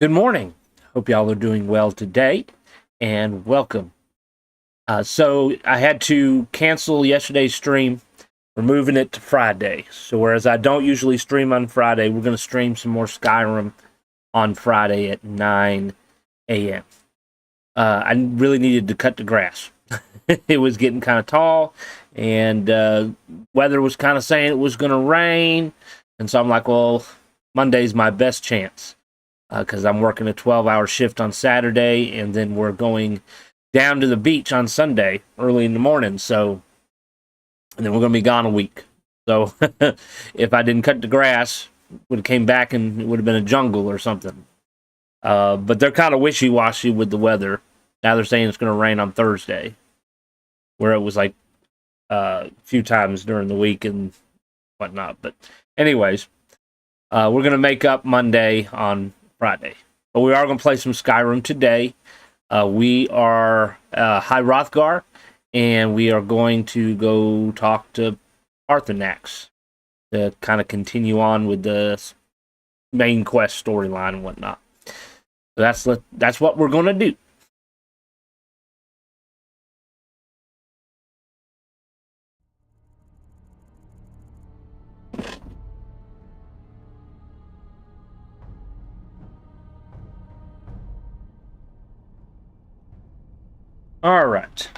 Good morning. Hope y'all are doing well today, and welcome. So I had to cancel yesterday's stream. We're moving it to Friday. So whereas I don't usually stream on Friday, we're going to stream some more Skyrim on Friday at 9 a.m. I really needed to cut the grass. It was getting kind of tall, and weather was kind of saying it was going to rain. And so I'm like, well, Monday's my best chance. Because I'm working a 12-hour shift on Saturday, and then we're going down to the beach on Sunday early in the morning. So, and then we're going to be gone a week. So, if I didn't cut the grass, would have came back and it would have been a jungle or something. But they're kind of wishy-washy with the weather. Now they're saying it's going to rain on Thursday, where it was like a few times during the week and whatnot. But, anyways, we're going to make up Monday on Friday. But we are going to play some Skyrim today. We are High Rothgar, and we are going to go talk to Arthanax to kind of continue on with the main quest storyline and whatnot. So that's what we're going to do. All right.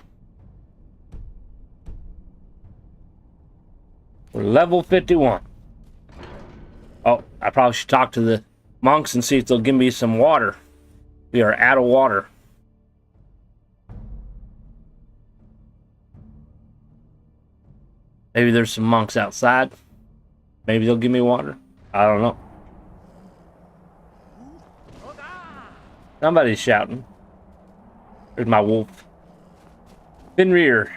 We're level 51. Oh, I probably should talk to the monks and see if they'll give me some water. We are out of water. Maybe there's some monks outside. Maybe they'll give me water. I don't know. Somebody's shouting. There's my wolf. Fenrir.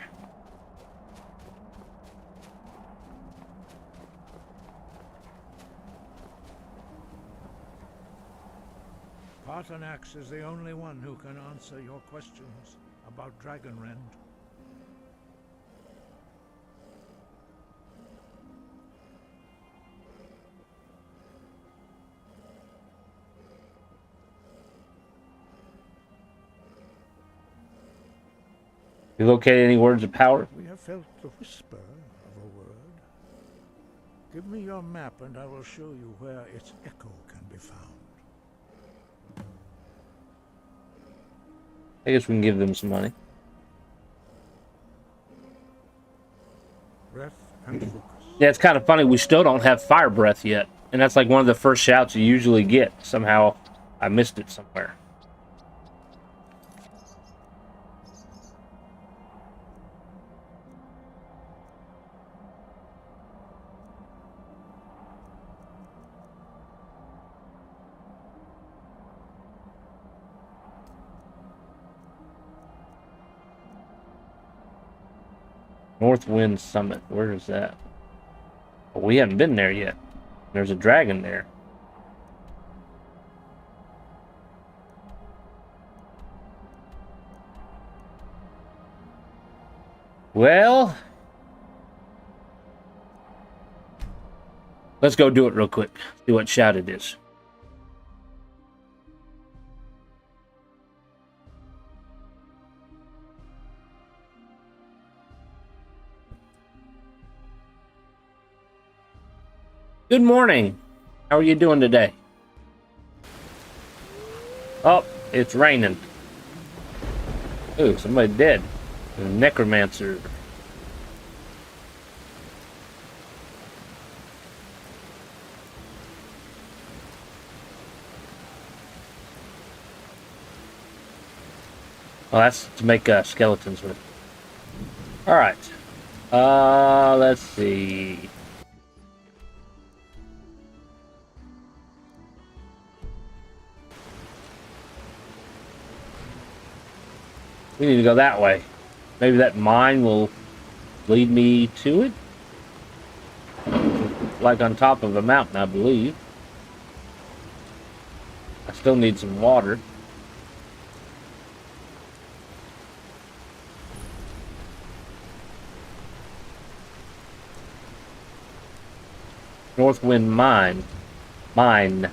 Arthanax is the only one who can answer your questions about Dragonrend. You locate any words of power? We have felt the whisper of a word. Give me your map and I will show you where its echo can be found. I guess we can give them some money. Breath and focus. Yeah, it's kind of funny. We still don't have fire breath yet. And that's like one of the first shouts you usually get. Somehow I missed it somewhere. Northwind Summit. Where is that? Oh, we haven't been there yet. There's a dragon there. Well, let's go do it real quick. See what shout it is. Good morning. How are you doing today? Oh, it's raining. Ooh, somebody dead. A necromancer. Oh, that's to make skeletons with. All right. Let's see. We need to go that way. Maybe that mine will lead me to it? Like on top of a mountain, I believe. I still need some water. Northwind Mine. Mind.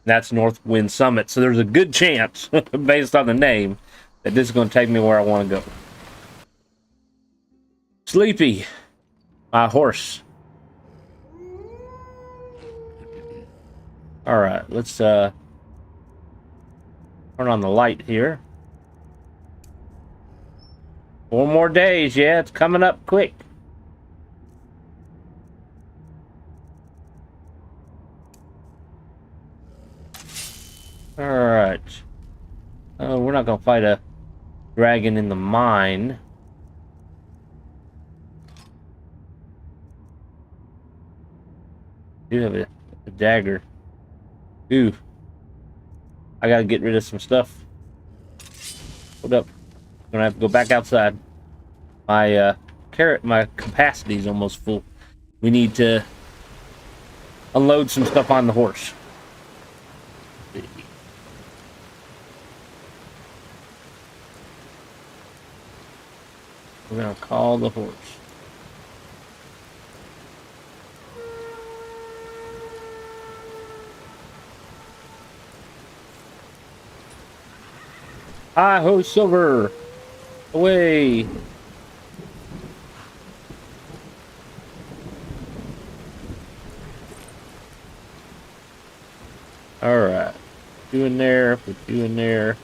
That's Northwind Summit. So there's a good chance, based on the name, that this is going to take me where I want to go. Sleepy, my horse. All right, let's turn on the light here. 4 more days, yeah, it's coming up quick. All right. We're not gonna fight a dragon in the mine. I do have a dagger. Ooh. I gotta get rid of some stuff. Hold up. I'm gonna have to go back outside. My my capacity's almost full. We need to unload some stuff on the horse. We're gonna call the horse. Hi ho, Silver! Away! Alright. Put you in there, put you in there.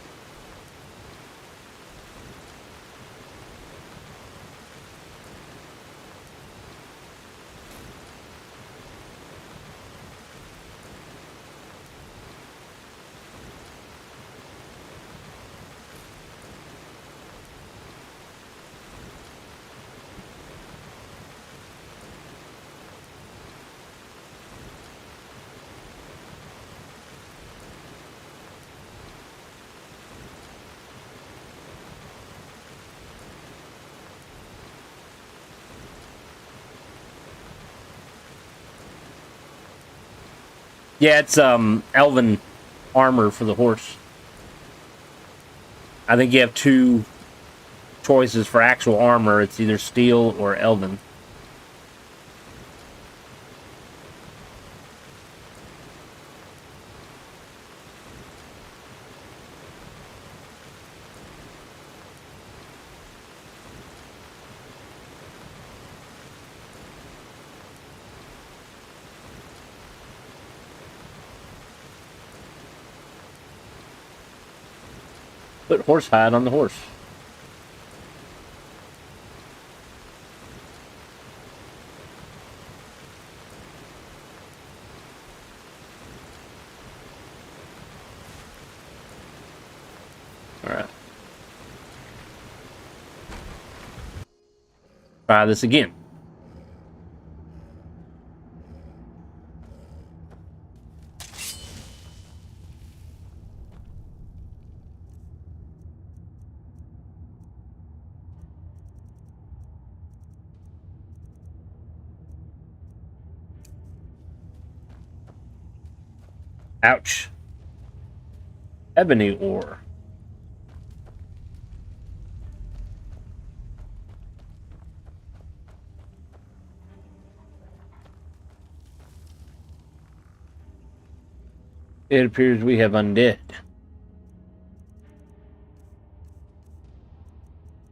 Yeah, it's elven armor for the horse. I think you have 2 choices for actual armor. It's either steel or elven. Put horsehide on the horse. Alright. Try this again. Ouch. Ebony ore. It appears we have undead.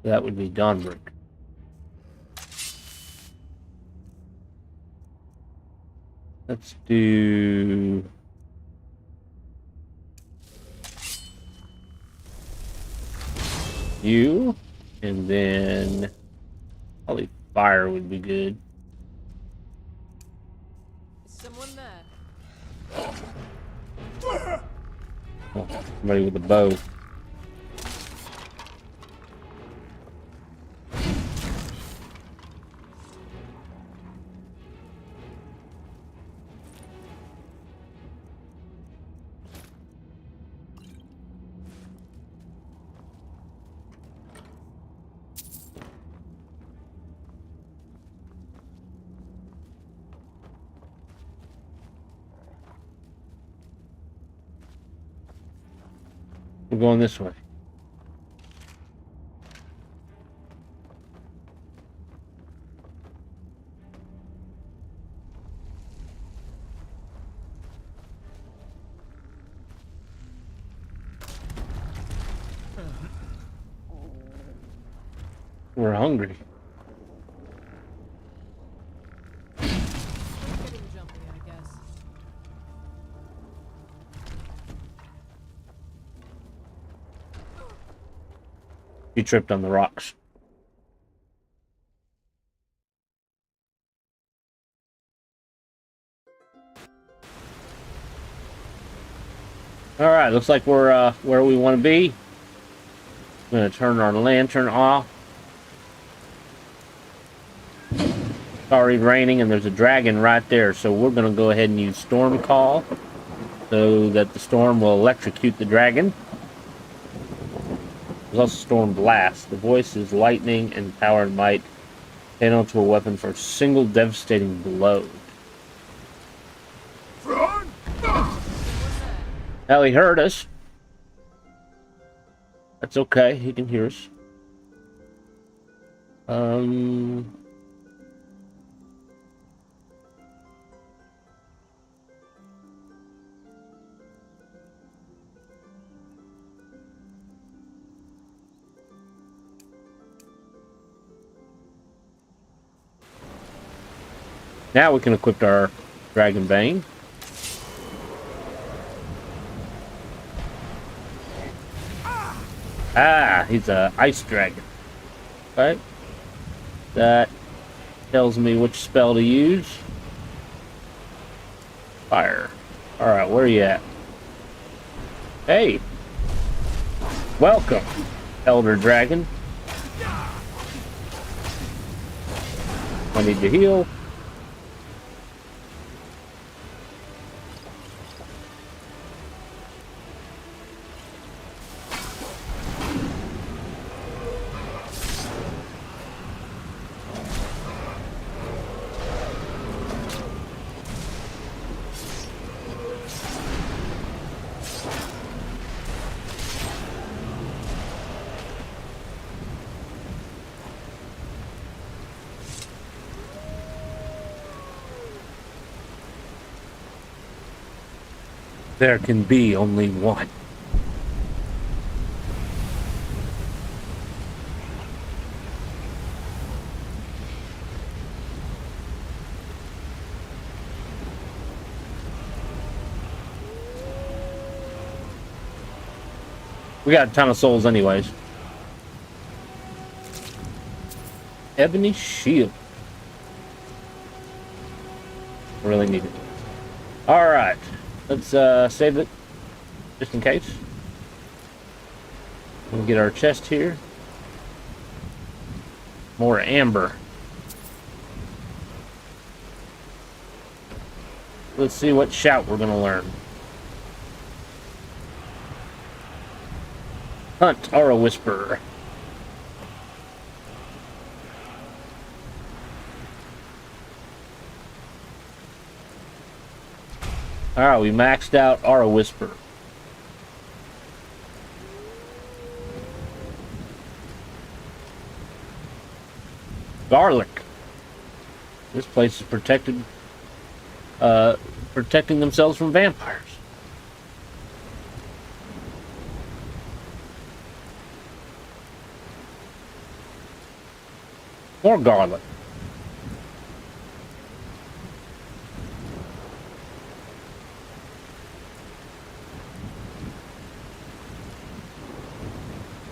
That would be Dawnbreaker. Let's do... you, and then probably fire would be good. Is someone there? Oh, somebody with a bow. We're going this way. We're hungry. We're getting jumpy, I guess. He tripped on the rocks. All right, looks like we're where we want to be. I'm gonna turn our lantern off. It's already raining, and there's a dragon right there, so we're gonna go ahead and use Storm Call so that the storm will electrocute the dragon. There's also Storm Blast. The voice is lightning and power and might. Channel to a weapon for a single devastating blow. Hell, he heard us. That's okay. He can hear us. Now we can equip our Dragon Bane. Ah, he's a ice dragon. Okay. That tells me which spell to use. Fire. Alright, where are you at? Hey! Welcome, Elder Dragon. I need to heal. There can be only one. We got a ton of souls anyways. Ebony Shield. Really need it. Alright. Let's save it, just in case. We'll get our chest here. More amber. Let's see what shout we're gonna learn. Hunt, Aura Whisperer. Alright, we maxed out Aura Whisper. Garlic. This place is protected, protecting themselves from vampires. More garlic.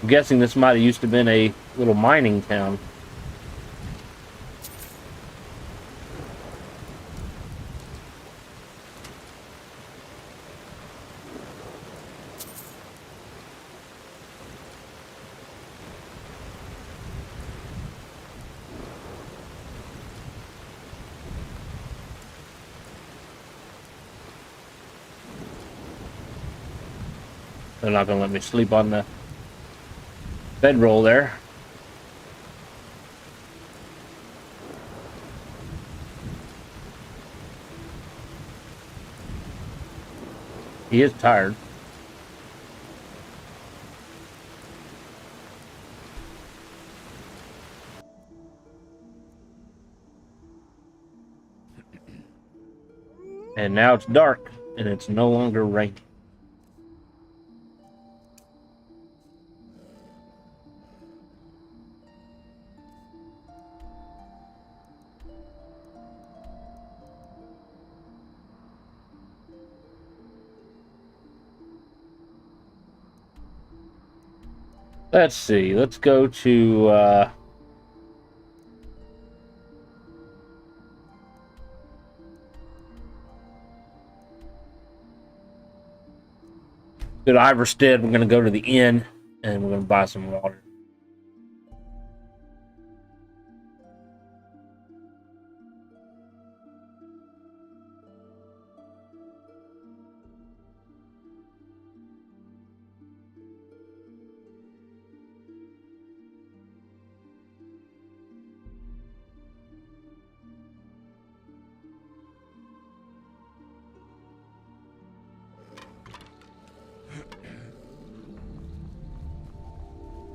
I'm guessing this might have used to been a little mining town. They're not gonna let me sleep on the bedroll there. He is tired. And now it's dark, and it's no longer raining. Let's see. Let's go to Iverstead. We're gonna go to the inn and we're gonna buy some water.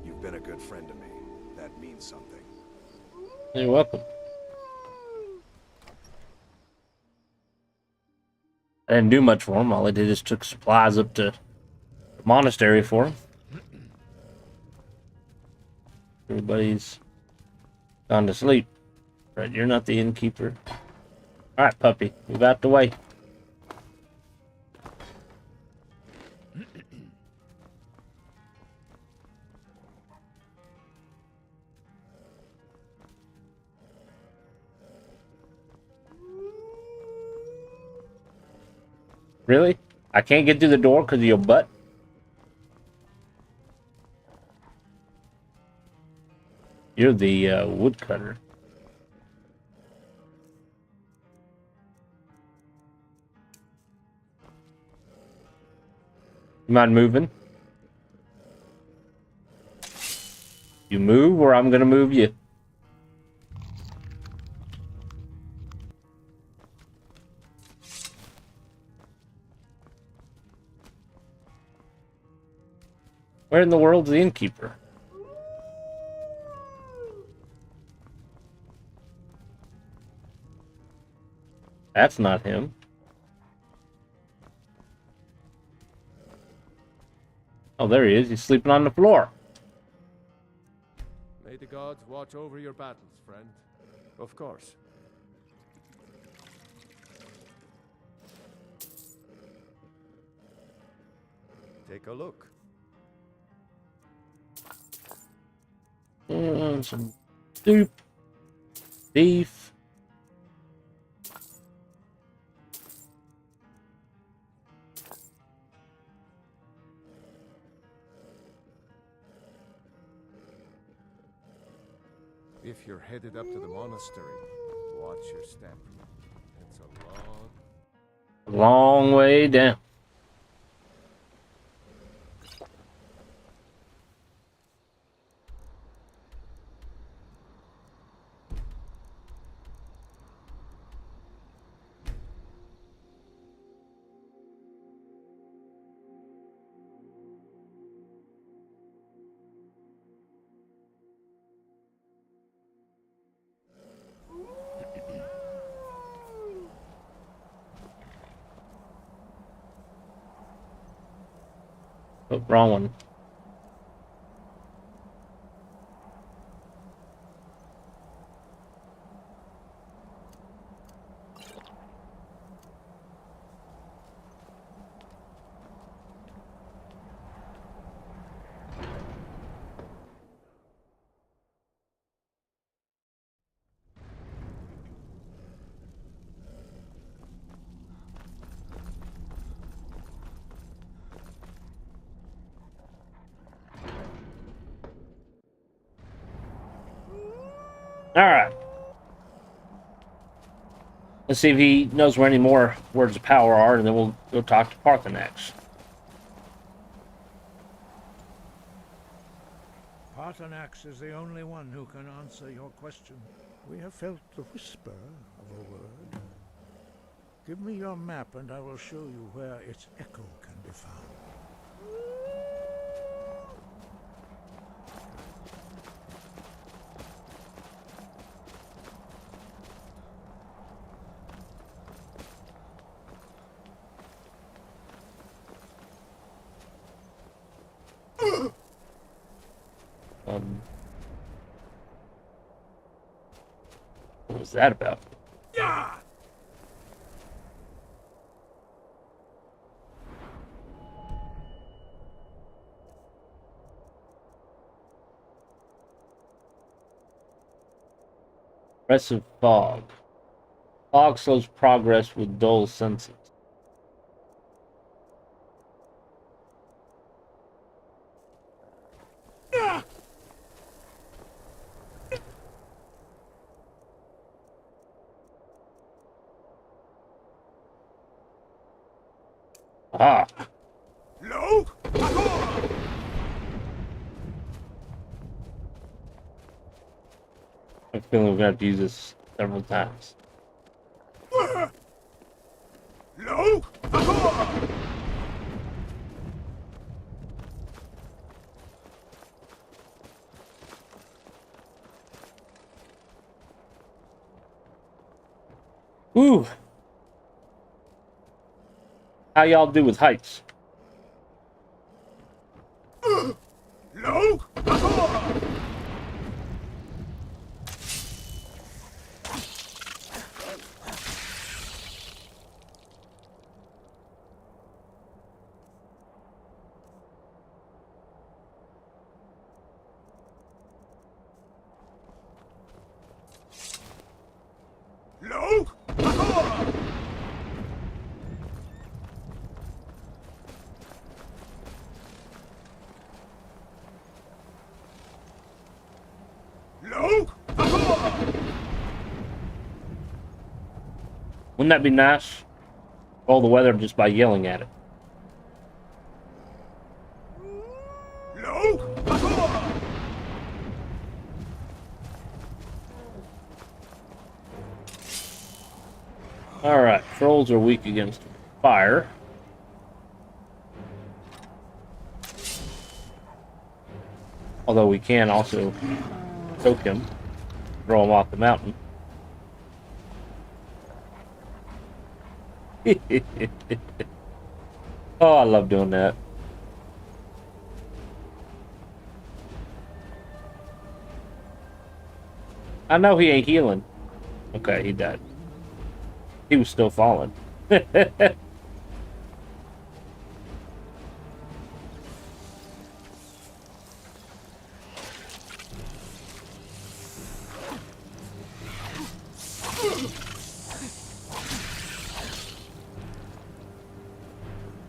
You've been a good friend to me. That means something. You're welcome. I didn't do much for him. All I did is took supplies up to the monastery for him. Everybody's gone to sleep. Right, you're not the innkeeper. Alright, puppy. Move out the way. Really? I can't get through the door because of your butt? You're the woodcutter. You mind moving? You move or I'm gonna move you. Where in the world's the innkeeper? That's not him. Oh, there he is. He's sleeping on the floor. May the gods watch over your battles, friend. Of course. Take a look. Some soup. Beef. If you're headed up to the monastery, watch your step. It's a Long way down. Oh, wrong one. Alright. Let's see if he knows where any more words of power are, and then we'll go talk to Parthenax. Parthenax is the only one who can answer your question. We have felt the whisper of a word. Give me your map and I will show you where its echo can be found. What was that about? Oppressive fog. Fog slows progress with dull senses. Ah. No! I have a feeling we're gonna have to use this several times. No! Ooh. How y'all do with heights? No! No! No! Wouldn't that be nice? All the weather just by yelling at it. No! Alright, trolls are weak against fire. Although we can also choke him, throw him off the mountain. Oh, I love doing that. I know he ain't healing. Okay, he died. He was still falling.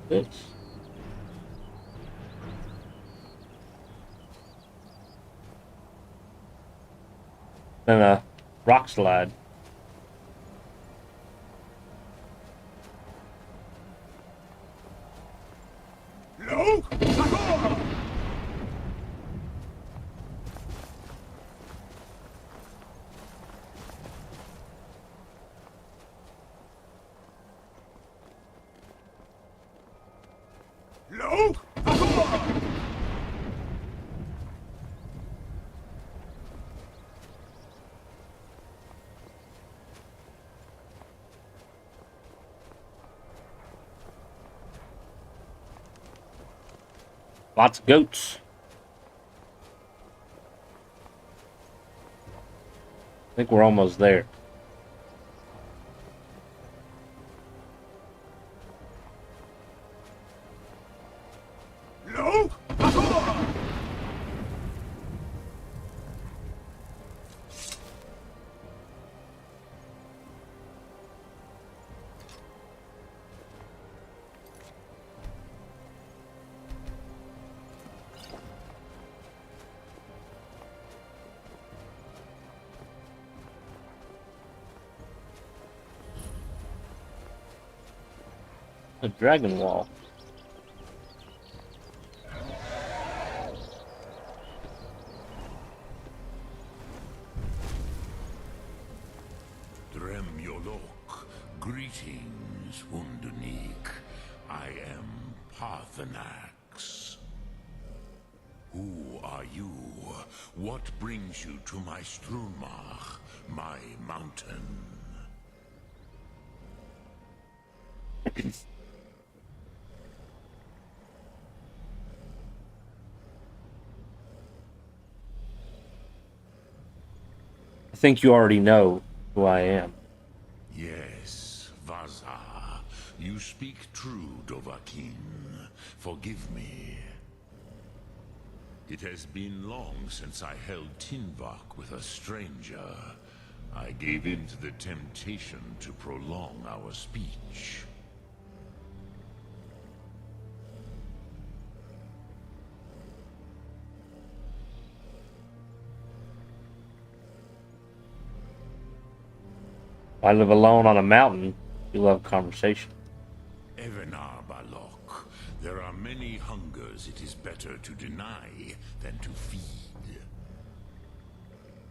Oops. Then a rock slide. No! No! Lots of goats. I think we're almost there. No! A dragon wall. Dremyolok, greetings, Wundernik. I am Parthenax. Who are you? What brings you to my Strunmach, my mountain? I think you already know who I am. Yes, Vaza. You speak true, Dovahkiin. Forgive me. It has been long since I held Tinvak with a stranger. I gave in to the temptation to prolong our speech. I live alone on a mountain. You love conversation. Evenar Balok, there are many hungers it is better to deny than to feed.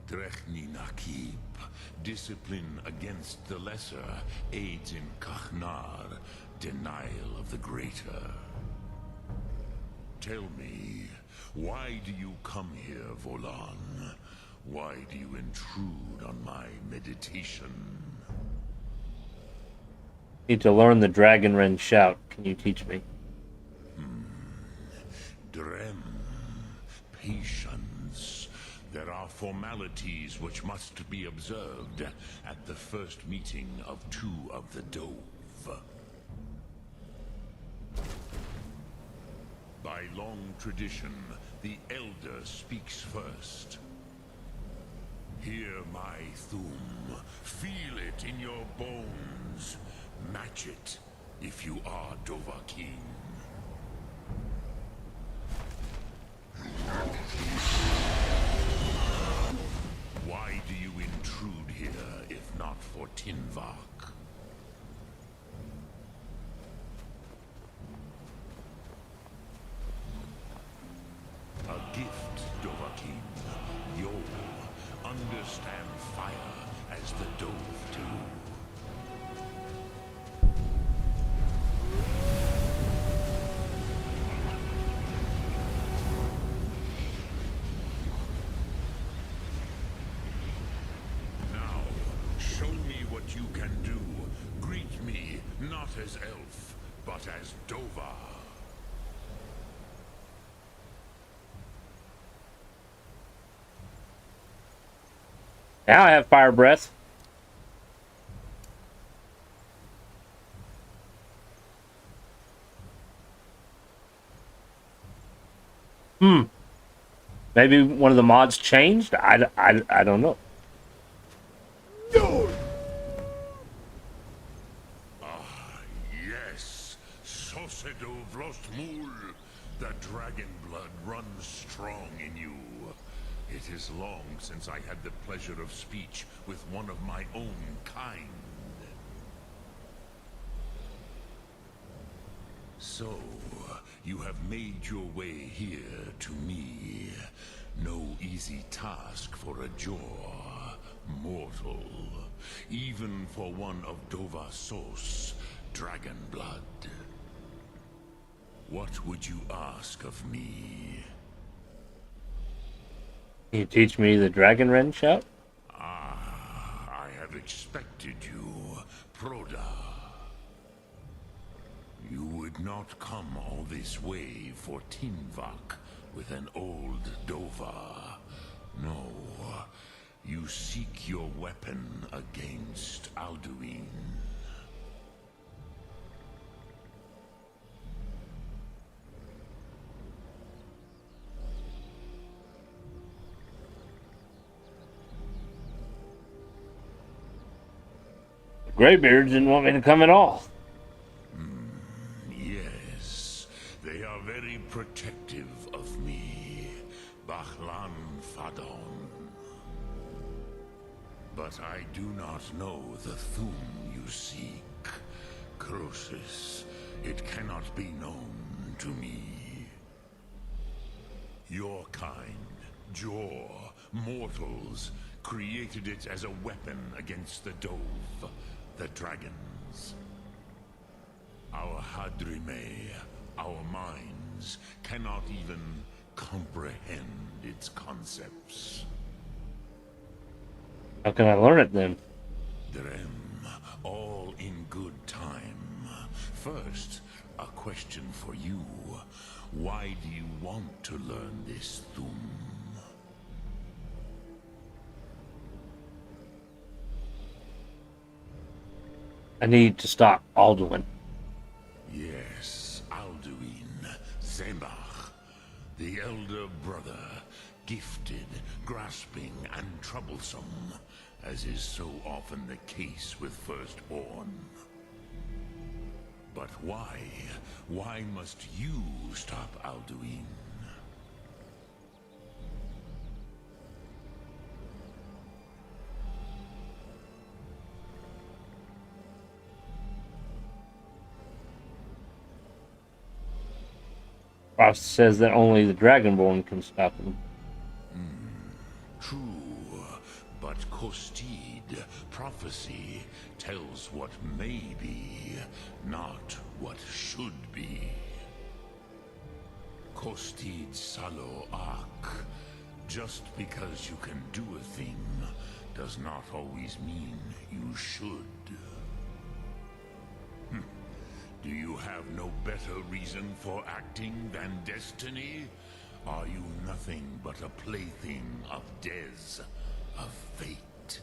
Drechni Nakib, discipline against the lesser aids in Kachnar, denial of the greater. Tell me, why do you come here, Volan? Why do you intrude on my meditation? Need to learn the Dragonren shout. Can you teach me? Drem, patience. There are formalities which must be observed at the first meeting of two of the Dove. By long tradition, the Elder speaks first. Hear my Thum. Feel it in your bones. Match it if you are Dovahkiin. Why do you intrude here if not for Tinvak? A gift, Dovahkiin. You'll understand fire as the Dove do. Now, show me what you can do. Greet me, not as elf, but as Dova. Now I have fire breath. Maybe one of the mods changed? I don't know. Yes, Sosedo Vrostmul. The dragon blood runs strong in you. It is long since I had the pleasure of speech with one of my own kind. So, you have made your way here to me. No easy task for a Jor, mortal. Even for one of Dova Sos, dragon blood. What would you ask of me? Can you teach me the Dragonren shout? I have expected you, Proda. You would not come all this way for Tinvak with an old Dova. No, you seek your weapon against Alduin. Greybeards didn't want me to come at all. Yes, they are very protective of me, Bahlan Fadon. But I do not know the Thum you seek. Croesus, it cannot be known to me. Your kind, Jor, mortals, created it as a weapon against the Dove, the dragons. Our Hadrime, our minds, cannot even comprehend its concepts. How can I learn it then? Drem, all in good time. First, a question for you. Why do you want to learn this Thum? I need to stop Alduin. Yes, Alduin, Zembach, the elder brother, gifted, grasping, and troublesome. as is so often the case with Firstborn. But why? Why must you stop Alduin? Frost says that only the Dragonborn can stop him. True, but Kostid, prophecy, tells what may be, not what should be. Kostid Salo Ak. Just because you can do a thing does not always mean you should. Do you have no better reason for acting than destiny? Are you nothing but a plaything of Des, of fate?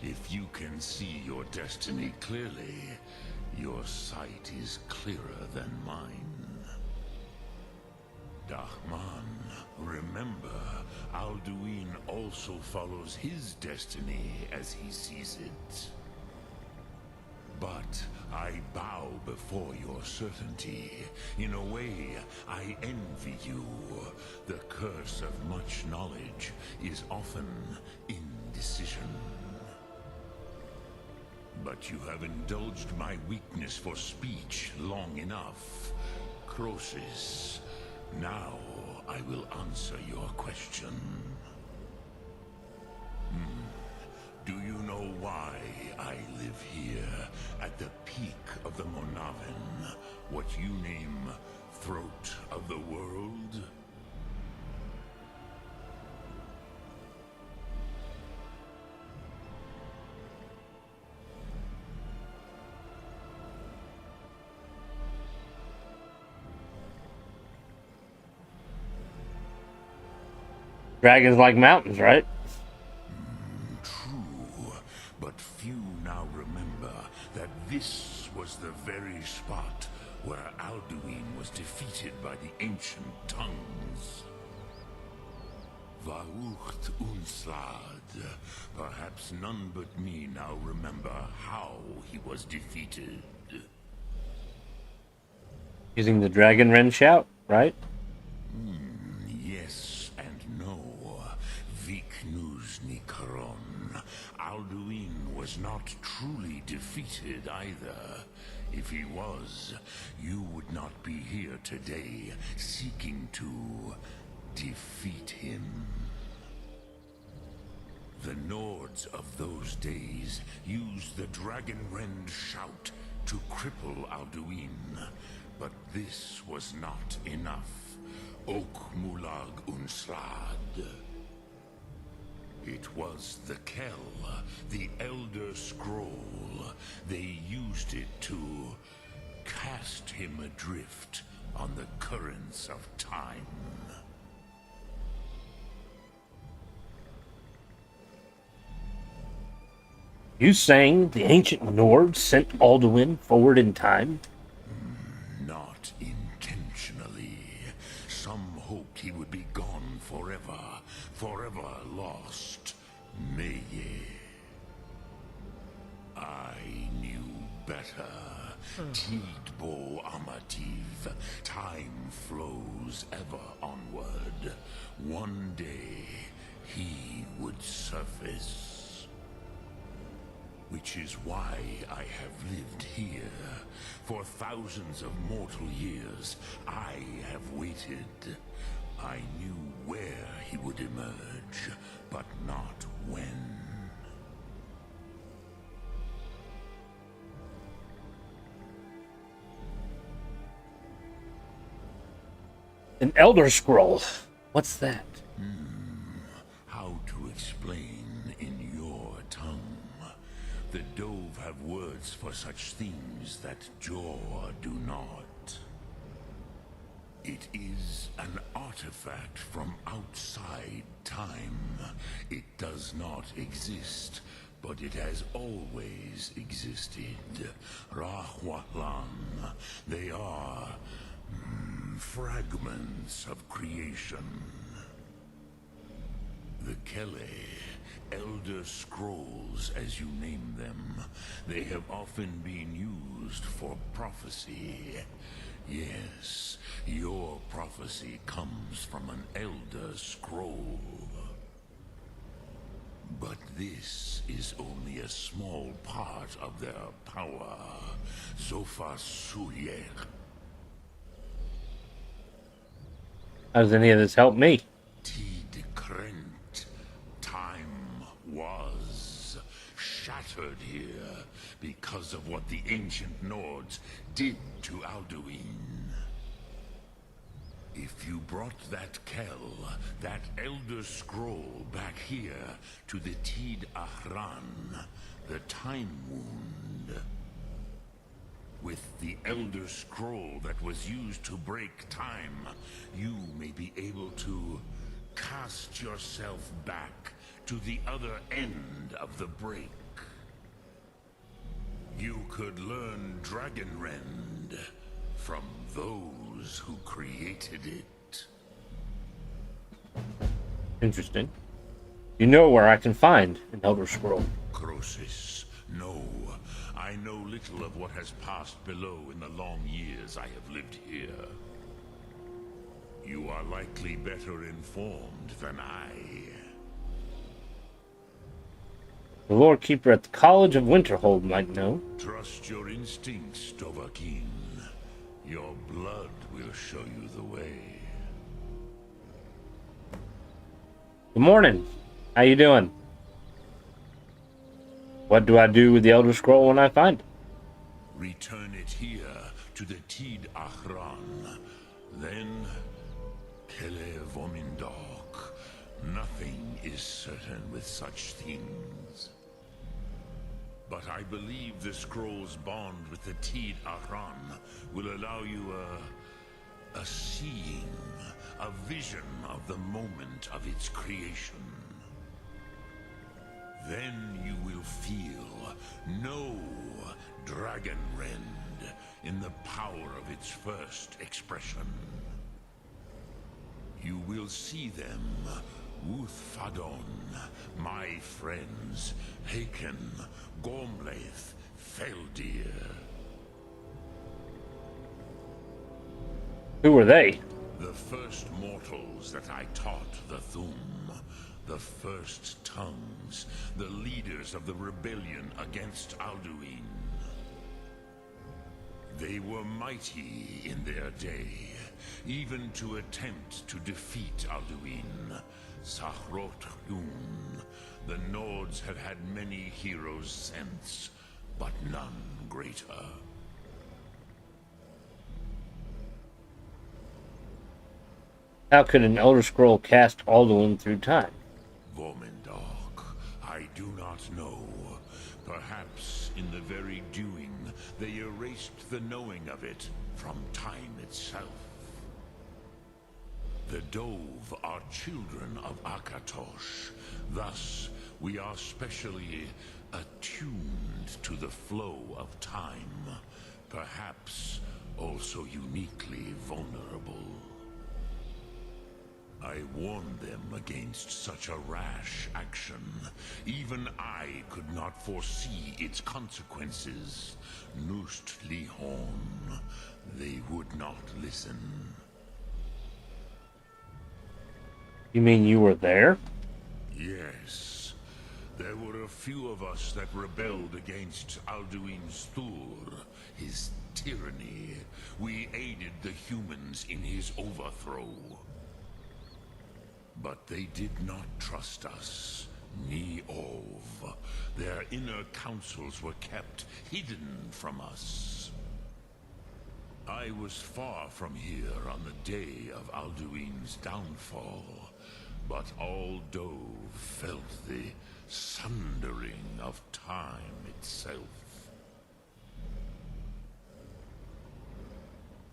If you can see your destiny clearly, your sight is clearer than mine. Dahman, remember, Alduin also follows his destiny as he sees it. But I bow before your certainty. In a way, I envy you. The curse of much knowledge is often indecision. But you have indulged my weakness for speech long enough. Croesus, now I will answer your question. Do you know why I live here, at the peak of the Monavin, what you name Throat of the World? Dragons like mountains, right? True, but few now remember that this was the very spot where Alduin was defeated by the ancient tongues. Vaucht Unslad. Perhaps none but me now remember how he was defeated. Using the Dragon Ren shout, right? Yes and no. Viknus Nikaron. Alduin was not truly defeated either. If he was, you would not be here today seeking to defeat him. The Nords of those days used the Dragonrend shout to cripple Alduin, but this was not enough. Ok Mulag Unslad. It was the Kell, the Elder Scroll. They used it to cast him adrift on the currents of time. You saying the ancient Nords sent Alduin forward in time? Not intentionally. Some hoped he would be gone forever, forever lost. Meye. I knew better. Tidbo Amativ. Time flows ever onward. One day, he would surface. Which is why I have lived here. For thousands of mortal years, I have waited. I knew where he would emerge, but not when. An Elder Scroll. What's that? How to explain in your tongue? The Dove have words for such things that Jor do not. It is an artifact from outside time. It does not exist, but it has always existed. Rahwatlan. They are fragments of creation. The Kele, Elder Scrolls as you name them, they have often been used for prophecy. Yes, your prophecy comes from an Elder Scroll. But this is only a small part of their power. Sofa Suyek. How does any of this help me? Tid Krent. Time was shattered here because of what the ancient Nords did to Alduin. If you brought that Kell, that Elder Scroll back here to the Tid Ahran, the Time Wound, with the Elder Scroll that was used to break time, you may be able to cast yourself back to the other end of the break. You could learn Dragonrend from those who created it. Interesting. You know where I can find an Elder Scroll? Croesus, no. I know little of what has passed below in the long years I have lived here. You are likely better informed than I. The Lord Keeper at the College of Winterhold might know. Trust your instincts, Dovahkiin. Your blood will show you the way. Good morning. How you doing? What do I do with the Elder Scroll when I find it? Return it here to the Tid Ahran. Then, Kele Vomindok. Nothing is certain with such things. But I believe the scroll's bond with the Tid Ahran will allow you a seeing, a vision of the moment of its creation. Then you will feel, know Dragonrend in the power of its first expression. You will see them, Wuthfadon, my friends, Haken, Gormlaith, Feldir. Who are they? The first mortals that I taught the Thum. The first tongues, the leaders of the rebellion against Alduin. They were mighty in their day, even to attempt to defeat Alduin. Sahrot Hun. The Nords have had many heroes since, but none greater. How could an Elder Scroll cast Alduin through time? Vormendok, I do not know. Perhaps in the very doing, they erased the knowing of it from time itself. The Dove are children of Akatosh. Thus, we are specially attuned to the flow of time. Perhaps also uniquely vulnerable. I warned them against such a rash action. Even I could not foresee its consequences. Nust Lihon, they would not listen. You mean you were there? Yes. There were a few of us that rebelled against Alduin's Thur, his tyranny. We aided the humans in his overthrow. But they did not trust us, ni Ov. Their inner counsels were kept hidden from us. I was far from here on the day of Alduin's downfall, but all Dove felt the sundering of time itself.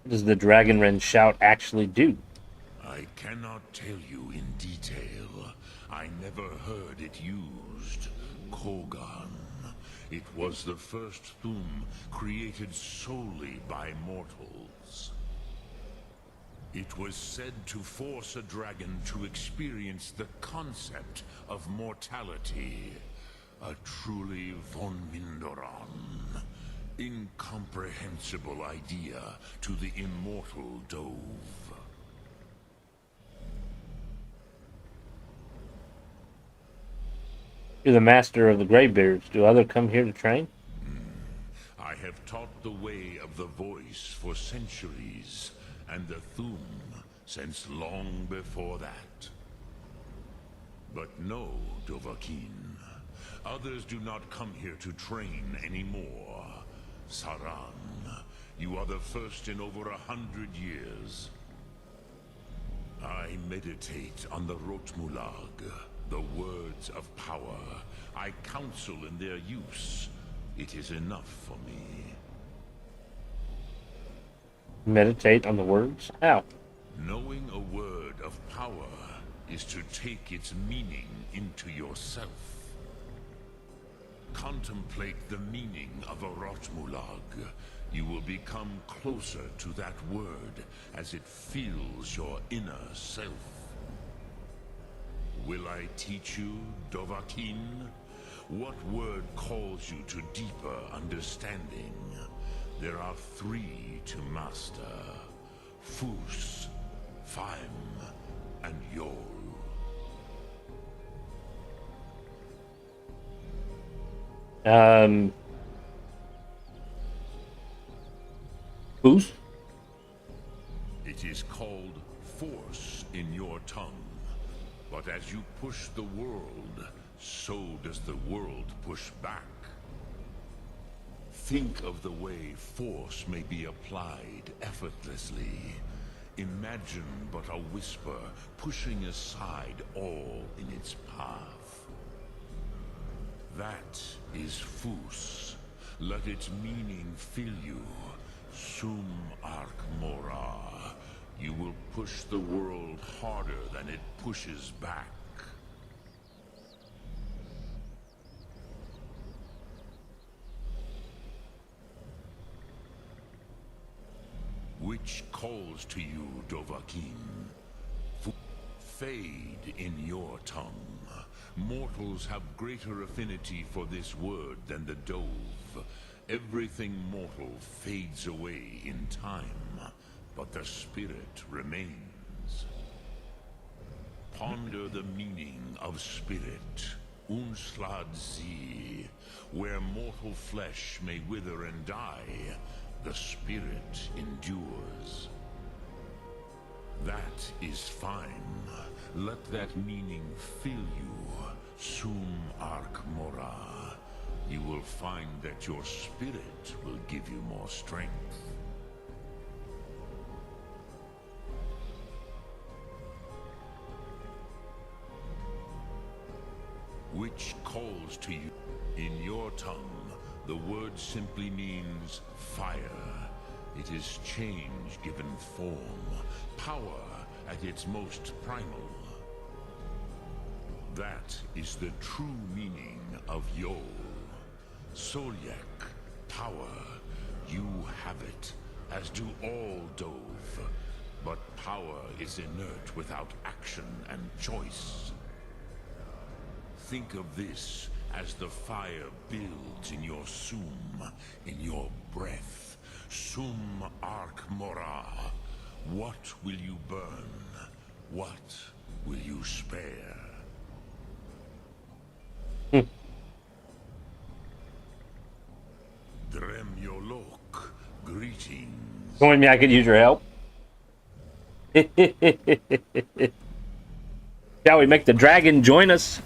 What does the Dragonren shout actually do? I cannot tell you in detail. I never heard it used. Kogan. It was the first Thum created solely by mortals. It was said to force a dragon to experience the concept of mortality. A truly von Mindoran. Incomprehensible idea to the immortal Dove. You're the master of the Greybeards. Do others come here to train? I have taught the way of the voice for centuries, and the Thum since long before that. But no, Dovahkiin. Others do not come here to train anymore. Saran, you are the first in over 100 years. I meditate on the Rotmulag, the words of power. I counsel in their use. It is enough for me. Meditate on the words? How? Knowing a word of power is to take its meaning into yourself. Contemplate the meaning of a Rotmulag. You will become closer to that word as it fills your inner self. Will I teach you, Dovahkiin? What word calls you to deeper understanding? There are 3 to master. Fus, Faim, and Yol. Who's? It is called force in your tongue. But as you push the world, so does the world push back. Think of the way force may be applied effortlessly. Imagine but a whisper pushing aside all in its path. That is Fus. Let its meaning fill you. Sum Ark Mora. You will push the world harder than it pushes back. Which calls to you, Dovahkiin? Fade in your tongue. Mortals have greater affinity for this word than the Dove. Everything mortal fades away in time, but the spirit remains. Ponder the meaning of spirit, Unslad Zi. Where mortal flesh may wither and die, the spirit endures. That is fine. Let that meaning fill you, Sum Ark Mora. You will find that your spirit will give you more strength. Which calls to you. In your tongue, the word simply means fire. It is change given form, power at its most primal. That is the true meaning of Yol. Solyek, power. You have it, as do all Dove. But power is inert without action and choice. Think of this as the fire builds in your sum, in your breath. Sum Ark Mora. What will you burn? What will you spare? Dremyolok, greetings. Join me, I could use your help. Shall we make the dragon join us?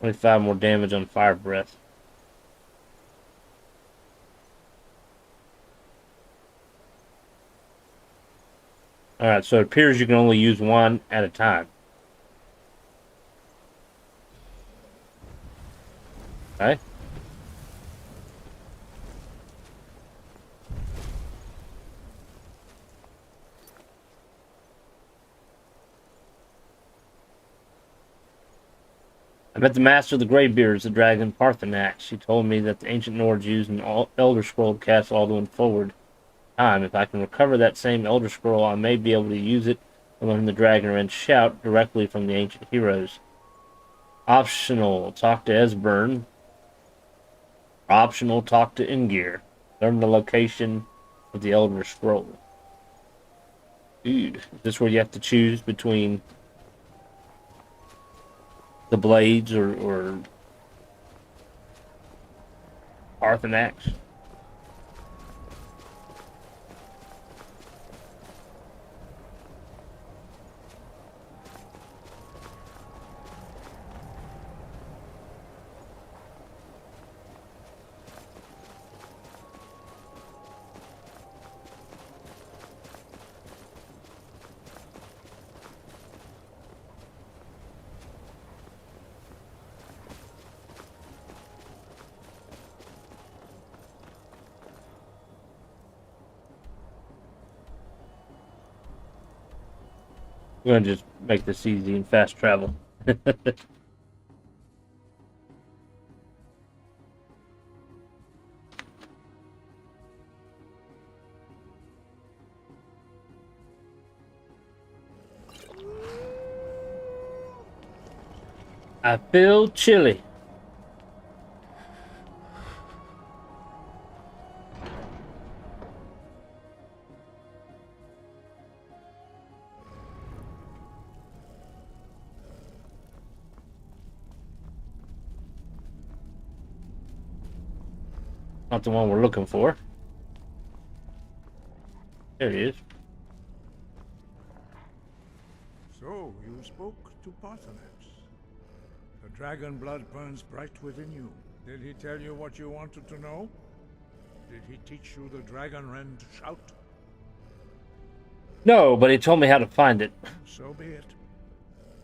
25 more damage on fire breath. Alright, so it appears you can only use one at a time. Okay. I met the master of the Greybeards, the dragon Parthenax. He told me that the ancient Nords used an Elder Scroll to cast Alduin forward time. If I can recover that same Elder Scroll, I may be able to use it to learn the Dragonrend shout directly from the ancient heroes. Optional, talk to Esbern. Optional, talk to Ingir. Learn the location of the Elder Scroll. Dude, is this where you have to choose between the blades or Parthenax? We're going to just make this easy and fast travel. I feel chilly. Not the one we're looking for. There he is. So, you spoke to Parthenax. The dragon blood burns bright within you. Did he tell you what you wanted to know? Did he teach you the Dragonrend shout? No, but he told me how to find it. So be it.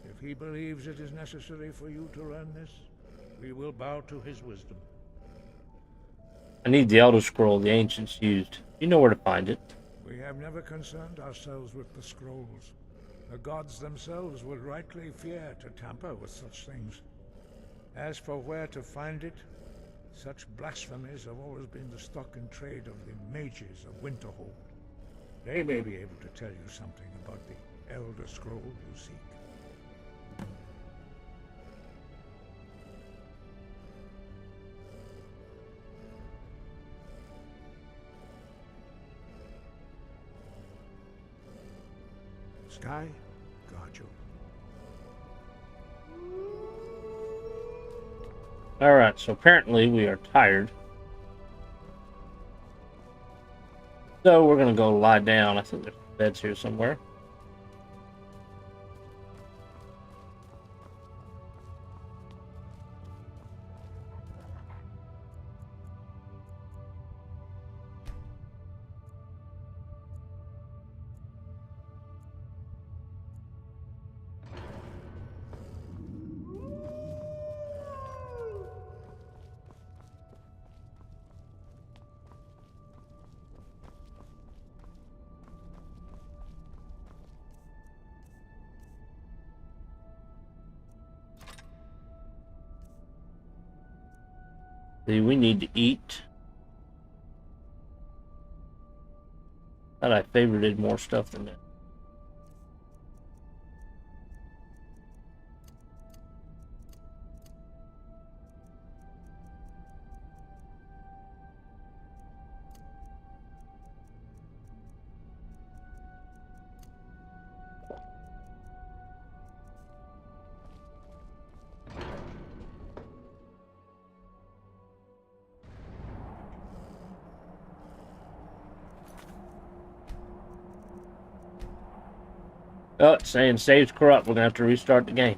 If he believes it is necessary for you to learn this, we will bow to his wisdom. I need the Elder Scroll the ancients used. You know where to find it. We have never concerned ourselves with the scrolls. The gods themselves would rightly fear to tamper with such things. As for where to find it, such blasphemies have always been the stock and trade of the mages of Winterhold. They may be able to tell you something about the Elder Scroll you seek. Sky, guard you. Alright, so apparently we are tired. So we're going to go lie down. I think there's beds here somewhere. See, we need to eat. Thought I favorited more stuff than that. Oh, it's saying saves corrupt. We're going to have to restart the game.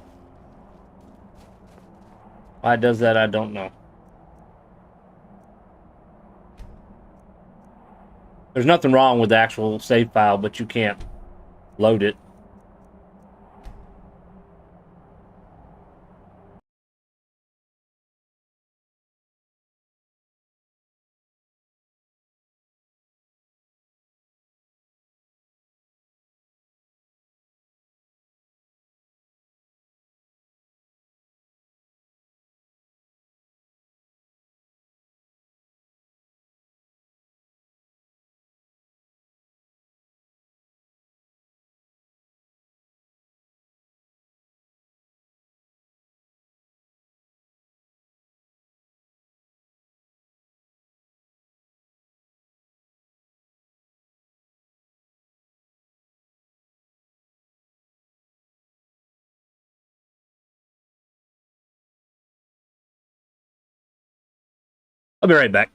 Why it does that, I don't know. There's nothing wrong with the actual save file, but you can't load it. I'll be right back.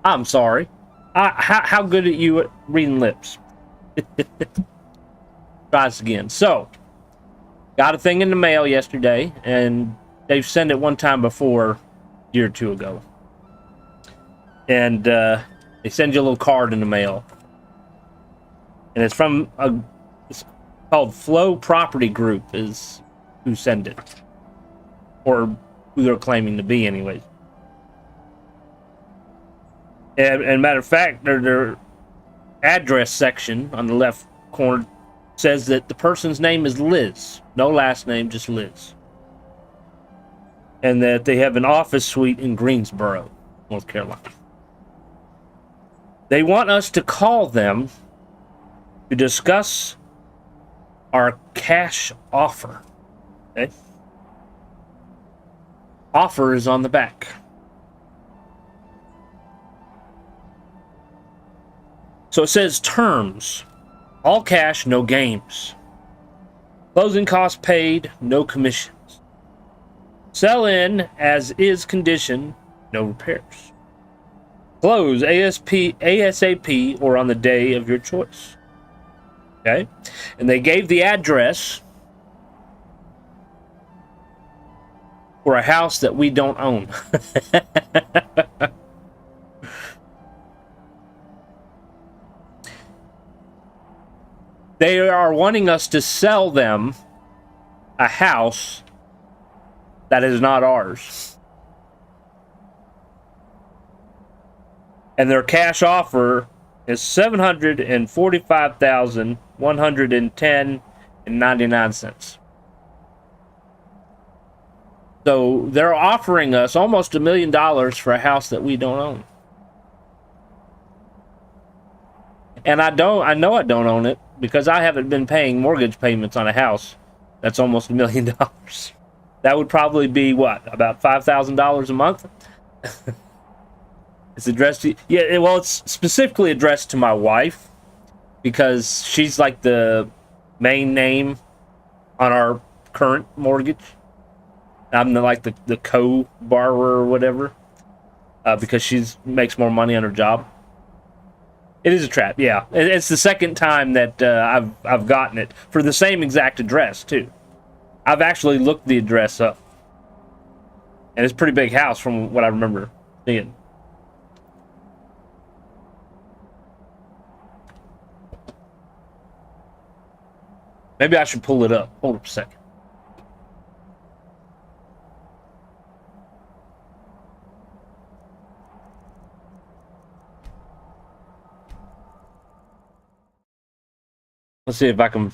I'm sorry. How good are you at reading lips? Try this again. So, got a thing in the mail yesterday, and they've sent it one time before, a year or two ago. And they send you a little card in the mail. And it's from it's called Flow Property Group is who sent it. Or who they're claiming to be anyways. And matter of fact, their address section on the left corner says that the person's name is Liz. No last name, just Liz. And that they have an office suite in Greensboro, North Carolina. They want us to call them to discuss our cash offer. Okay? Offer is on the back. So it says terms. All cash, no games. Closing costs paid, no commissions. Sell in as is condition, no repairs. Close ASAP or on the day of your choice. Okay? And they gave the address for a house that we don't own. They are wanting us to sell them a house that is not ours. And their cash offer is $745,110.99. So they're offering us almost $1 million for a house that we don't own. And I know I don't own it because I haven't been paying mortgage payments on a house that's almost $1 million. That would probably be what, about $5,000 a month? It's addressed to, yeah, well, it's specifically addressed to my wife because she's like the main name on our current mortgage. I'm the co-borrower or whatever because she makes more money on her job. It is a trap, yeah. It's the second time that I've gotten it for the same exact address too. I've actually looked the address up, and it's a pretty big house from what I remember seeing. Maybe I should pull it up. Hold up a second. Let's see if I can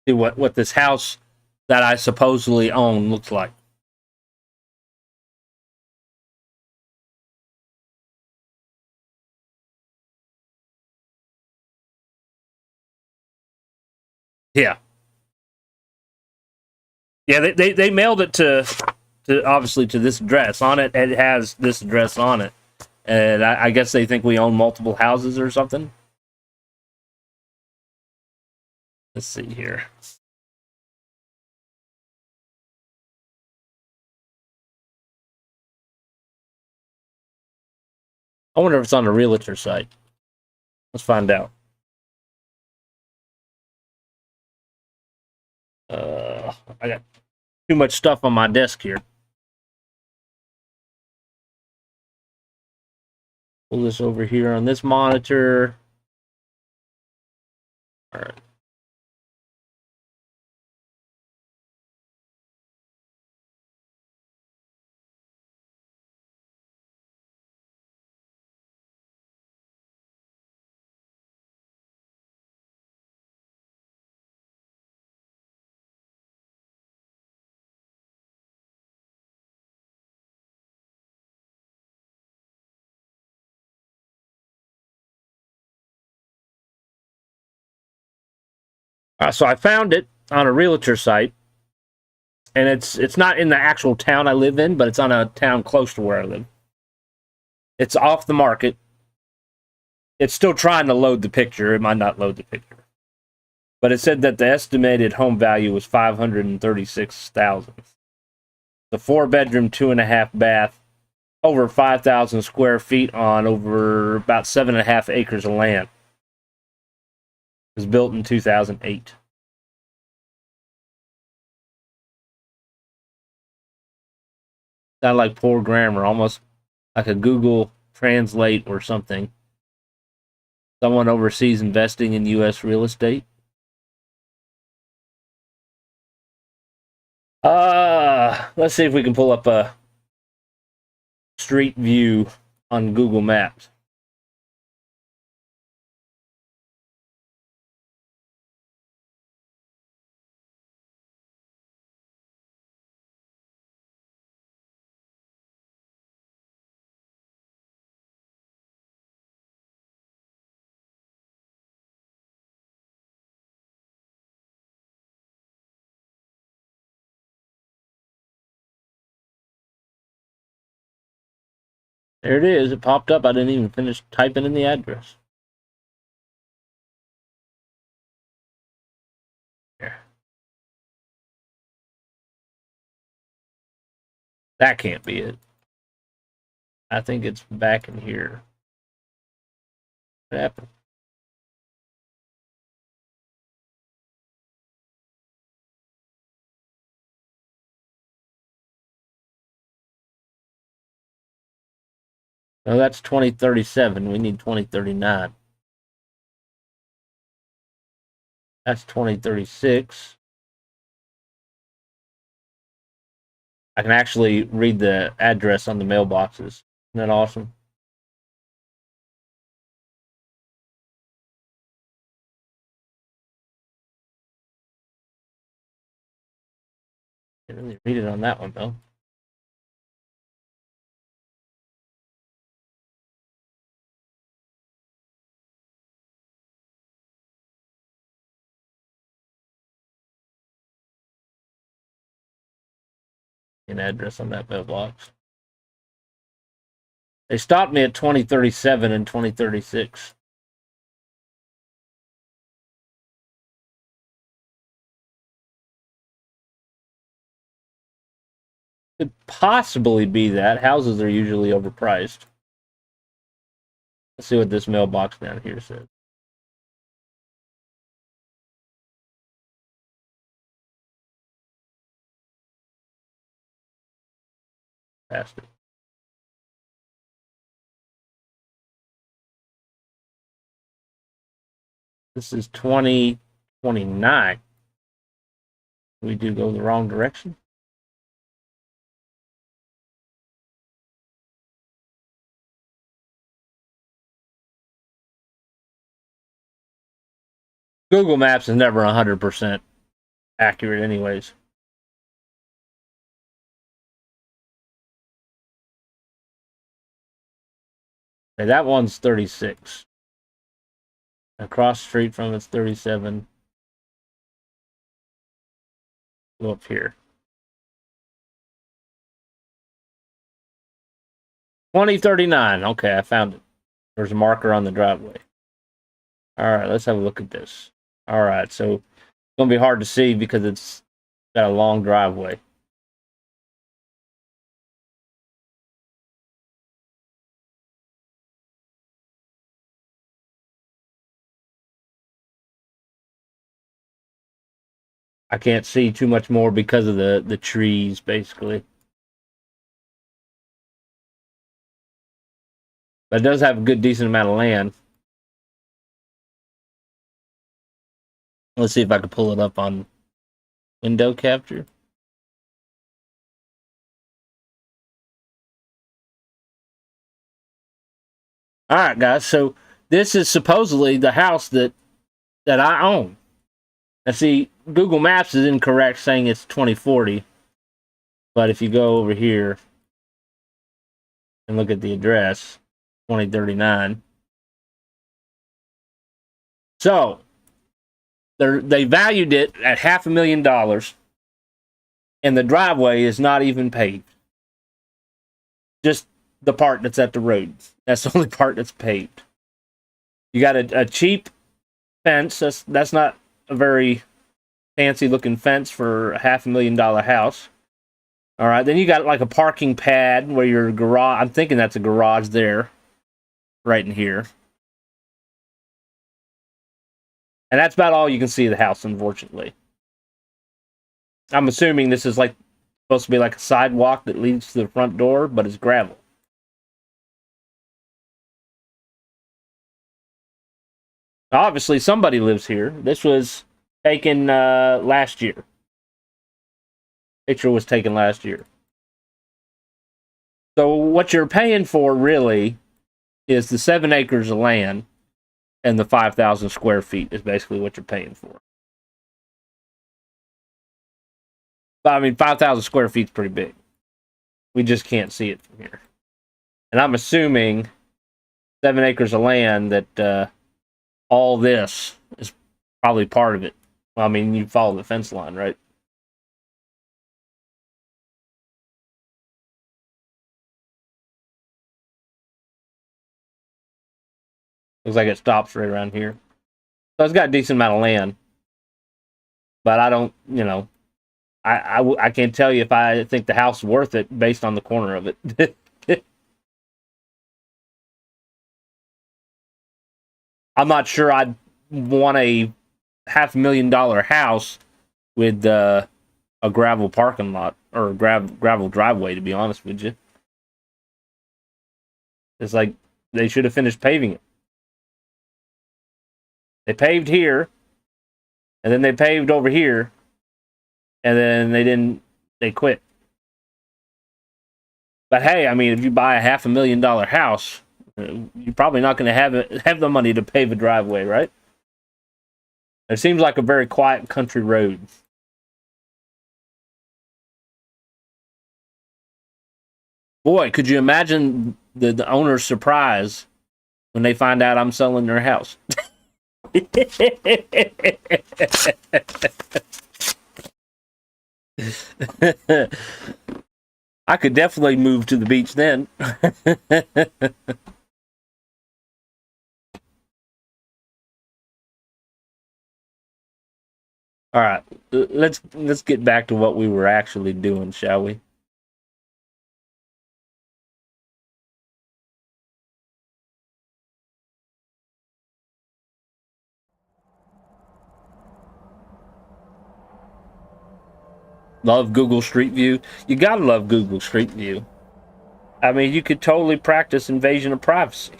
see what this house that I supposedly own looks like. Yeah. Yeah, they mailed it to obviously to this address. On it, it has this address on it. And I guess they think we own multiple houses or something. Let's see here. I wonder if it's on the realtor site. Let's find out. I got too much stuff on my desk here. Pull this over here on this monitor. All right. So I found it on a realtor site, and it's not in the actual town I live in, but it's on a town close to where I live. It's off the market. It's still trying to load the picture. It might not load the picture, but it said that the estimated home value was $536,000. The 4-bedroom, 2.5 bath, over 5,000 square feet on over about 7.5 acres of land. It was built in 2008. Sound like poor grammar, almost like a Google Translate or something. Someone oversees investing in U.S. real estate. Let's see if we can pull up a street view on Google Maps. There it is. It popped up. I didn't even finish typing in the address. There. That can't be it. I think it's back in here. What happened? No, that's 2037. We need 2039. That's 2036. I can actually read the address on the mailboxes. Isn't that awesome? Can't really read it on that one, though. An address on that mailbox. They stopped me at 2037 and 2036. Could possibly be that. Houses are usually overpriced. Let's see what this mailbox down here says. Past it. This is 2029. We do go the wrong direction. Google Maps is never 100% accurate anyways. Okay, that one's 36. Across the street from it's 37. Go up here. 2039. Okay, I found it. There's a marker on the driveway. All right, let's have a look at this. All right, so it's going to be hard to see because it's got a long driveway. I can't see too much more because of the trees, basically. But it does have a good, decent amount of land. Let's see if I can pull it up on window capture. All right, guys. So this is supposedly the house that I own. And see, Google Maps is incorrect, saying it's 2040. But if you go over here and look at the address, 2039. So they valued it at $500,000, and the driveway is not even paved. Just the part that's at the road. That's the only part that's paved. You got a cheap fence. That's not a very fancy looking fence for a $500,000 house. All right, then you got like a parking pad where your garage. I'm thinking that's a garage there, right in here. And that's about all you can see of the house, unfortunately. I'm assuming this is like supposed to be like a sidewalk that leads to the front door, but it's gravel. Obviously, somebody lives here. This was taken last year. Picture was taken last year. So what you're paying for really is the 7 acres of land and the 5,000 square feet is basically what you're paying for. But I mean, 5,000 square feet is pretty big. We just can't see it from here. And I'm assuming 7 acres of land that all this is probably part of it. Well, I mean, you follow the fence line, right? Looks like it stops right around here. So it's got a decent amount of land. But I don't, I can't tell you if I think the house is worth it based on the corner of it. I'm not sure I'd want a $500,000 house with a gravel parking lot or a gravel driveway, to be honest with you. It's like they should have finished paving it. They paved here, and then they paved over here, and then they quit. But hey, I mean, if you buy a $500,000 house, you're probably not going to have the money to pave a driveway, right? It seems like a very quiet country road. Boy, could you imagine the owner's surprise when they find out I'm selling their house? I could definitely move to the beach then. All right, let's get back to what we were actually doing, shall we? Love Google Street View. You gotta love Google Street View. I mean, you could totally practice invasion of privacy.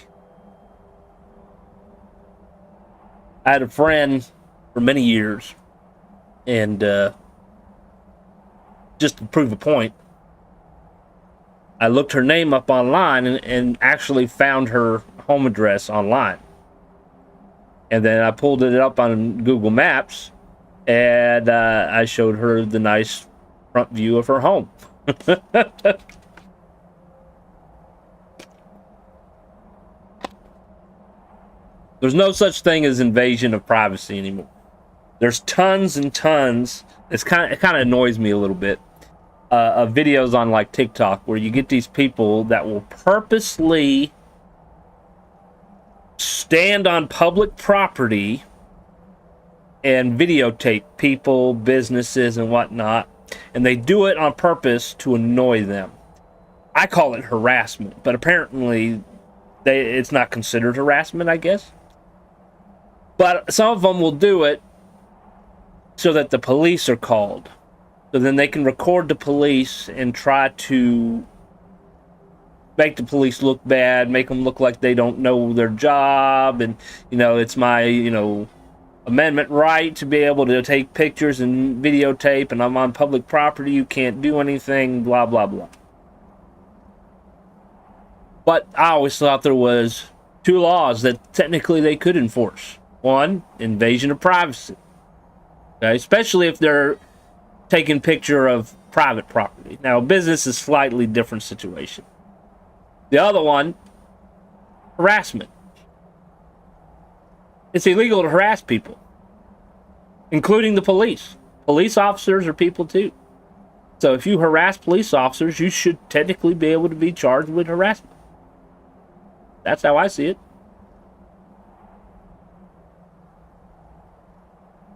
I had a friend for many years, and just to prove a point, I looked her name up online and actually found her home address online. And then I pulled it up on Google Maps, and I showed her the nice front view of her home. There's no such thing as invasion of privacy anymore. There's tons and tons. It kind of annoys me a little bit. Of videos on like TikTok where you get these people that will purposely stand on public property and videotape people, businesses, and whatnot, and they do it on purpose to annoy them. I call it harassment, but apparently it's not considered harassment, I guess. But some of them will do it so that the police are called. So then they can record the police and try to make the police look bad, make them look like they don't know their job, and, it's my, amendment right to be able to take pictures and videotape, and I'm on public property, you can't do anything, blah, blah, blah. But I always thought there was 2 laws that technically they could enforce. 1, invasion of privacy. Okay? Especially if they're taking picture of private property. Now, business is a slightly different situation. The other one, harassment. It's illegal to harass people, including the police. Police officers are people too. So if you harass police officers, you should technically be able to be charged with harassment. That's how I see it.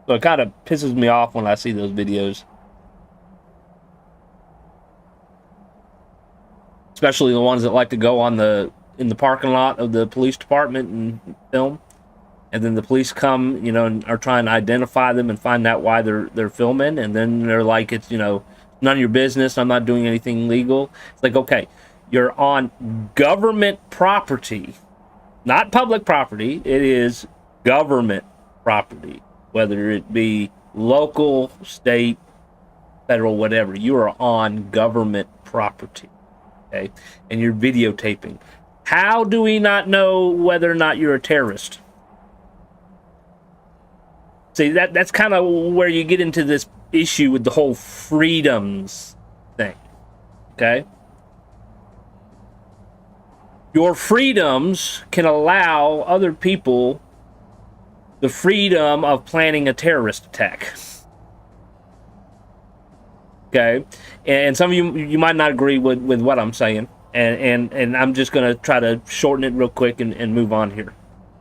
So it kind of pisses me off when I see those videos. especially the ones that like to go in the parking lot of the police department and film. And then the police come, you know, and are trying to identify them and find out why they're filming. And then they're like, it's, you know, none of your business. I'm not doing anything illegal. It's like, okay, you're on government property, not public property. It is government property, whether it be local, state, federal, whatever. You are on government property, okay? And you're videotaping. How do we not know whether or not you're a terrorist? See, that's kind of where you get into this issue with the whole freedoms thing, okay? Your freedoms can allow other people the freedom of planning a terrorist attack. Okay? And some of you might not agree with what I'm saying. And I'm just going to try to shorten it real quick and move on here.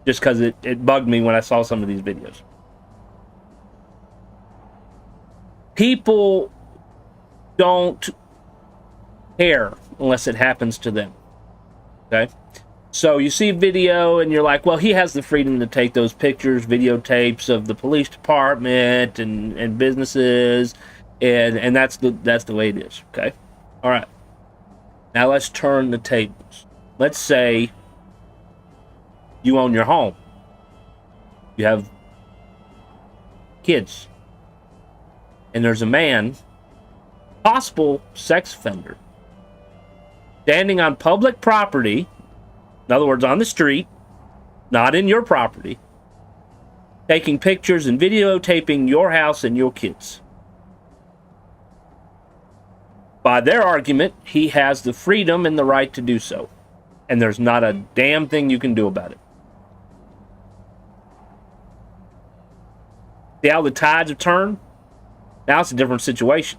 Just because it bugged me when I saw some of these videos. People don't care unless it happens to them. Okay? So you see a video and you're like, well, he has the freedom to take those pictures, videotapes of the police department and businesses, and that's the way it is. Okay? All right. Now let's turn the tables. Let's say you own your home. You have kids. And there's a man, possible sex offender, standing on public property, in other words, on the street, not in your property, taking pictures and videotaping your house and your kids. By their argument, he has the freedom and the right to do so. And there's not a damn thing you can do about it. See how the tides have turned? Now it's a different situation.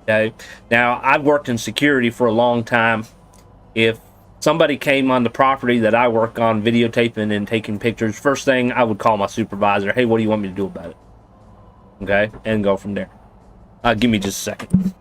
Okay. Now, I've worked in security for a long time. If somebody came on the property that I work on, videotaping and taking pictures, first thing I would call my supervisor. Hey, what do you want me to do about it? Okay, and go from there. Give me just a second.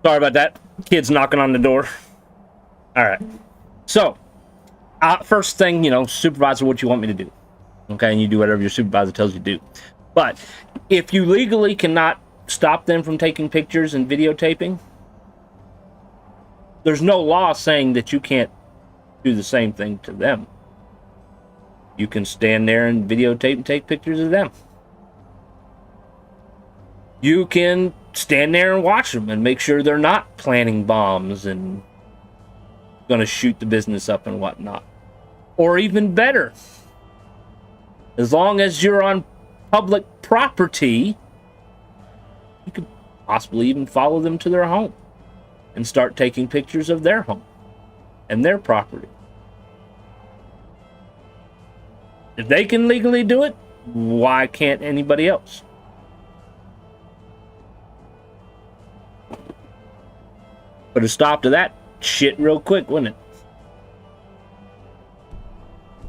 Sorry about that. Kids knocking on the door. All right. So, first thing, you know, supervisor, what you want me to do. Okay, and you do whatever your supervisor tells you to do. But if you legally cannot stop them from taking pictures and videotaping, there's no law saying that you can't do the same thing to them. You can stand there and videotape and take pictures of them. You can stand there and watch them and make sure they're not planning bombs and going to shoot the business up and whatnot. Or even better, as long as you're on public property, you could possibly even follow them to their home and start taking pictures of their home and their property. If they can legally do it, why can't anybody else? Put a stop to that shit real quick, wouldn't it?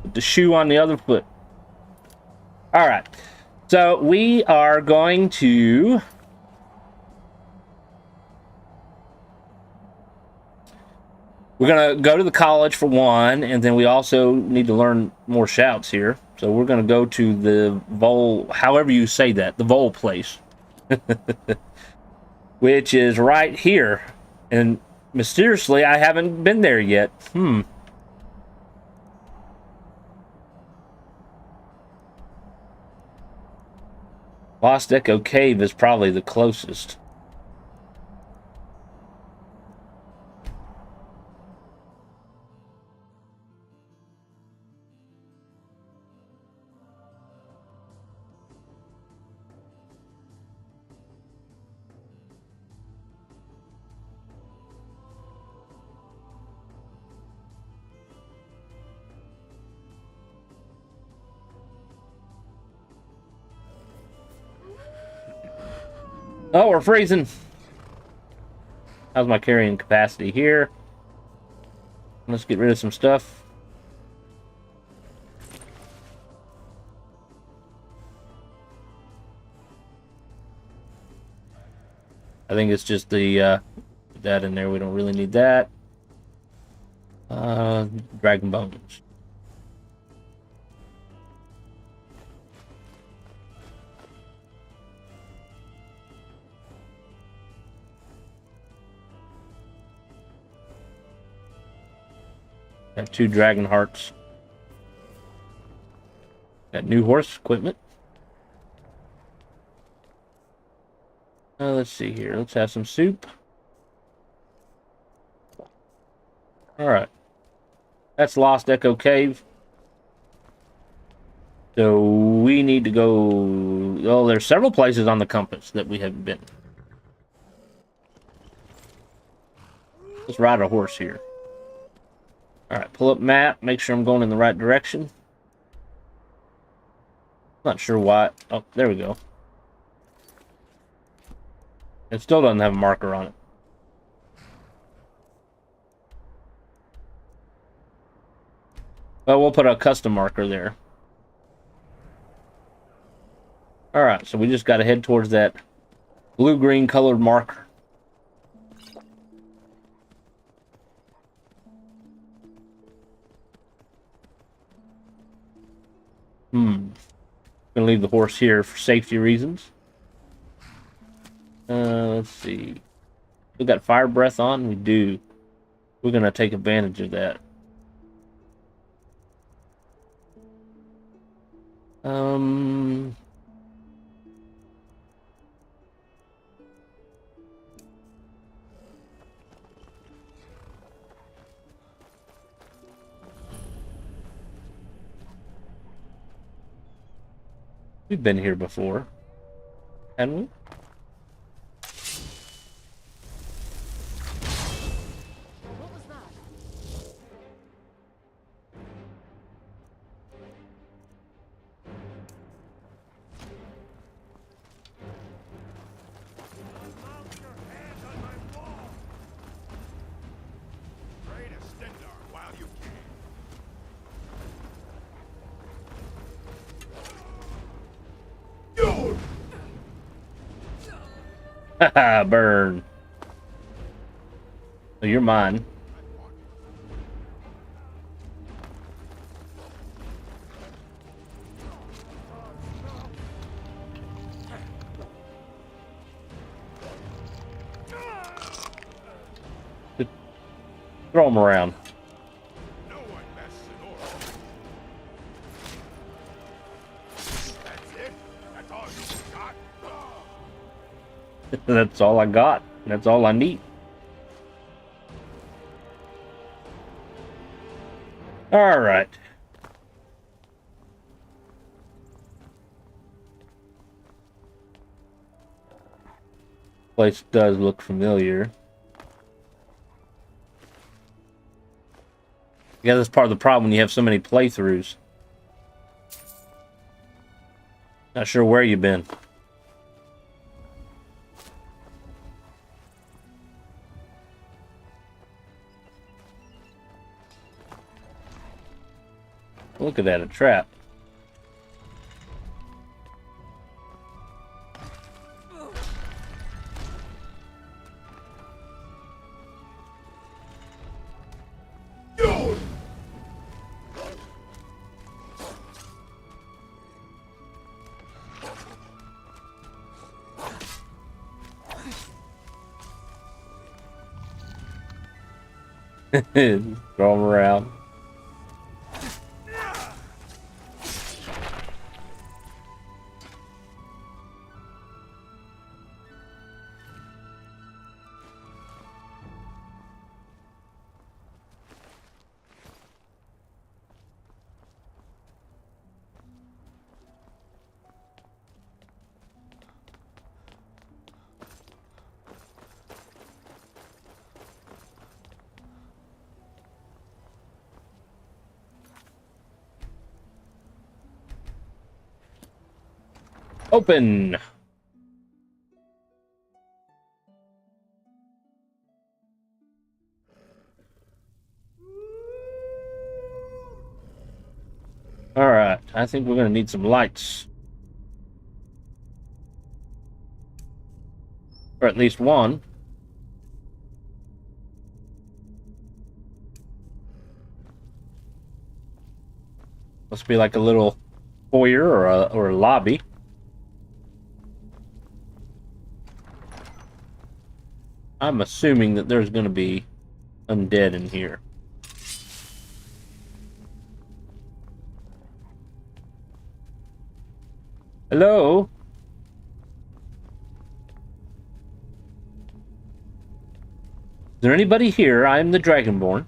Put the shoe on the other foot. All right. So we are going to... We're going to go to the college for one, and then we also need to learn more shouts here. So we're going to go to the Vol, however you say that, the Vol place. Which is right here. And mysteriously, I haven't been there yet. Lost Echo Cave is probably the closest. Oh, we're freezing. How's my carrying capacity here? Let's get rid of some stuff. I think it's just the that in there. We don't really need that. Dragon bones. Got 2 dragon hearts. Got new horse equipment. Let's see here. Let's have some soup. Alright. That's Lost Echo Cave. So we need to go... Oh, there's several places on the compass that we haven't been. Let's ride a horse here. Alright, pull up map. Make sure I'm going in the right direction. Not sure why. Oh, there we go. It still doesn't have a marker on it. Well, we'll put a custom marker there. Alright, so we just got to head towards that blue-green colored marker. Gonna leave the horse here for safety reasons. Let's see. We got fire breath on? We do. We're gonna take advantage of that. We've been here before, haven't we? What was that? Mount your hands on my wall! Pray to Stendarr while you can. Haha, burn. So you're mine. Just throw them around. No one messes in order. That's it? That's all you got? That's all I got. That's all I need. All right. Place does look familiar. Yeah, that's part of the problem when you have so many playthroughs. Not sure where you've been. Look at that, a trap. Throw them around. Open. Alright, I think we're going to need some lights. Or at least one. Must be like a little foyer or a lobby. I'm assuming that there's going to be undead in here. Hello? Is there anybody here? I am the Dragonborn.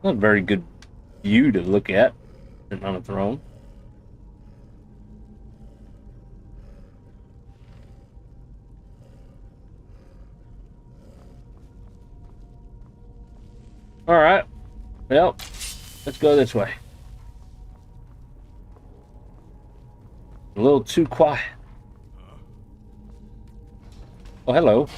Not a very good view to look at sitting on a throne. Alright. Well, let's go this way. A little too quiet. Oh, hello.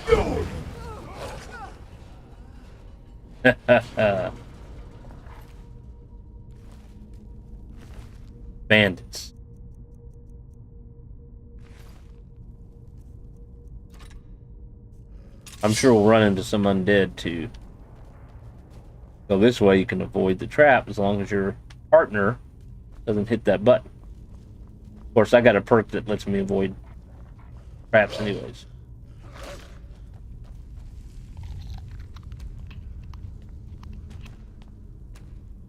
Bandits. I'm sure we'll run into some undead too. So this way you can avoid the trap as long as your partner doesn't hit that button. Of course, I got a perk that lets me avoid traps anyways.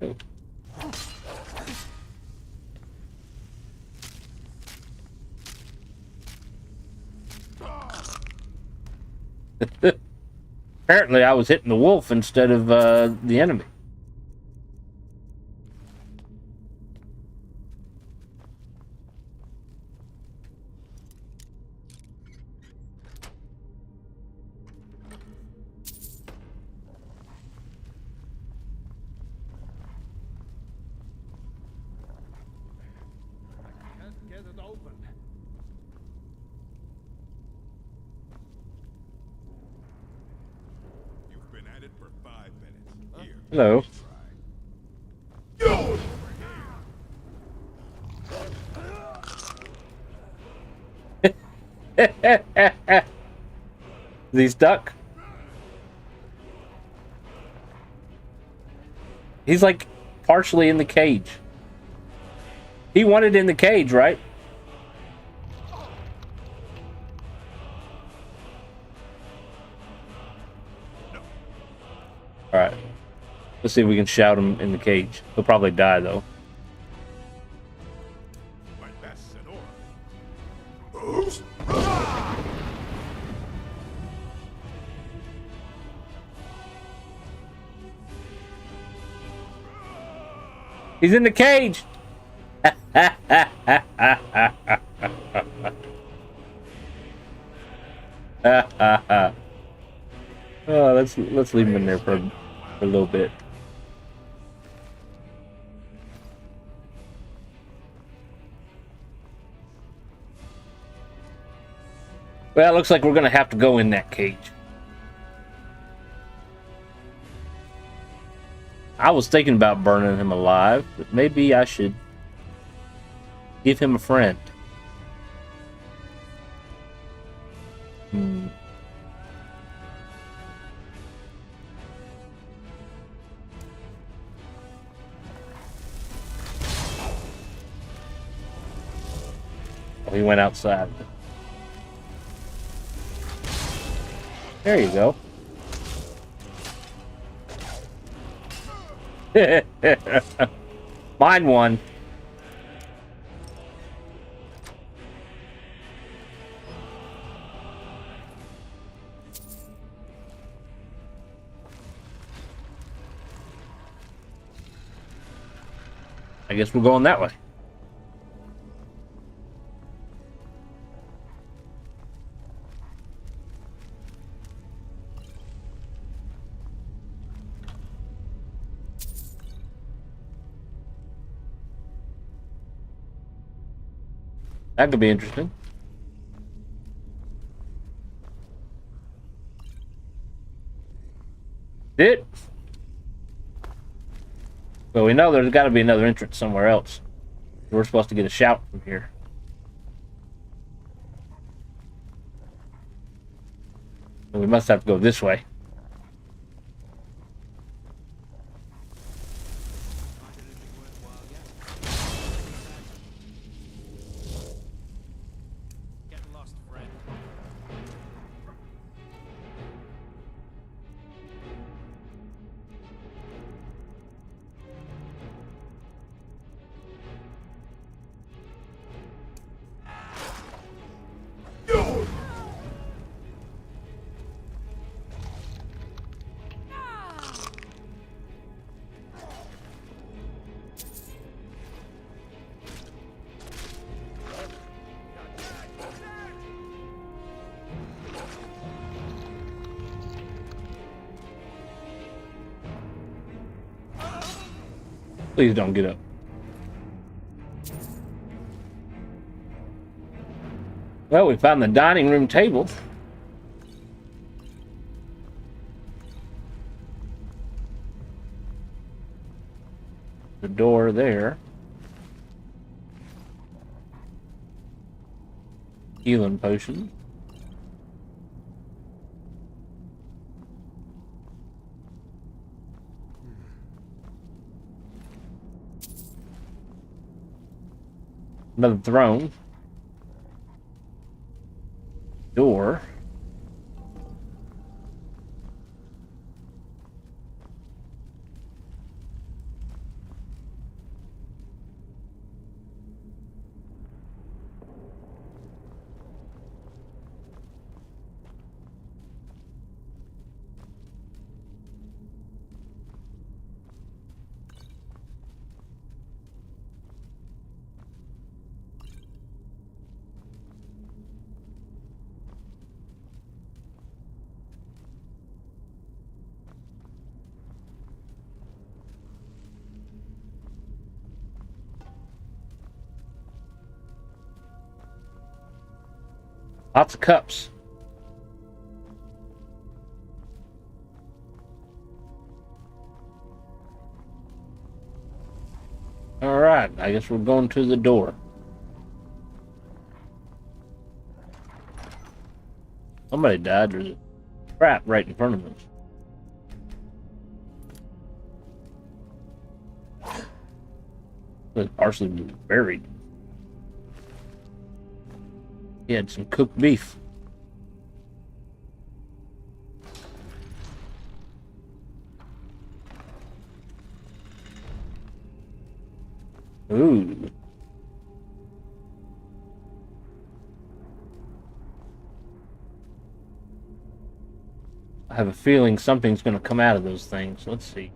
Oh. Apparently I was hitting the wolf instead of the enemy. Can't get it open. You've been at it for 5 minutes. Here. Hello. Is he stuck? He's like partially in the cage. He wanted in the cage, right? Alright. Let's see if we can shout him in the cage. He'll probably die, though. My best and all. He's in the cage! Oh, let's leave him in there for a little bit. Well, it looks like we're gonna have to go in that cage. I was thinking about burning him alive, but maybe I should give him a friend. Oh, he went outside. There you go. Mine won. I guess we're going that way. That could be interesting. It. Well, we know there's got to be another entrance somewhere else. We're supposed to get a shout from here. So we must have to go this way. Getting lost, friend. Please don't get up. Well, we found the dining room table. The door there. Healing potion. Another throne. Door. Lots of cups. All right, I guess we're going to the door. Somebody died. There's a trap right in front of us. The parsley was buried. He had some cooked beef. Ooh. I have a feeling something's going to come out of those things. Let's see.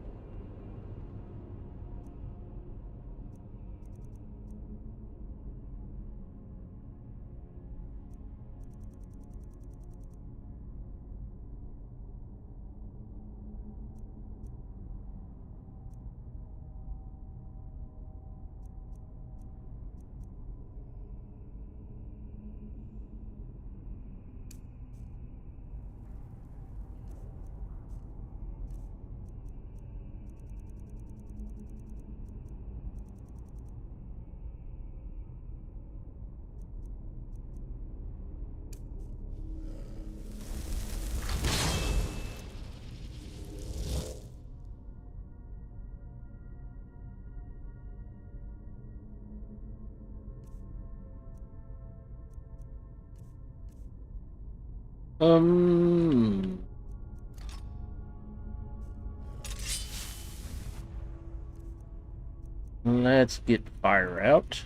Let's get fire out.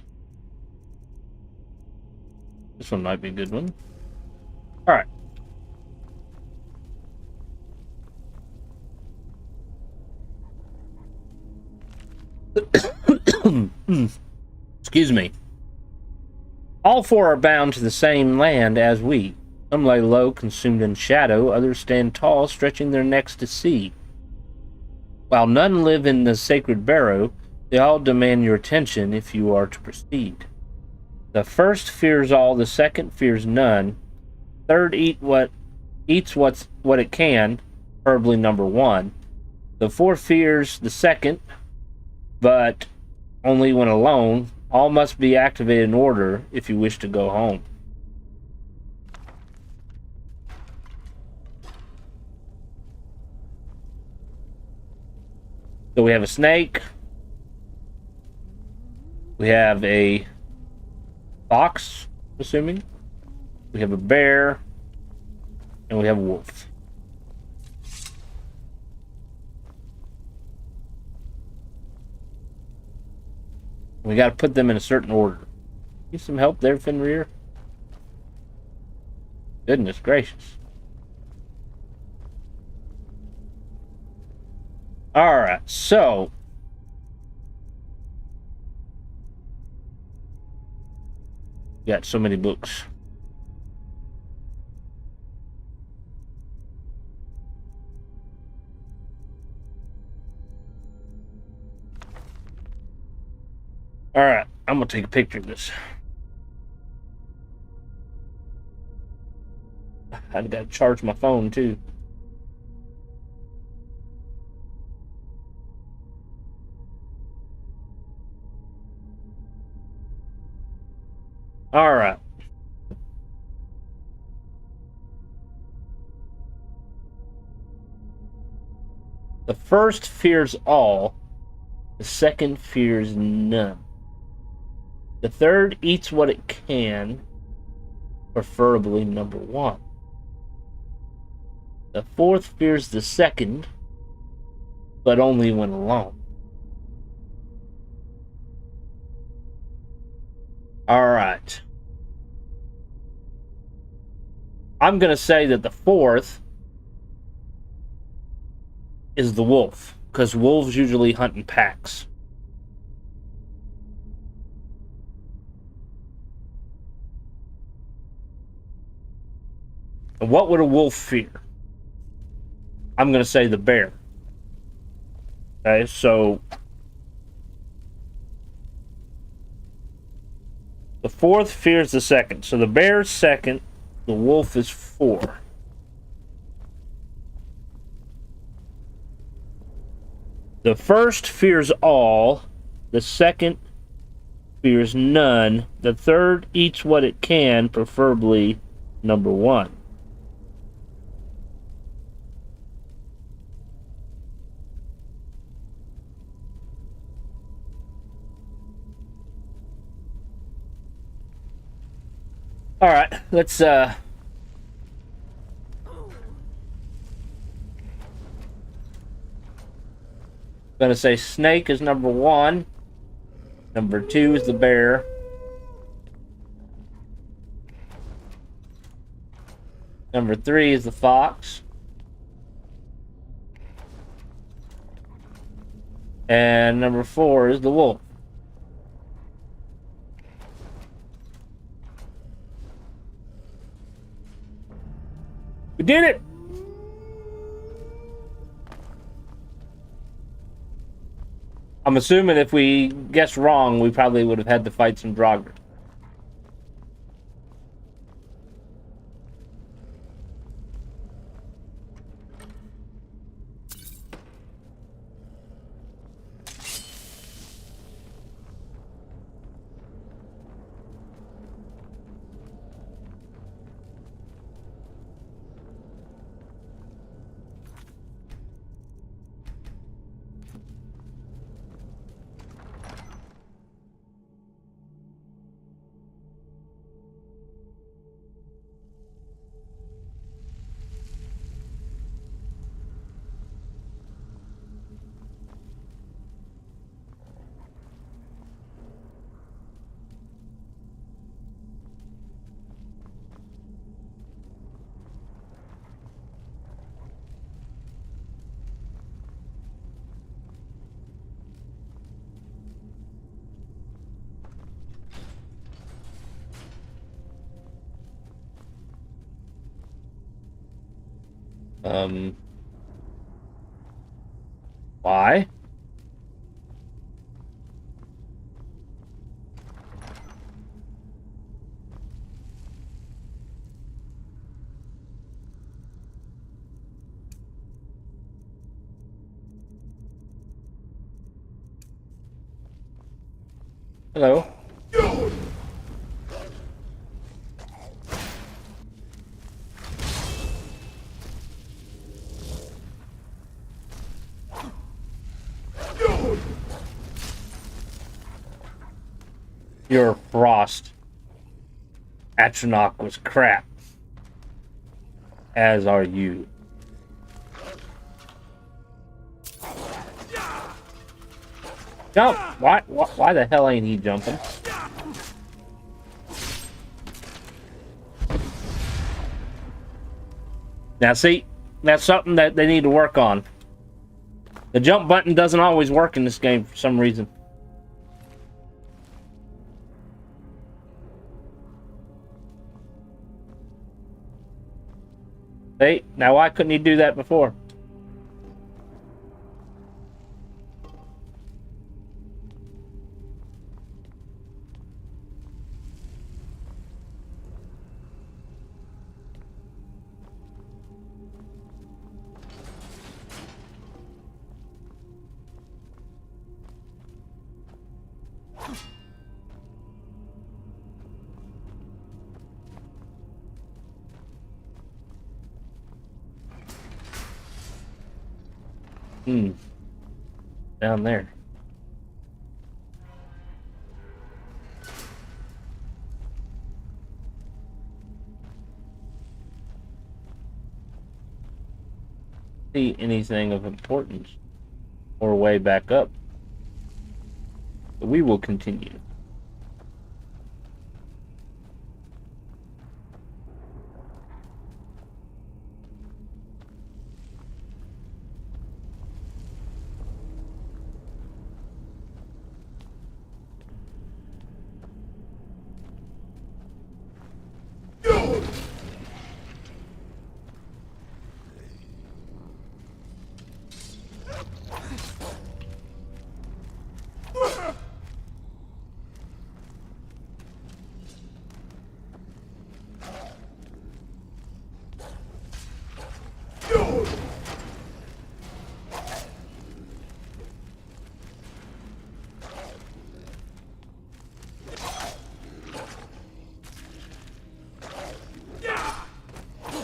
This one might be a good one. All right. Excuse me. All four are bound to the same land as we. Some lay low, consumed in shadow. Others stand tall, stretching their necks to see. While none live in the sacred barrow, they all demand your attention if you are to proceed. The first fears all, the second fears none. Third eats what it can, preferably number one. The fourth fears the second, but only when alone. All must be activated in order if you wish to go home. So we have a snake. We have a fox, assuming. We have a bear. And we have a wolf. We got to put them in a certain order. Need some help there, Fenrir? Goodness gracious. Alright, so. Got so many books. Alright, I'm gonna take a picture of this. I've got to charge my phone too. Alright. The first fears all, the second fears none. The third eats what it can, preferably number one. The fourth fears the second, but only when alone. Alright. I'm going to say that the fourth is the wolf, because wolves usually hunt in packs. And what would a wolf fear? I'm going to say the bear. Okay, so the fourth fears the second. So the bear is second, the wolf is 4. The first fears all, the second fears none, the third eats what it can, preferably number one. All right, let's gonna say snake is number 1. Number 2 is the bear. Number 3 is the fox. And number 4 is the wolf. We did it! I'm assuming if we guessed wrong, we probably would have had to fight some Draugr. Why? Hello. Your frost Atronach was crap. As are you. Jump! Why the hell ain't he jumping? Now see, that's something that they need to work on. The jump button doesn't always work in this game for some reason. See, now why couldn't he do that before? Down there. See anything of importance or way back up. But we will continue.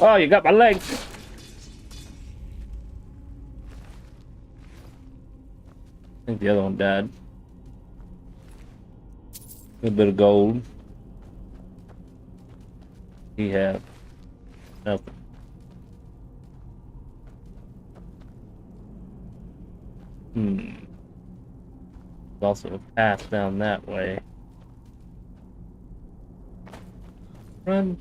Oh, you got my legs. I think the other one died. A little bit of gold. He have nothing. There's also a path down that way. Run.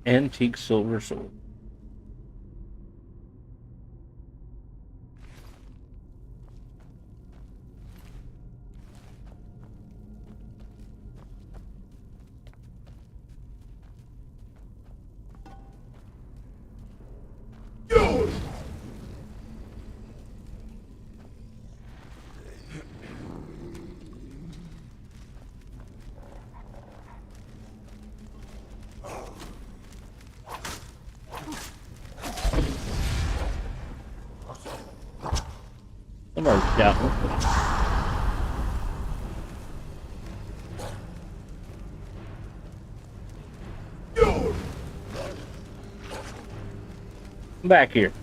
Antique silver sword. Somebody's shouting. Come back here.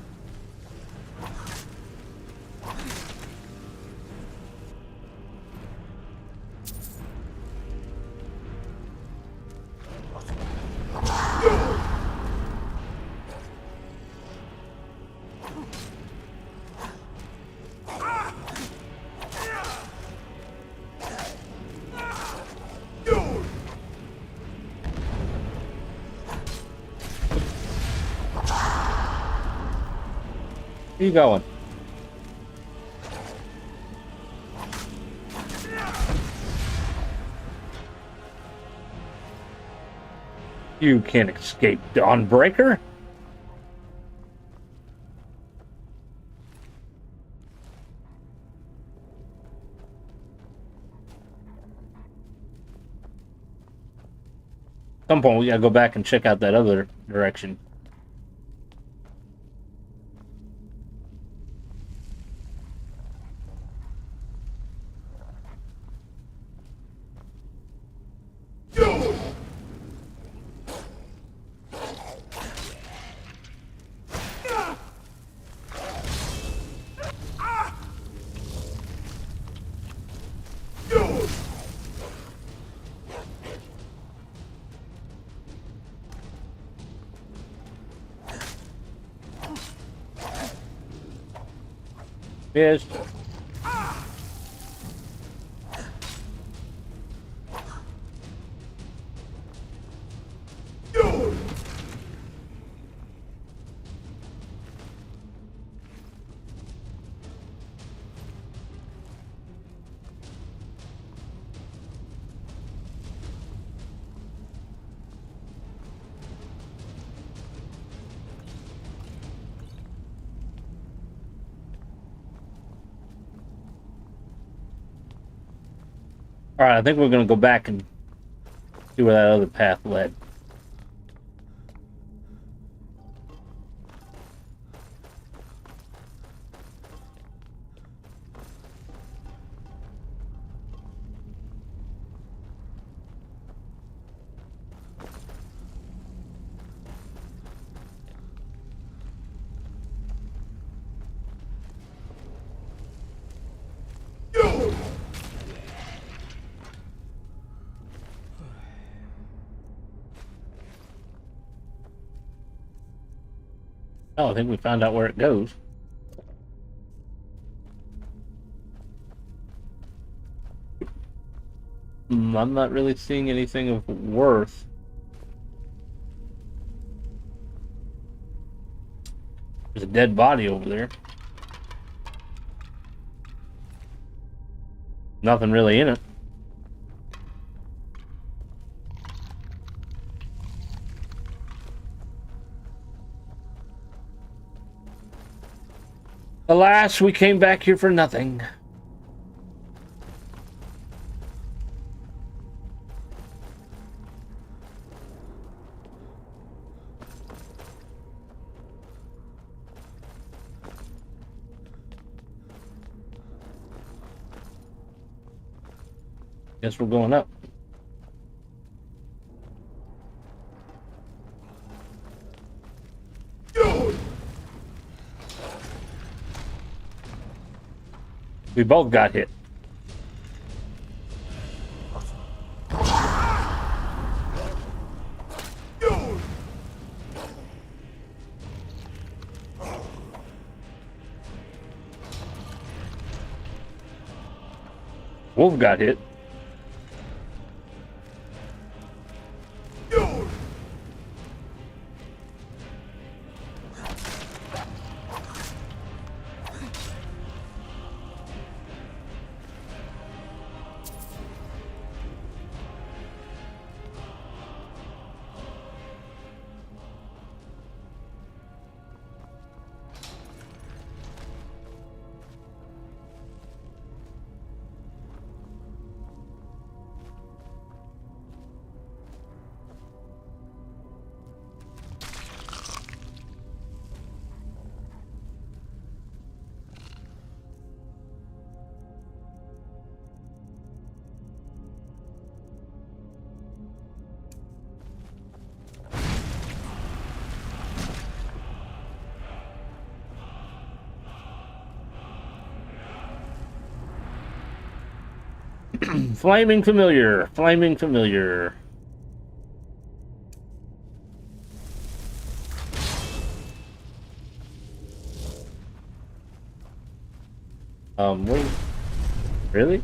Where you going? You can't escape, Dawnbreaker. At some point, we gotta go back and check out that other direction. Yes. All right, I think we're gonna go back and see where that other path led. Oh, I think we found out where it goes. I'm not really seeing anything of worth. There's a dead body over there. Nothing really in it. Alas, we came back here for nothing. Guess we're going up. We both got hit. Wolf got hit. Flaming familiar. Flaming familiar. What? Really?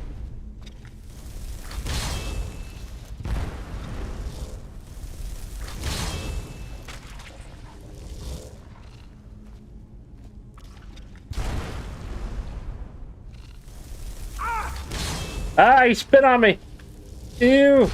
Ah, he spit on me. Ew.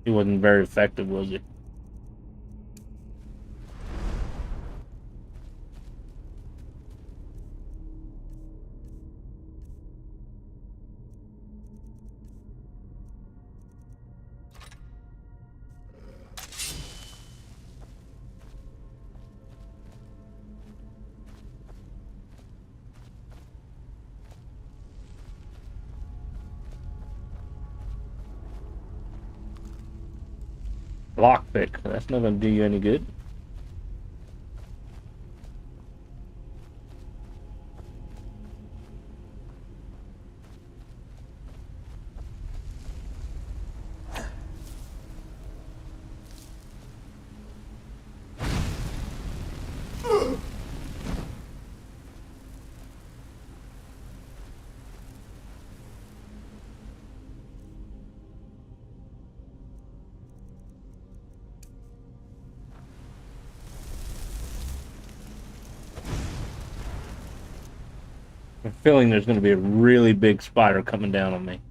He wasn't very effective, was he? Lockpick. That's not going to do you any good. I'm feeling there's going to be a really big spider coming down on me.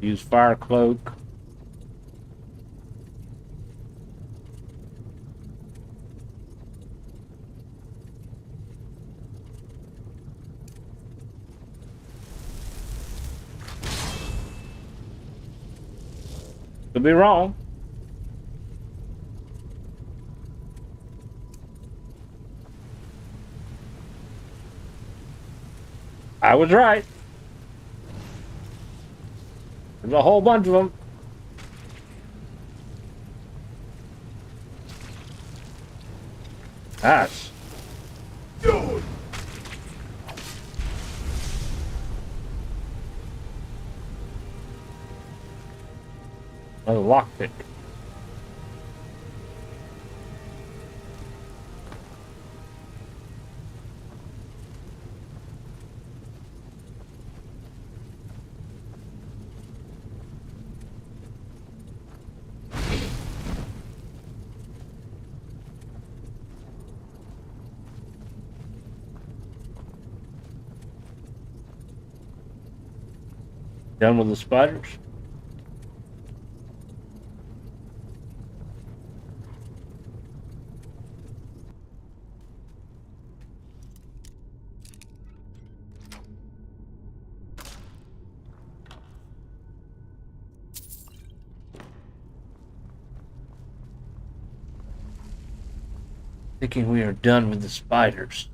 Use fire cloak. Could be wrong. I was right. There's a whole bunch of them. Nice. Another lockpick. Done with the spiders? Thinking we are done with the spiders.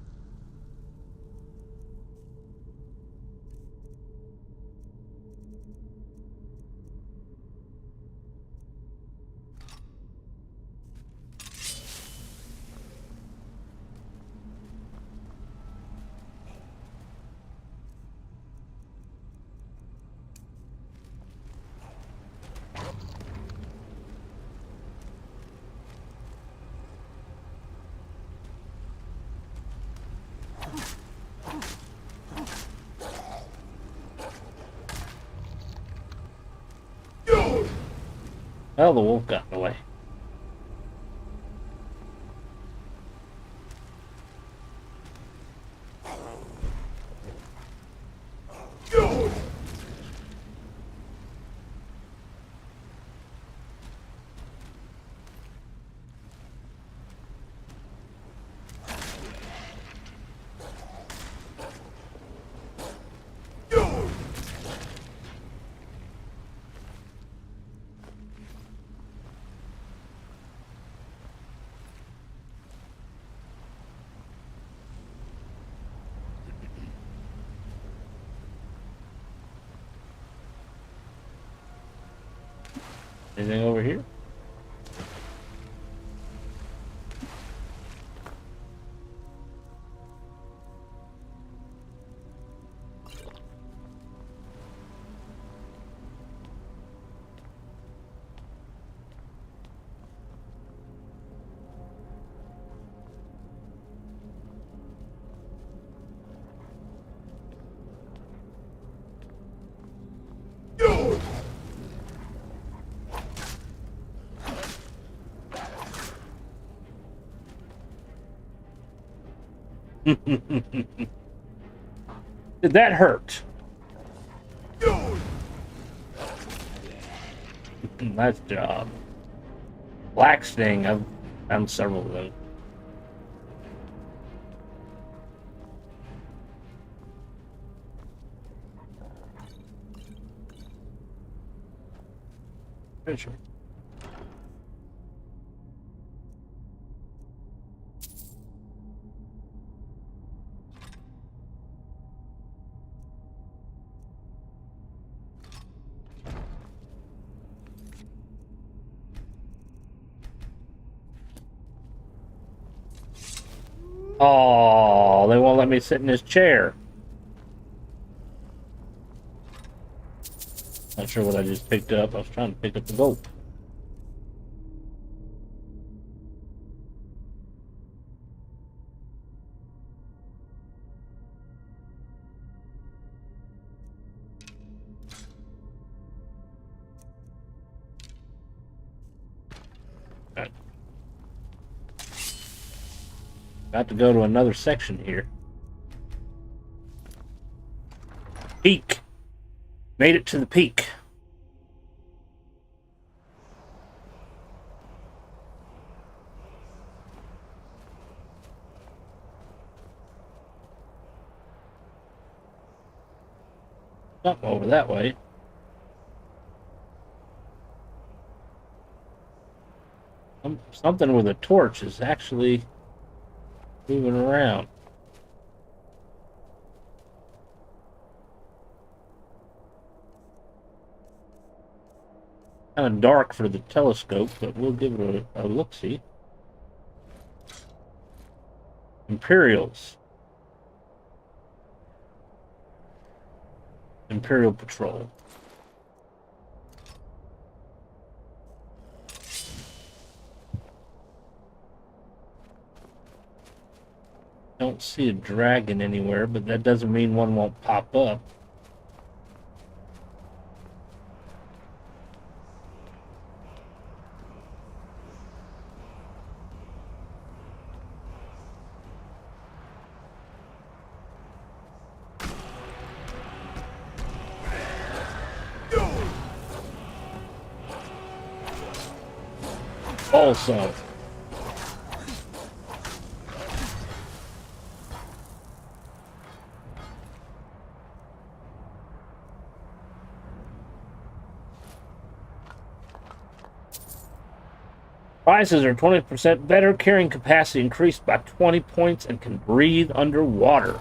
Well, the wolf got in the way. Anything over here? Did that hurt? Nice job. Black Sting, I've found several of them. Sure. Oh, they won't let me sit in his chair. Not sure what I just picked up. I was trying to pick up the gold. Right. About to go to another section here. Peak. Made it to the peak. Something over that way. Something with a torch is actually moving around. Kind of dark for the telescope, but we'll give it a look-see. Imperials. Imperial Patrol. Don't see a dragon anywhere, but that doesn't mean one won't pop up. Also, prices are 20% better, carrying capacity increased by 20 points, and can breathe underwater.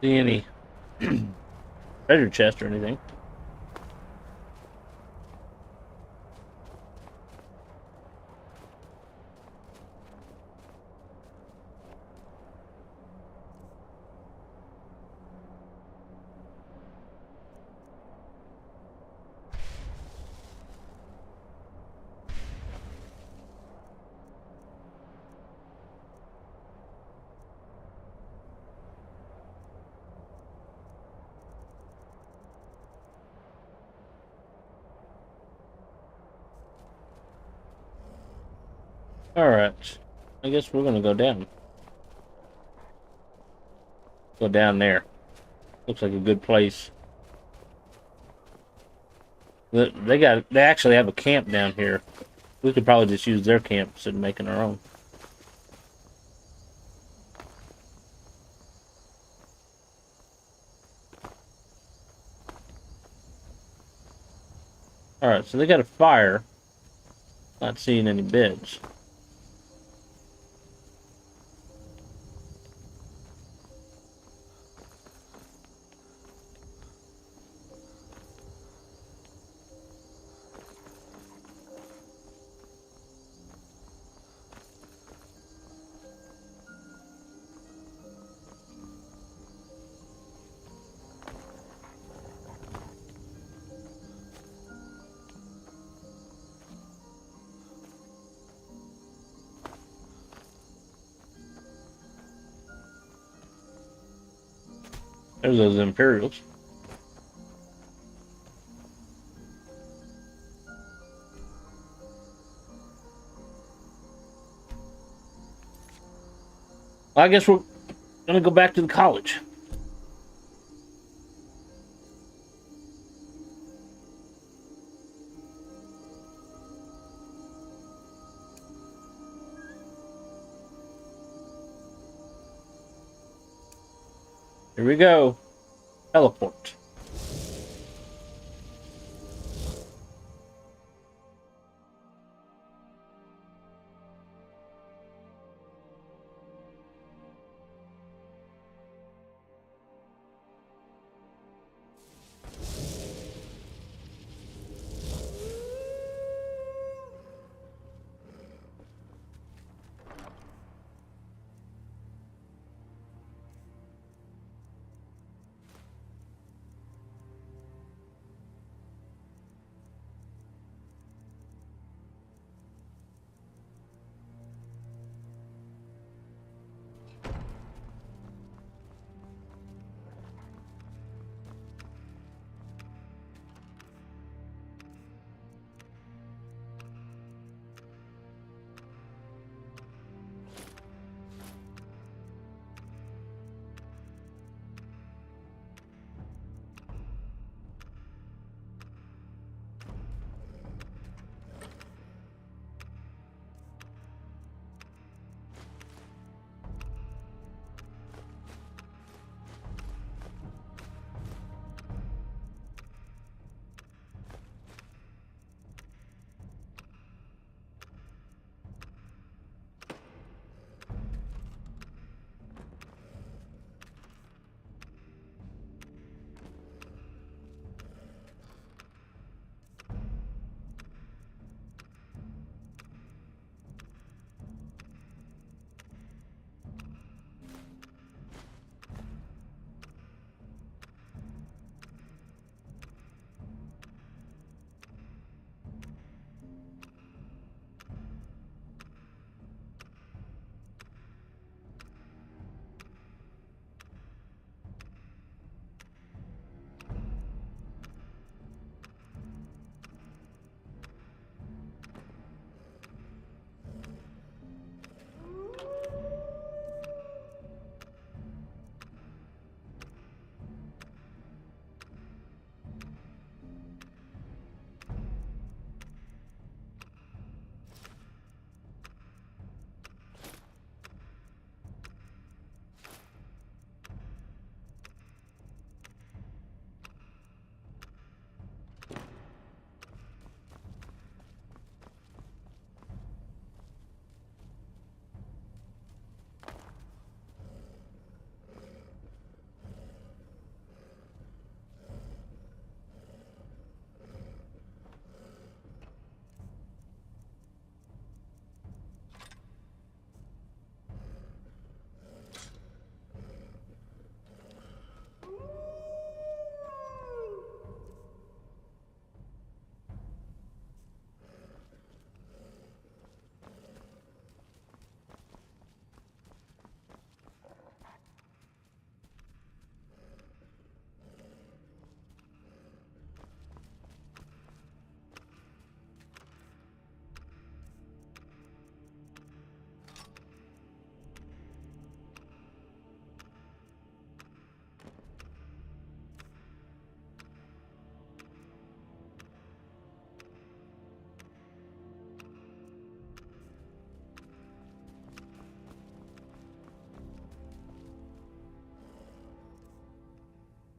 See any treasure chest or anything? Alright. I guess we're gonna go down. Go down there. Looks like a good place. They actually have a camp down here. We could probably just use their camp instead of making our own. Alright, so they got a fire. Not seeing any beds. There's those Imperials. Well, I guess we're gonna go back to the college. Here we go. Teleport.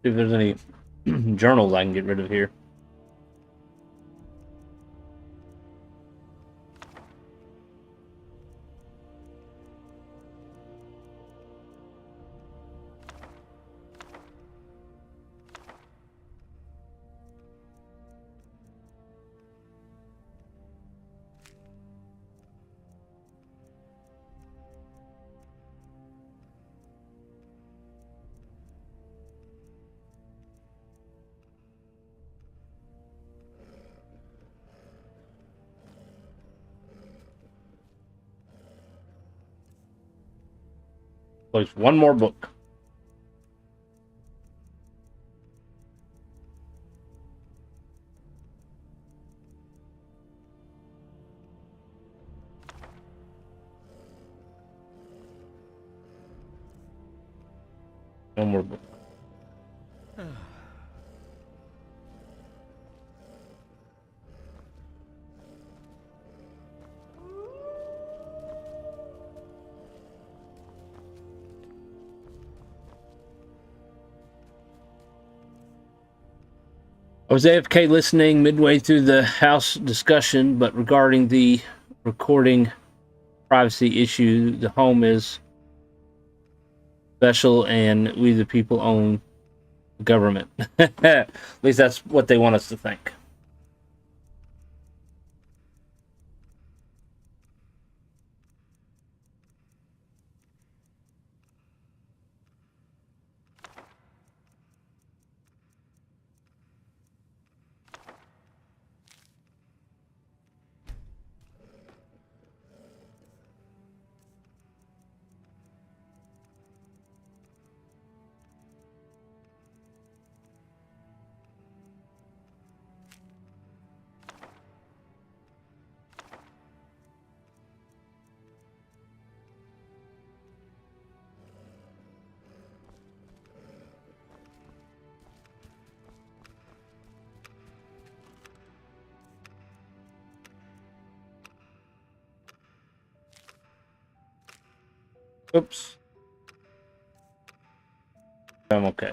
See if there's any journals I can get rid of here. Place one more book. No more book. I was AFK listening midway through the house discussion, but regarding the recording privacy issue, the home is special and we the people own the government. At least that's what they want us to think. Oops. I'm okay.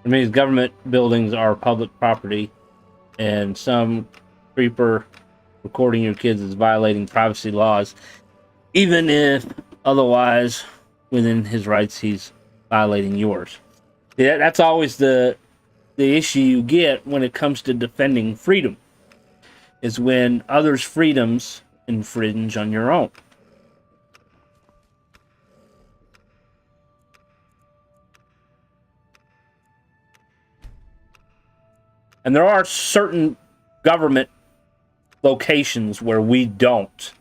It means government buildings are public property, and some creeper recording your kids is violating privacy laws, even if otherwise within his rights he's violating yours. Yeah, that's always the issue you get when it comes to defending freedom, is when others' freedoms infringe on your own. And there are certain government locations where we don't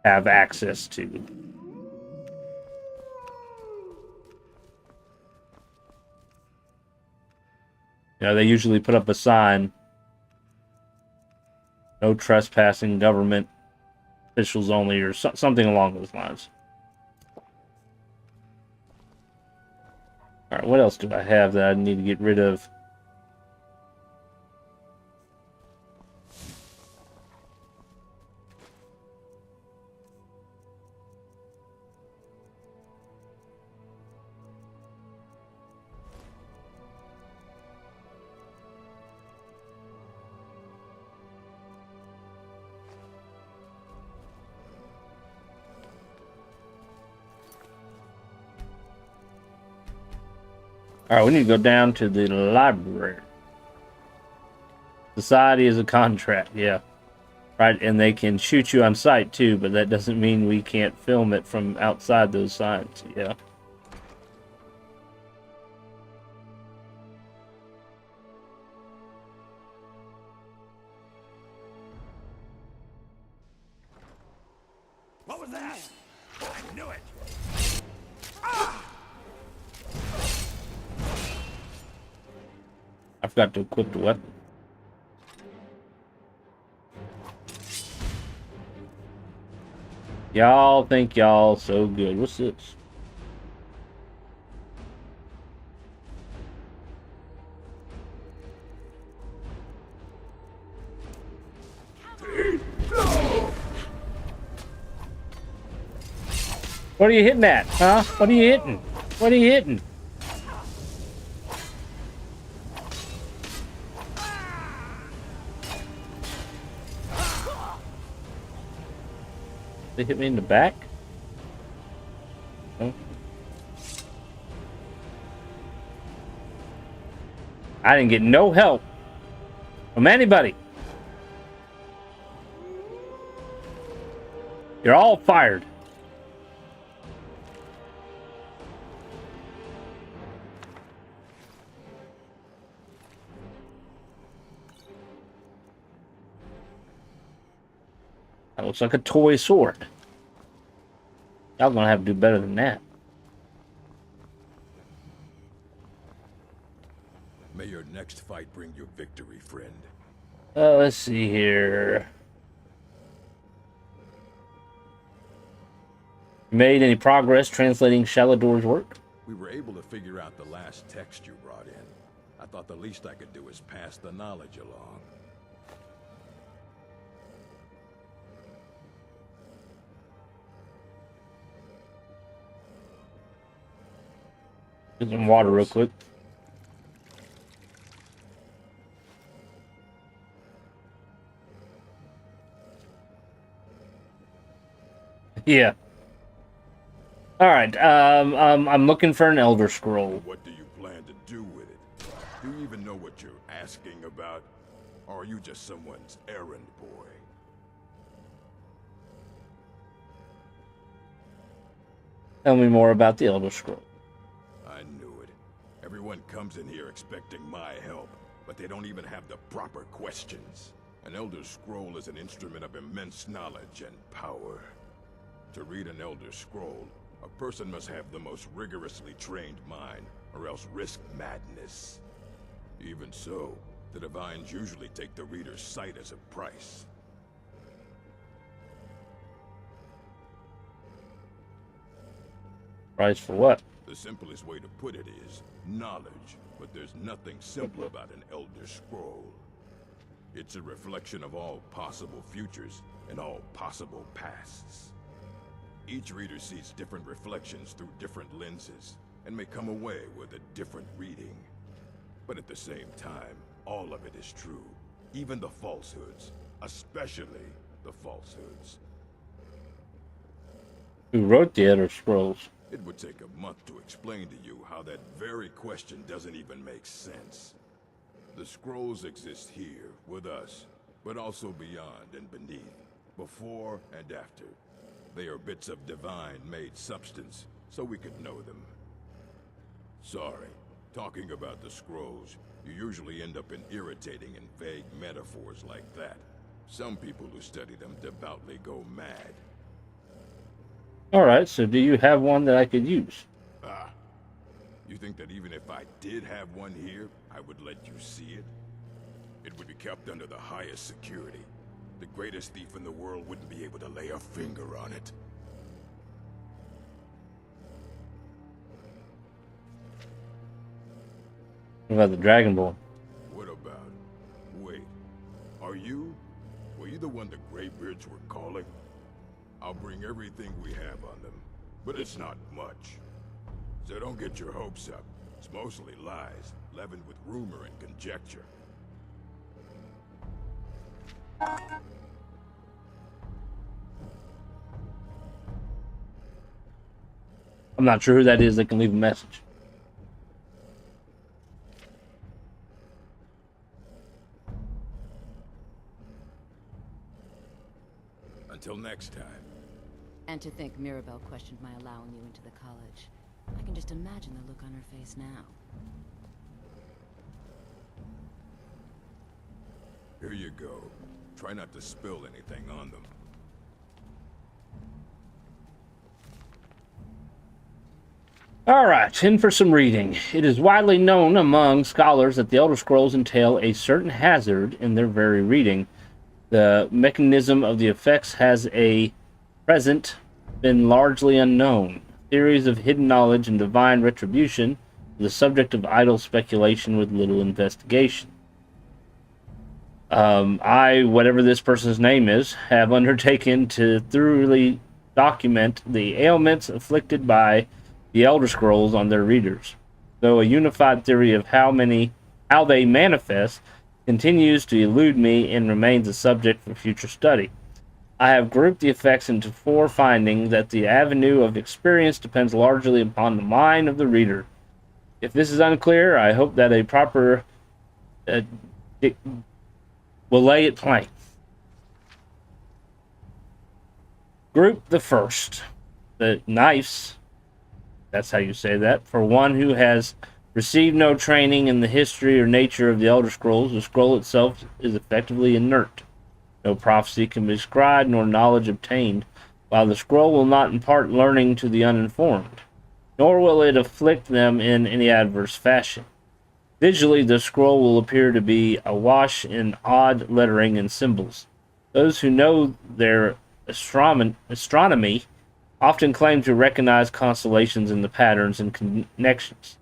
have access to. You know, they usually put up a sign, no trespassing, government officials only, or something along those lines. All right, what else do I have that I need to get rid of? Alright, we need to go down to the library. Society is a contract, yeah. Right, and they can shoot you on sight too, but that doesn't mean we can't film it from outside those signs, yeah. What was that? I knew it! I forgot to equip the weapon. Y'all think y'all so good. What's this? What are you hitting at, huh? What are you hitting? What are you hitting? They hit me in the back? Oh. I didn't get no help from anybody. You're all fired. That looks like a toy sword. Y'all gonna have to do better than that. May your next fight bring you victory, friend. Let's see here. Made any progress translating Shalador's work? We were able to figure out the last text you brought in. I thought the least I could do is pass the knowledge along. Get some water real quick. Yeah. All right. I'm looking for an Elder Scroll. What do you plan to do with it? Do you even know what you're asking about? Or are you just someone's errand boy? Tell me more about the Elder Scroll. I knew it. Everyone comes in here expecting my help, but they don't even have the proper questions. An Elder Scroll is an instrument of immense knowledge and power. To read an Elder Scroll, a person must have the most rigorously trained mind, or else risk madness. Even so, the Divines usually take the reader's sight as a price. Price for what? The simplest way to put it is knowledge, but there's nothing simple about an Elder Scroll. It's a reflection of all possible futures and all possible pasts. Each reader sees different reflections through different lenses, and may come away with a different reading. But at the same time, all of it is true. Even the falsehoods, especially the falsehoods. Who wrote the Elder Scrolls? It would take a month to explain to you how that very question doesn't even make sense. The scrolls exist here, with us, but also beyond and beneath, before and after. They are bits of divine-made substance, so we could know them. Sorry, talking about the scrolls, you usually end up in irritating and vague metaphors like that. Some people who study them devoutly go mad. Alright, so do you have one that I could use? Ah, you think that even if I did have one here, I would let you see it? It would be kept under the highest security. The greatest thief in the world wouldn't be able to lay a finger on it. What about the Dragonborn? What about? Wait, are you? Were you the one the Greybeards were calling? I'll bring everything we have on them, but it's not much. So don't get your hopes up. It's mostly lies, leavened with rumor and conjecture. I'm not sure who that is that can leave a message. Until next time. And to think Mirabelle questioned my allowing you into the college. I can just imagine the look on her face now. Here you go. Try not to spill anything on them. Alright, in for some reading. It is widely known among scholars that the Elder Scrolls entail a certain hazard in their very reading. The mechanism of the effects has a present been largely unknown. Theories of hidden knowledge and divine retribution are the subject of idle speculation with little investigation. Whatever this person's name is, have undertaken to thoroughly document the ailments afflicted by the Elder Scrolls on their readers, though a unified theory of how they manifest continues to elude me and remains a subject for future study. I have grouped the effects into 4, finding that the avenue of experience depends largely upon the mind of the reader. If this is unclear, I hope that a proper will lay it plain. Group the first. The knives, that's how you say that, for one who has received no training in the history or nature of the Elder Scrolls, the scroll itself is effectively inert. No prophecy can be scribed nor knowledge obtained, while the scroll will not impart learning to the uninformed, nor will it afflict them in any adverse fashion. Visually, the scroll will appear to be awash in odd lettering and symbols. Those who know their astronomy often claim to recognize constellations in the patterns and connections.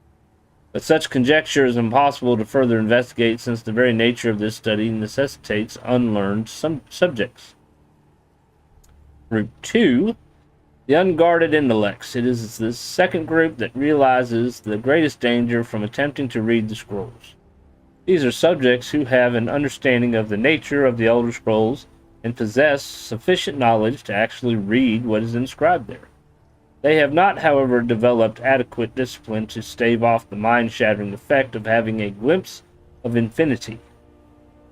But such conjecture is impossible to further investigate, since the very nature of this study necessitates unlearned subjects. Group 2, the unguarded intellects. It is the second group that realizes the greatest danger from attempting to read the scrolls. These are subjects who have an understanding of the nature of the Elder Scrolls and possess sufficient knowledge to actually read what is inscribed there. They have not, however, developed adequate discipline to stave off the mind-shattering effect of having a glimpse of infinity.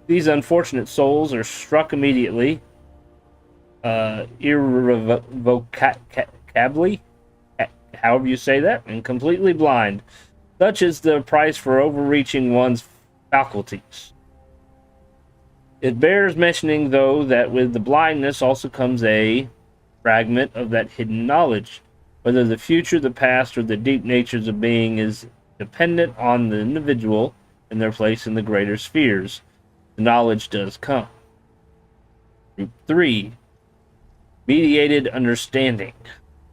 These unfortunate souls are struck immediately, irrevocably, however you say that, and completely blind. Such is the price for overreaching one's faculties. It bears mentioning, though, that with the blindness also comes a fragment of that hidden knowledge. Whether the future, the past, or the deep natures of being is dependent on the individual and their place in the greater spheres, the knowledge does come. Group 3. Mediated understanding.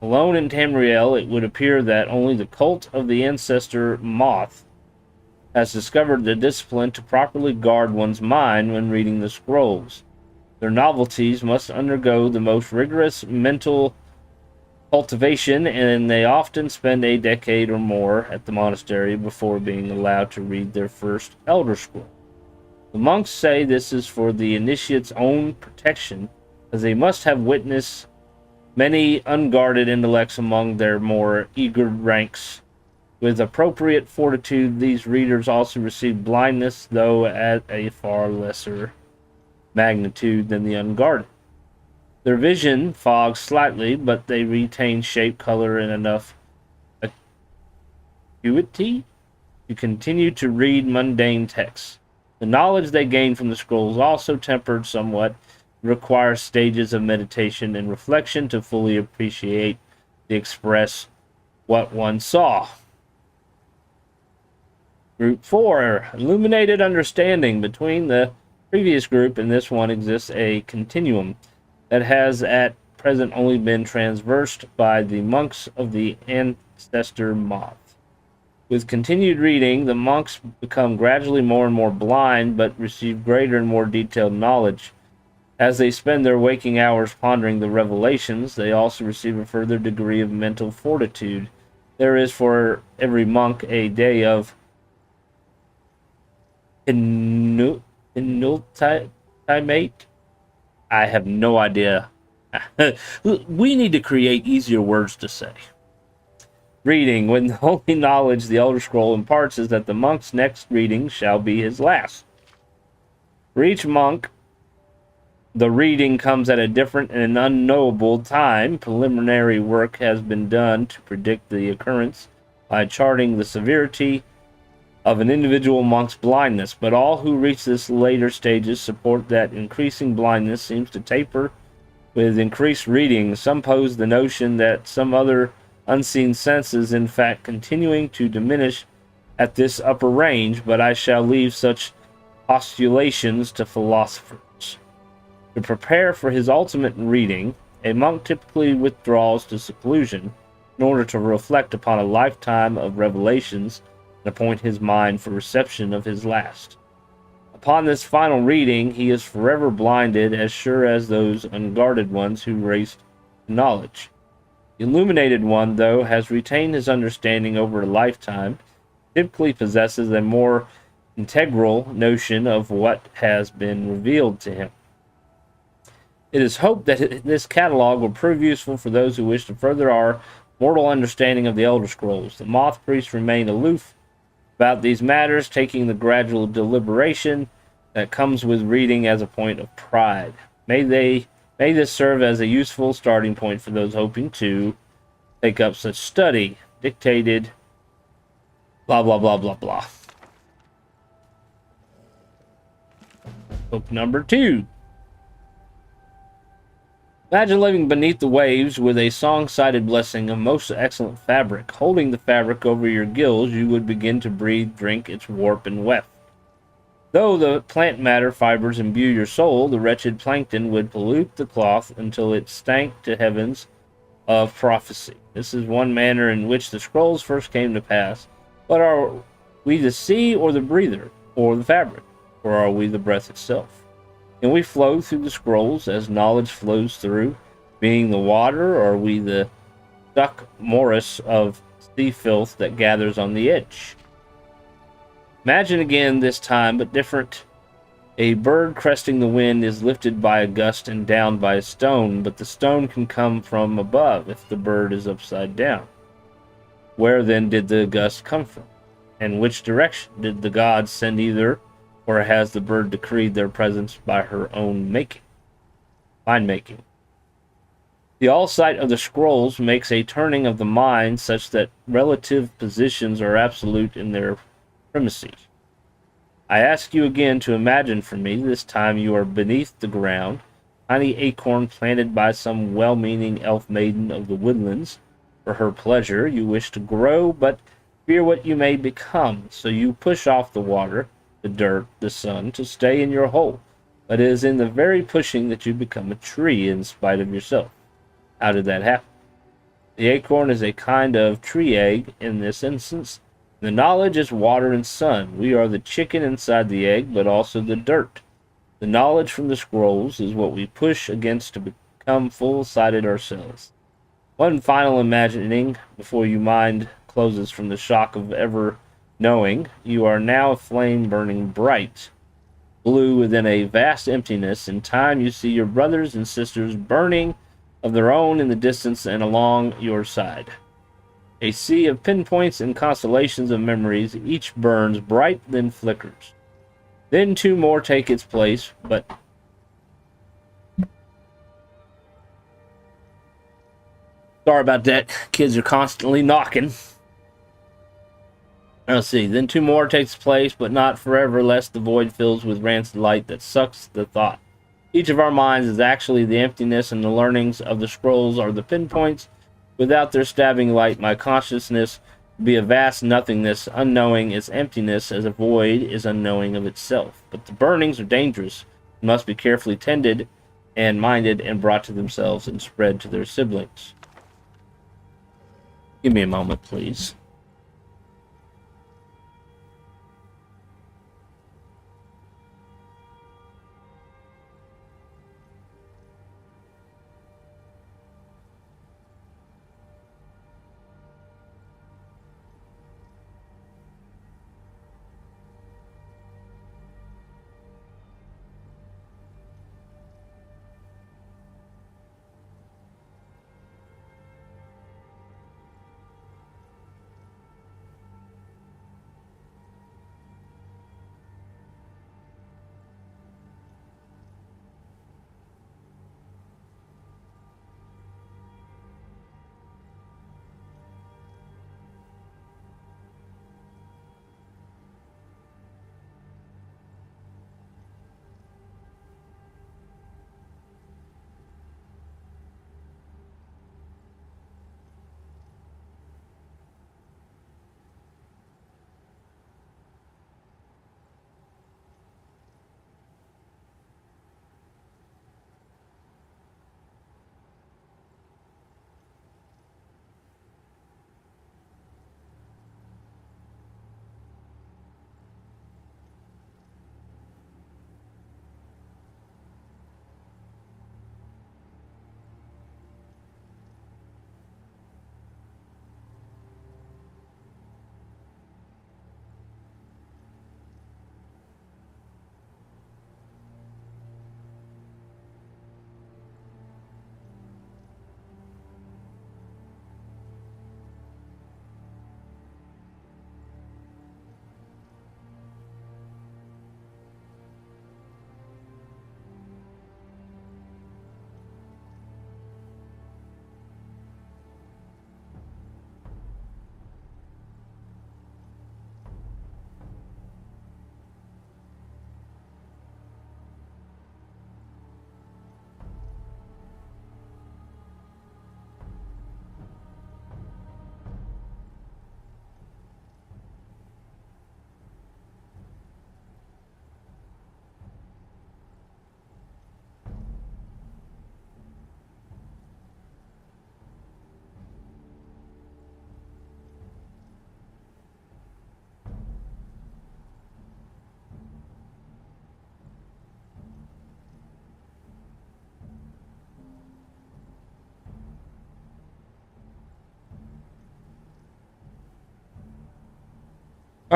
Alone in Tamriel, it would appear that only the cult of the ancestor Moth has discovered the discipline to properly guard one's mind when reading the scrolls. Their novelties must undergo the most rigorous mental cultivation, and they often spend a decade or more at the monastery before being allowed to read their first Elder Scroll. The monks say this is for the initiate's own protection, as they must have witnessed many unguarded intellects among their more eager ranks. With appropriate fortitude, these readers also receive blindness, though at a far lesser magnitude than the unguarded. Their vision fogs slightly, but they retain shape, color, and enough acuity to continue to read mundane texts. The knowledge they gain from the scrolls, also tempered somewhat, requires stages of meditation and reflection to fully appreciate the express what one saw. Group 4, illuminated understanding. Between the previous group and this one exists a continuum that has at present only been traversed by the monks of the ancestor Moth. With continued reading, the monks become gradually more and more blind, but receive greater and more detailed knowledge. As they spend their waking hours pondering the revelations, they also receive a further degree of mental fortitude. There is for every monk a day of inultimate. I have no idea. We need to create easier words to say. Reading, when the only knowledge the Elder Scroll imparts is that the monk's next reading shall be his last. For each monk, the reading comes at a different and unknowable time. Preliminary work has been done to predict the occurrence by charting the severity of an individual monk's blindness, but all who reach this later stages support that increasing blindness seems to taper with increased reading. Some pose the notion that some other unseen sense is in fact continuing to diminish at this upper range, but I shall leave such postulations to philosophers. To prepare for his ultimate reading, a monk typically withdraws to seclusion in order to reflect upon a lifetime of revelations and appoint his mind for reception of his last. Upon this final reading, he is forever blinded, as sure as those unguarded ones who raced to knowledge. The illuminated one, though, has retained his understanding over a lifetime, typically possesses a more integral notion of what has been revealed to him. It is hoped that this catalog will prove useful for those who wish to further our mortal understanding of the Elder Scrolls. The Moth Priests remain aloof about these matters, taking the gradual deliberation that comes with reading as a point of pride. May this serve as a useful starting point for those hoping to take up such study. Dictated, blah blah blah blah blah. Book number 2. Imagine living beneath the waves with a song-sided blessing of most excellent fabric. Holding the fabric over your gills, you would begin to breathe, drink its warp and weft. Though the plant matter fibers imbue your soul, the wretched plankton would pollute the cloth until it stank to heavens of prophecy. This is one manner in which the scrolls first came to pass. But are we the sea or the breather, or the fabric? Or are we the breath itself? Can we flow through the scrolls as knowledge flows through, being the water, or are we the stuck morass of sea filth that gathers on the edge? Imagine again this time, but different. A bird cresting the wind is lifted by a gust and downed by a stone, but the stone can come from above if the bird is upside down. Where then did the gust come from? And which direction? Did the gods send either, or has the bird decreed their presence by her own making? Mind making. The all-sight of the scrolls makes a turning of the mind such that relative positions are absolute in their primacy. I ask you again to imagine for me, this time you are beneath the ground, tiny acorn planted by some well-meaning elf maiden of the woodlands. For her pleasure, you wish to grow, but fear what you may become, so you push off the water, the dirt, the sun, to stay in your hole. But it is in the very pushing that you become a tree in spite of yourself. How did that happen? The acorn is a kind of tree egg in this instance. The knowledge is water and sun. We are the chicken inside the egg, but also the dirt. The knowledge from the scrolls is what we push against to become full-sighted ourselves. One final imagining before your mind closes from the shock of ever knowing. You are now a flame burning bright, blue within a vast emptiness. In time you see your brothers and sisters burning of their own in the distance and along your side. A sea of pinpoints and constellations of memories, each burns bright, then flickers. Then 2 more take its place, but sorry about that. Kids are constantly knocking. Let's see. Then 2 more takes place, but not forever, lest the void fills with rancid light that sucks the thought. Each of our minds is actually the emptiness, and the learnings of the scrolls are the pinpoints. Without their stabbing light, my consciousness would be a vast nothingness, unknowing its emptiness as a void is unknowing of itself. But the burnings are dangerous, and must be carefully tended and minded and brought to themselves and spread to their siblings. Give me a moment, please.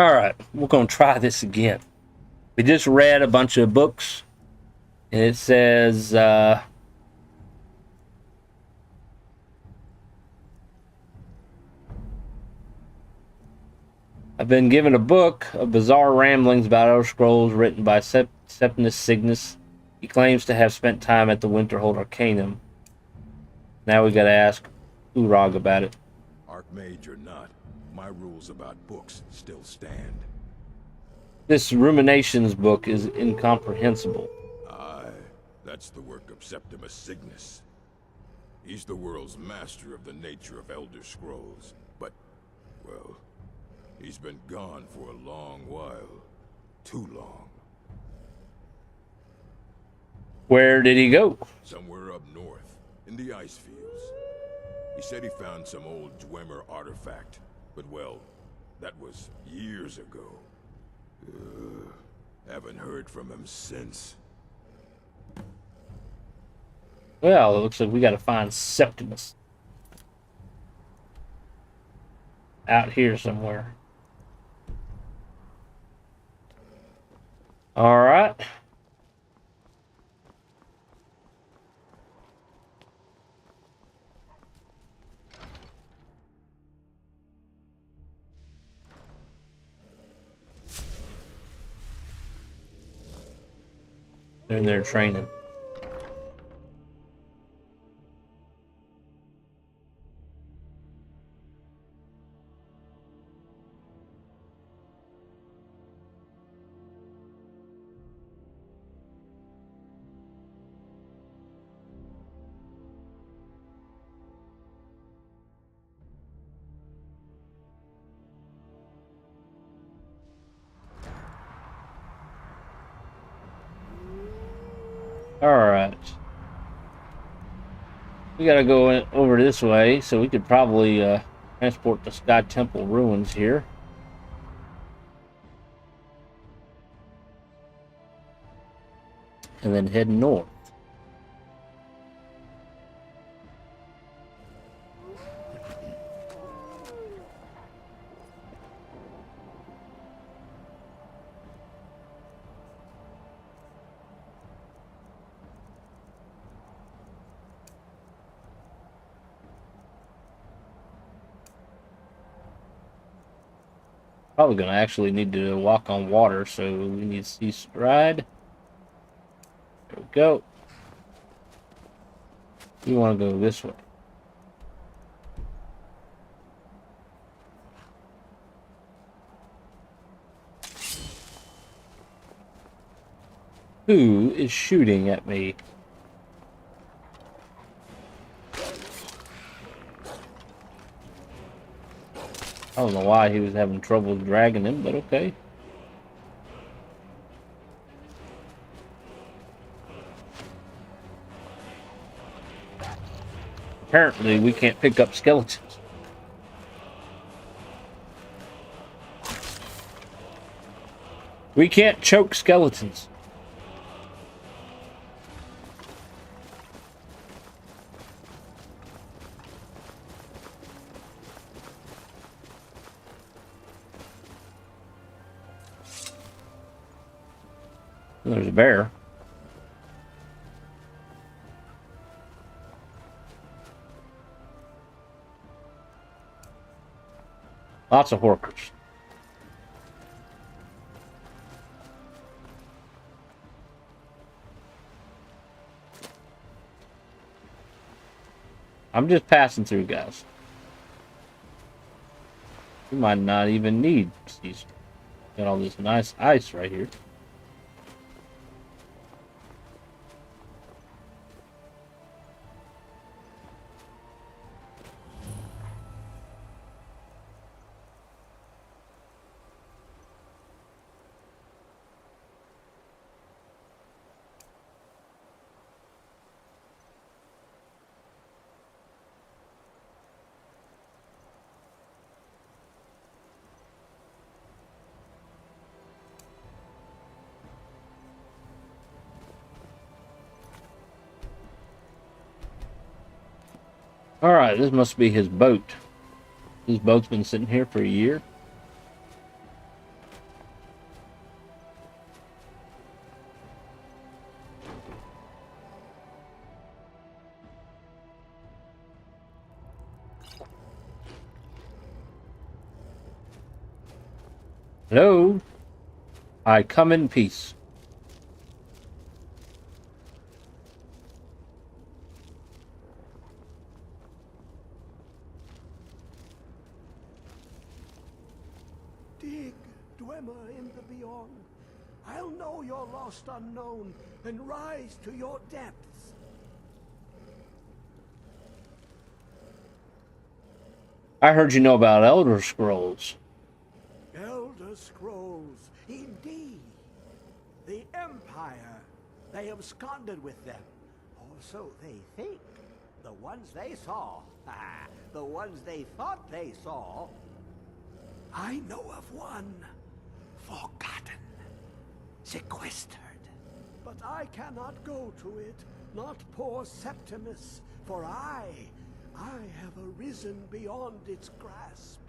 All right, we're going to try this again. We just read a bunch of books, and it says, I've been given a book of bizarre ramblings about Elder Scrolls written by Septimus Cygnus. He claims to have spent time at the Winterhold Arcanum. Now we got to ask Urag about it. Arch Mage or not, my rules about books still stand. This Ruminations book is incomprehensible. Aye, that's the work of Septimus Cygnus. He's the world's master of the nature of Elder Scrolls, but, well, he's been gone for a long while. Too long. Where did he go? Somewhere up north, in the ice fields. He said he found some old Dwemer artifact, but well, that was years ago. Haven't heard from him since. Well, it looks like we got to find Septimus. Out here somewhere. All right. They're in there training. Alright. We gotta go over this way, so we could probably transport the Sky Temple ruins here. And then head north. Probably gonna actually need to walk on water, so we need to see stride. There we go. We want to go this way. Who is shooting at me? I don't know why he was having trouble dragging him, but okay. Apparently, we can't pick up skeletons. We can't choke skeletons. There's a bear. Lots of horkers. I'm just passing through, guys. We might not even need these. Got all this nice ice right here. Alright, this must be his boat. His boat's been sitting here for a year. Hello? I come in peace. Dig, Dwemer in the beyond. I'll know your lost unknown and rise to your depths. I heard you know about Elder Scrolls. Elder Scrolls, indeed. The Empire, they absconded with them. Or so they think. The ones they saw, the ones they thought they saw. I know of one, forgotten, sequestered. But I cannot go to it, not poor Septimus, for I have arisen beyond its grasp.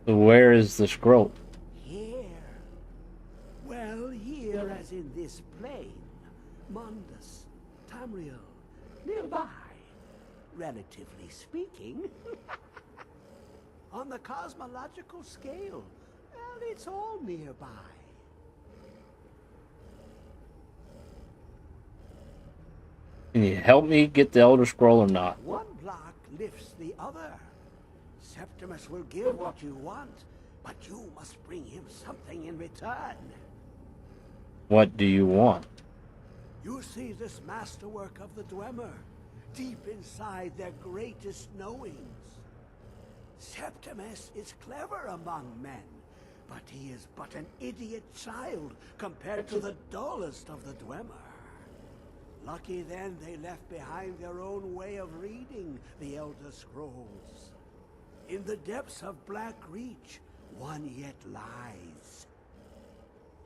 So where is the scroll? Here. Well, here as in this plain. Mundus, Tamriel, nearby. Relatively speaking. On the cosmological scale, well, it's all nearby. Can you help me get the Elder Scroll or not? One block lifts the other. Septimus will give what you want, but you must bring him something in return. What do you want? You see this masterwork of the Dwemer, deep inside their greatest knowings. Septimus is clever among men, but he is but an idiot child compared to the dullest of the Dwemer. Lucky then they left behind their own way of reading the Elder Scrolls. In the depths of Black Reach, one yet lies.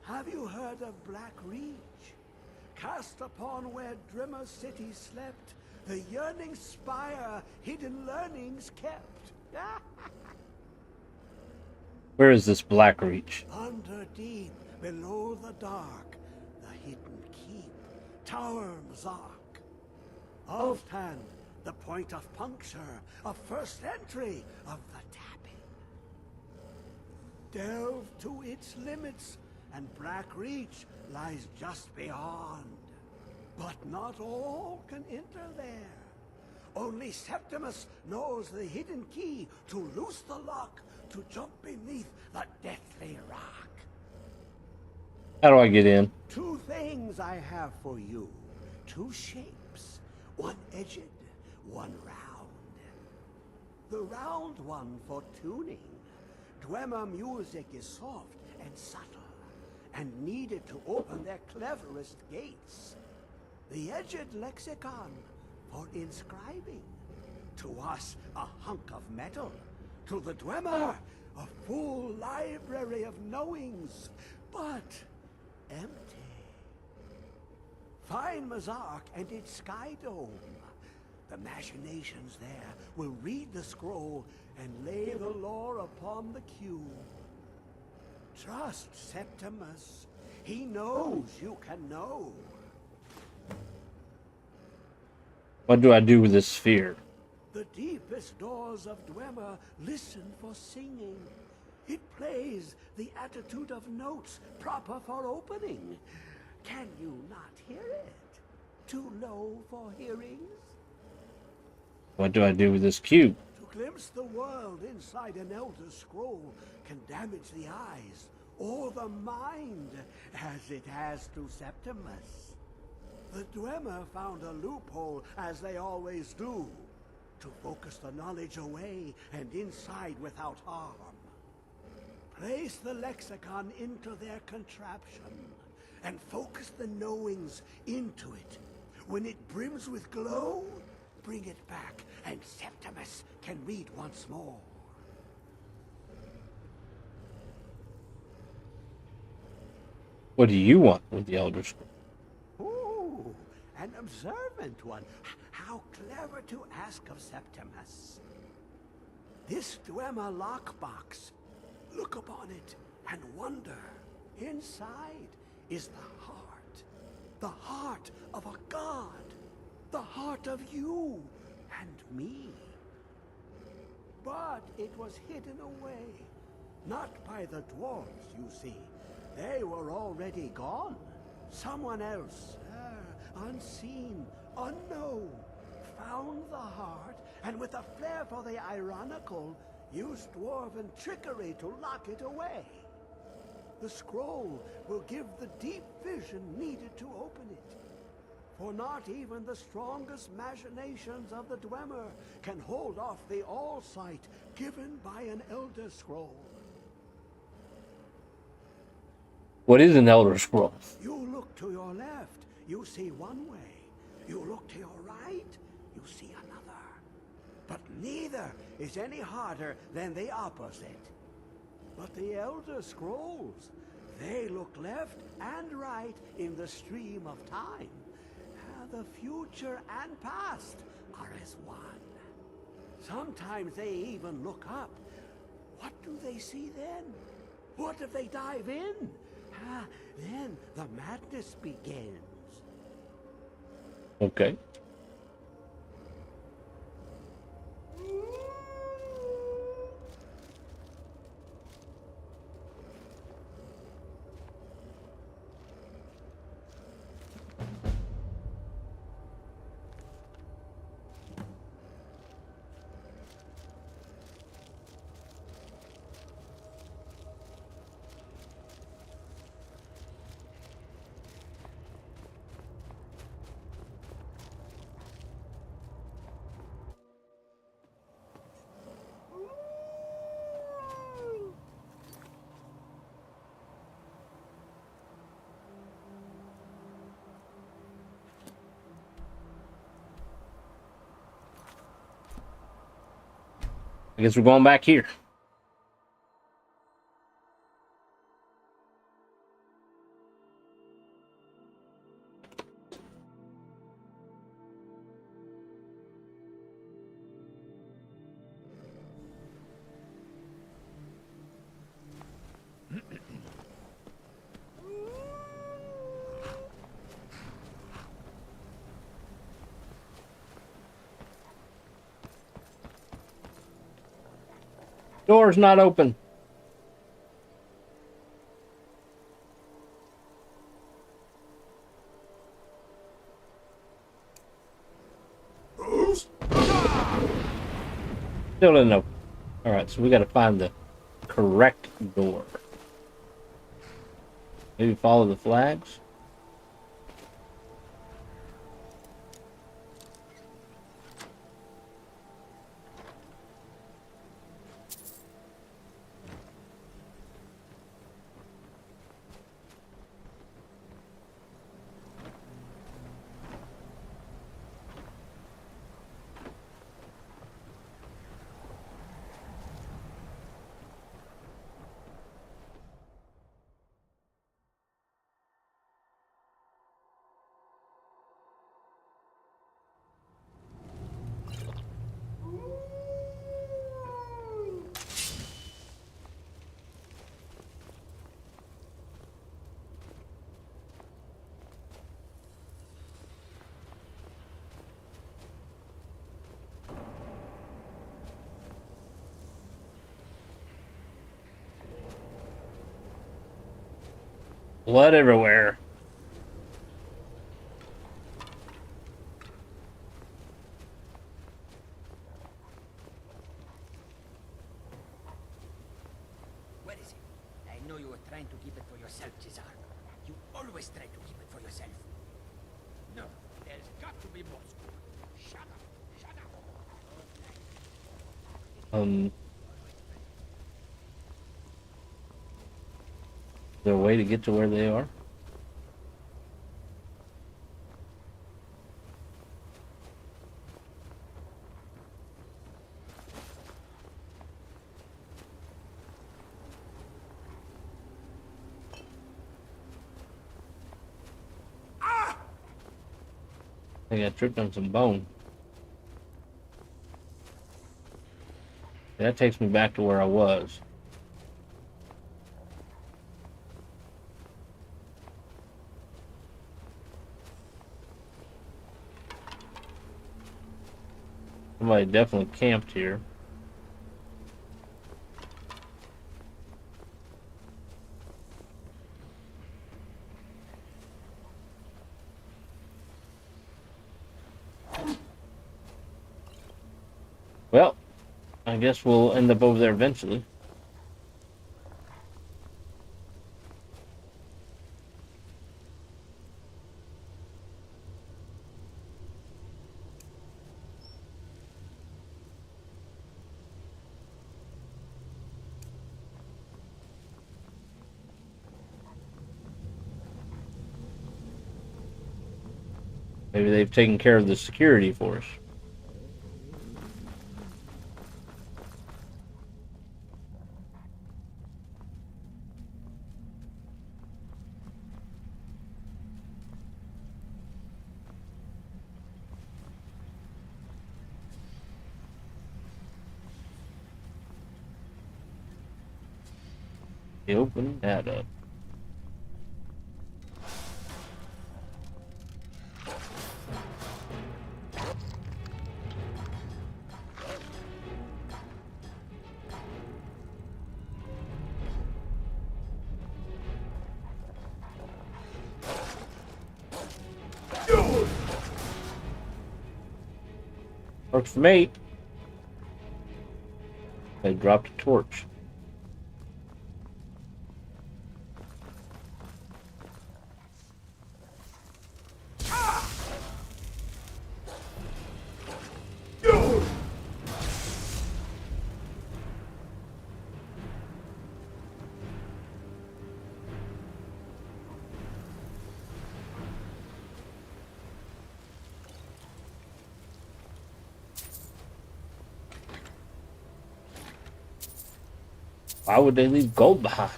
Have you heard of Black Reach? Cast upon where Drimmer City slept, the yearning spire hidden learnings kept. Where is this Black Reach? Under deep, below the dark, the hidden keep, Tower Mzark. Altan, the point of puncture, of first entry, of the tapping. Delve to its limits, and Black Reach lies just beyond. But not all can enter there. Only Septimus knows the hidden key to loose the lock, to jump beneath the deathly rock. How do I get in? Two things I have for you. Two shapes. One edged, one round. The round one for tuning. Dwemer music is soft and subtle, and needed to open their cleverest gates. The edged lexicon for inscribing. To us, a hunk of metal. To the Dwemer, a full library of knowings, but empty. Find Mzark and its sky dome. The machinations there will read the scroll and lay the lore upon the cube. Trust Septimus. He knows you can know. What do I do with this sphere? The deepest doors of Dwemer listen for singing. It plays the attitude of notes proper for opening. Can you not hear it? Too low for hearings? What do I do with this cube? To glimpse the world inside an Elder Scroll can damage the eyes or the mind, as it has to Septimus. The Dwemer found a loophole, as they always do, to focus the knowledge away and inside without harm. Place the lexicon into their contraption, and focus the knowings into it. When it brims with glow, bring it back, and Septimus can read once more. What do you want with the Elder Scroll? Ooh, an observant one. How clever to ask of Septimus. This Dwemer lockbox. Look upon it and wonder. Inside is the heart of a god, the heart of you and me. But it was hidden away, Not by the dwarves, you see. They were already gone. Someone else, unseen, unknown, found the heart, and with a flair for the ironical, used dwarven trickery to lock it away. The scroll will give the deep vision needed to open it. For not even the strongest machinations of the Dwemer can hold off the all-sight given by an Elder Scroll. What is an Elder Scroll? You look to your left, you see one way. You look to your right, you see another. But neither is any harder than the opposite. But the Elder Scrolls, they look left and right in the stream of time. The future and past are as one. Sometimes they even look up. What do they see then? What if they dive in? Then the madness begins. Okay. I guess we're going back here. Door's not open. Still didn't open. Alright, so we gotta find the correct door. Maybe follow the flags? Blood everywhere. Where is it? I know you were trying to keep it for yourself, Cesar. You always try to keep it for yourself. No, there's got to be more. Shut up! Shut up! Is there a way to get to where they are? I think I tripped on some bone. That takes me back to where I was. Somebody definitely camped here. I guess we'll end up over there eventually. Maybe they've taken care of the security for us. Open that up. Works for me. They dropped a torch. Why would they leave gold behind?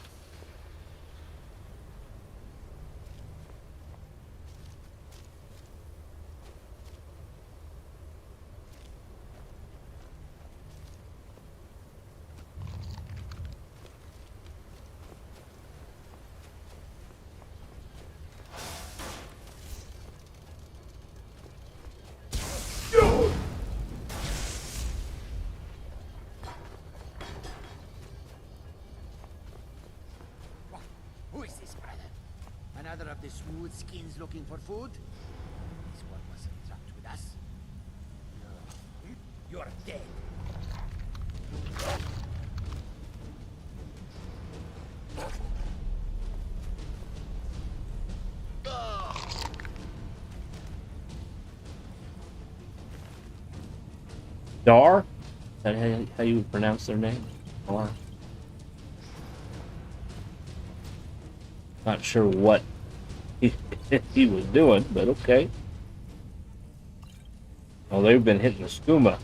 Who is this, brother? Another of the smooth skins looking for food? This one wasn't trapped with us. No. You're dead. Dar? Is that how you would pronounce their name? Dar. Not sure what he was doing, but okay. Well, they've been hitting the skooma.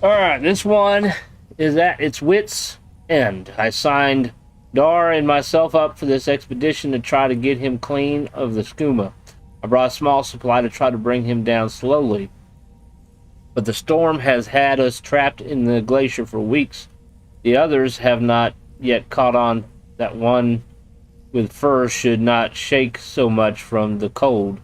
Alright, this one is at its wit's end. I signed Dar and myself up for this expedition to try to get him clean of the skooma. I brought a small supply to try to bring him down slowly. But the storm has had us trapped in the glacier for weeks. The others have not yet caught on that one with fur should not shake so much from the cold.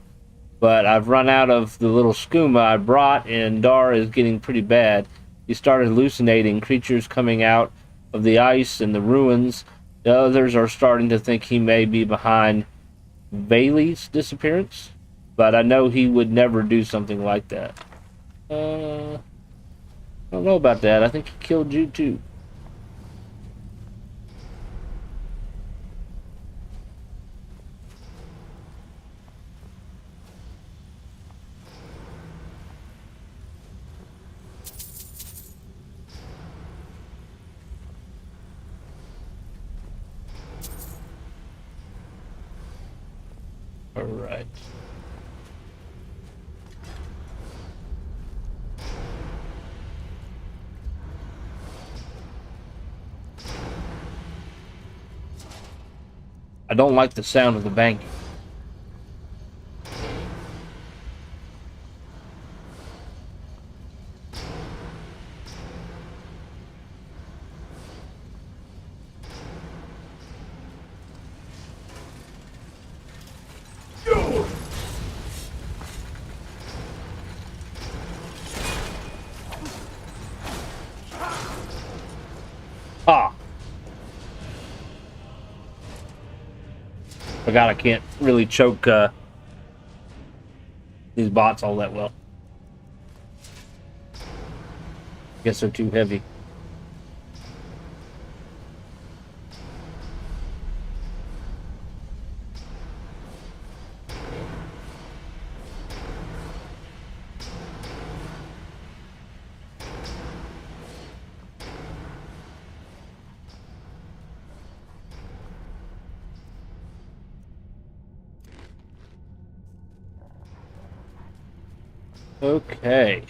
But I've run out of the little skooma I brought, and Dar is getting pretty bad. He started hallucinating creatures coming out of the ice and the ruins. The others are starting to think he may be behind Bailey's disappearance, but I know he would never do something like that. I don't know about that. I think he killed you too. All right. I don't like the sound of the banging. Ah! Forgot I can't really choke these bots all that well. Guess they're too heavy. Okay.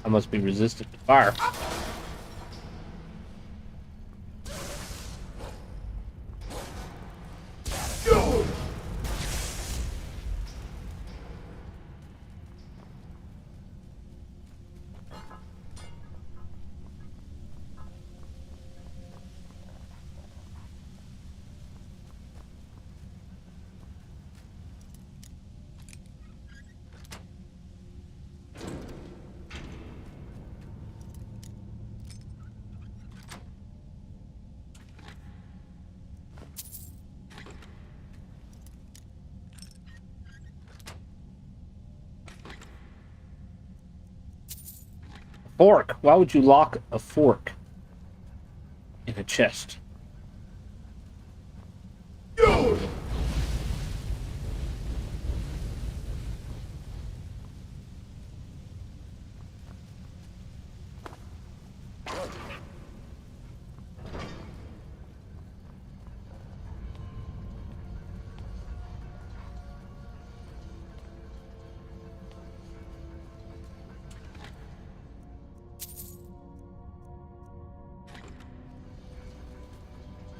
I must be resistant to fire. Fork. Why would you lock a fork in a chest?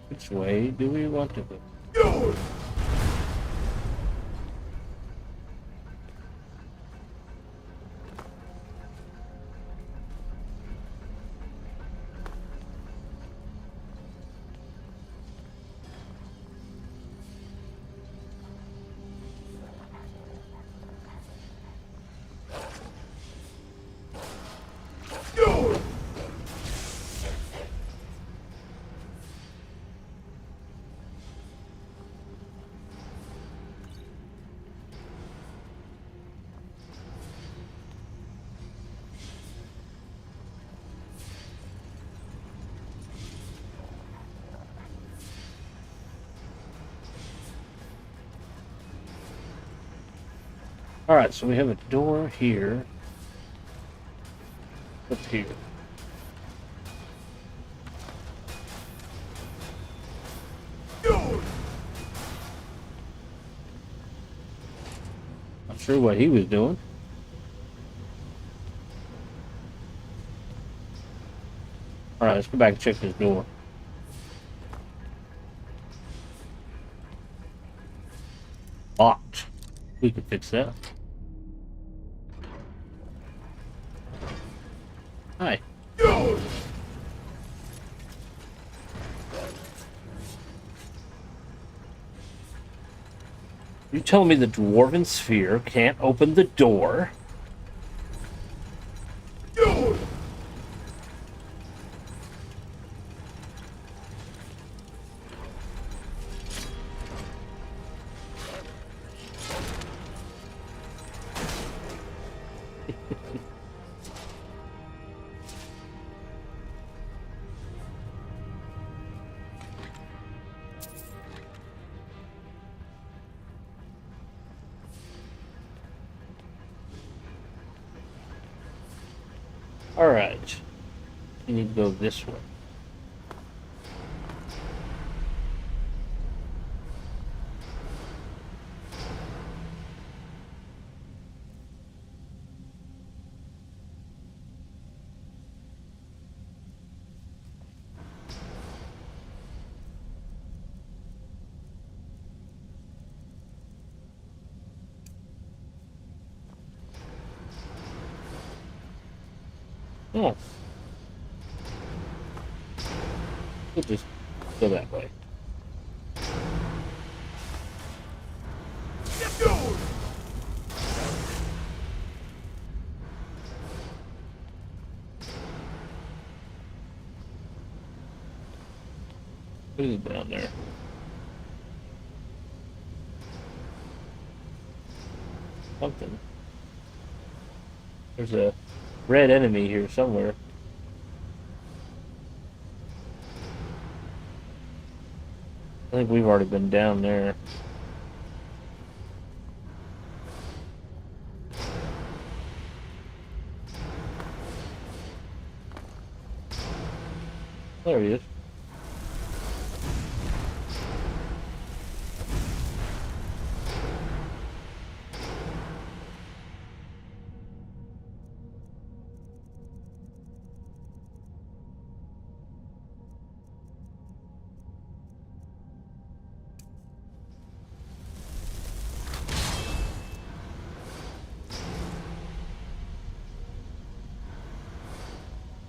Which way do we want to go? Alright, so we have a door here. Up here. Not sure what he was doing. Alright, let's go back and check this door. Locked. We can fix that. Hi. You telling me the dwarven sphere can't open the door? Alright. You need to go this way. Oh. We'll just go that way. Who's down there? Something. There's a red enemy here somewhere. I think we've already been down there. There he is.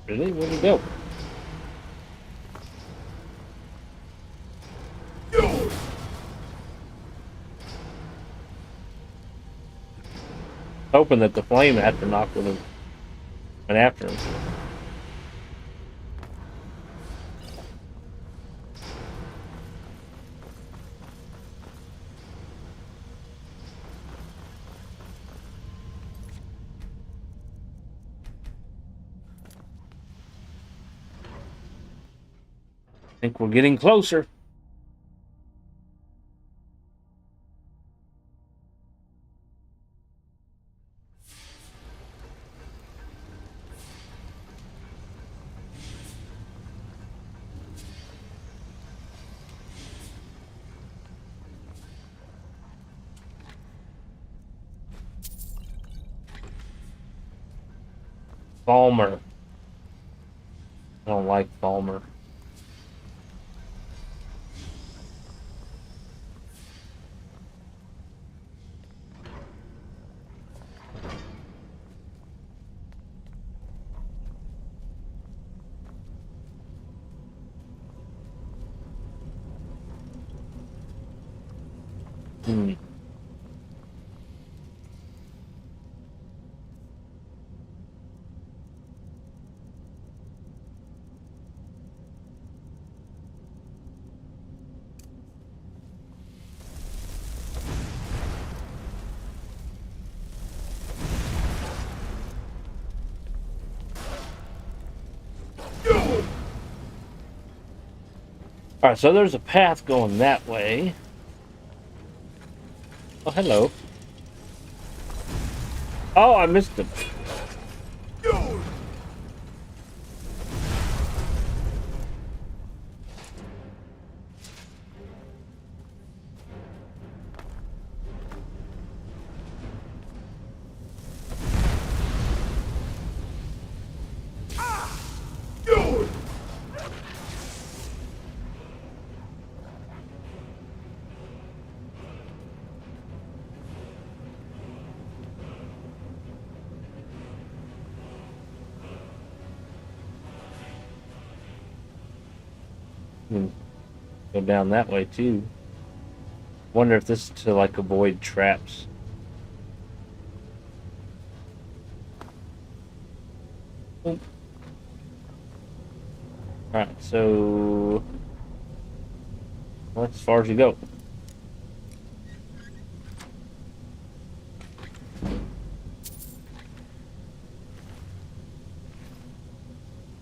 Really? Where'd he go? Hoping that the flame astronaut would have went after him. I think we're getting closer. Falmer. I don't like Falmer. Alright, so there's a path going that way. Oh, hello. Oh, I missed him. Go down that way too. Wonder if this is to like avoid traps. Alright, so that's as far as you go.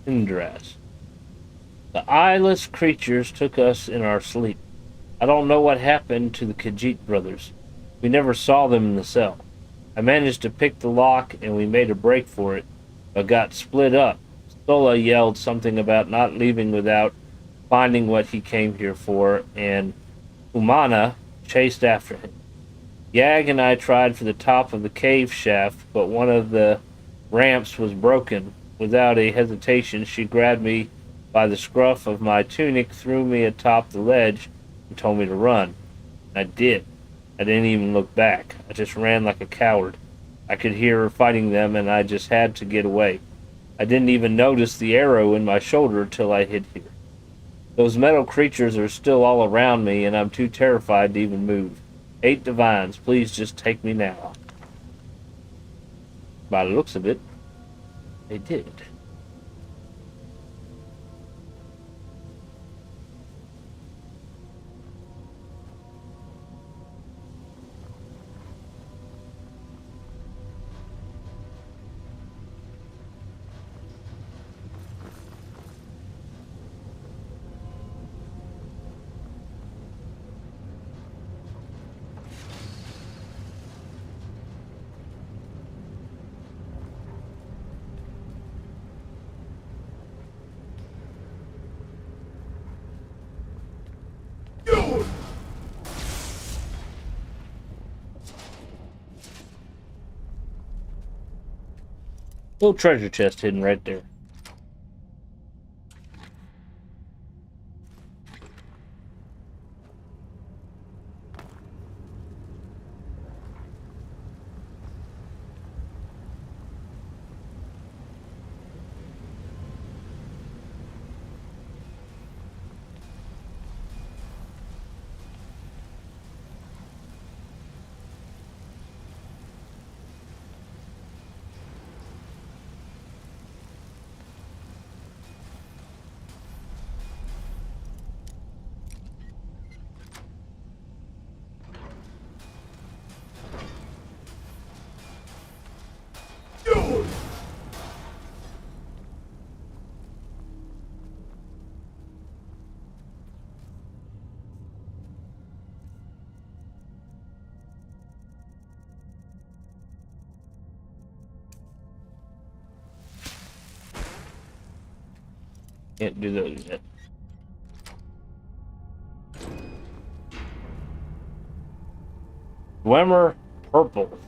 Indras. The eyeless creatures took us in our sleep. I don't know what happened to the Khajiit brothers. We never saw them in the cell. I managed to pick the lock and we made a break for it, but got split up. Stola yelled something about not leaving without finding what he came here for, and Umana chased after him. Yag and I tried for the top of the cave shaft, but one of the ramps was broken. Without a hesitation, she grabbed me by the scruff of my tunic, threw me atop the ledge, and told me to run. I did. I didn't even look back. I just ran like a coward. I could hear her fighting them, and I just had to get away. I didn't even notice the arrow in my shoulder till I hit here. Those metal creatures are still all around me, and I'm too terrified to even move. 8 divines, please just take me now. By the looks of it, they did. Little treasure chest hidden right there. Can't do those yet. Dwemer purple.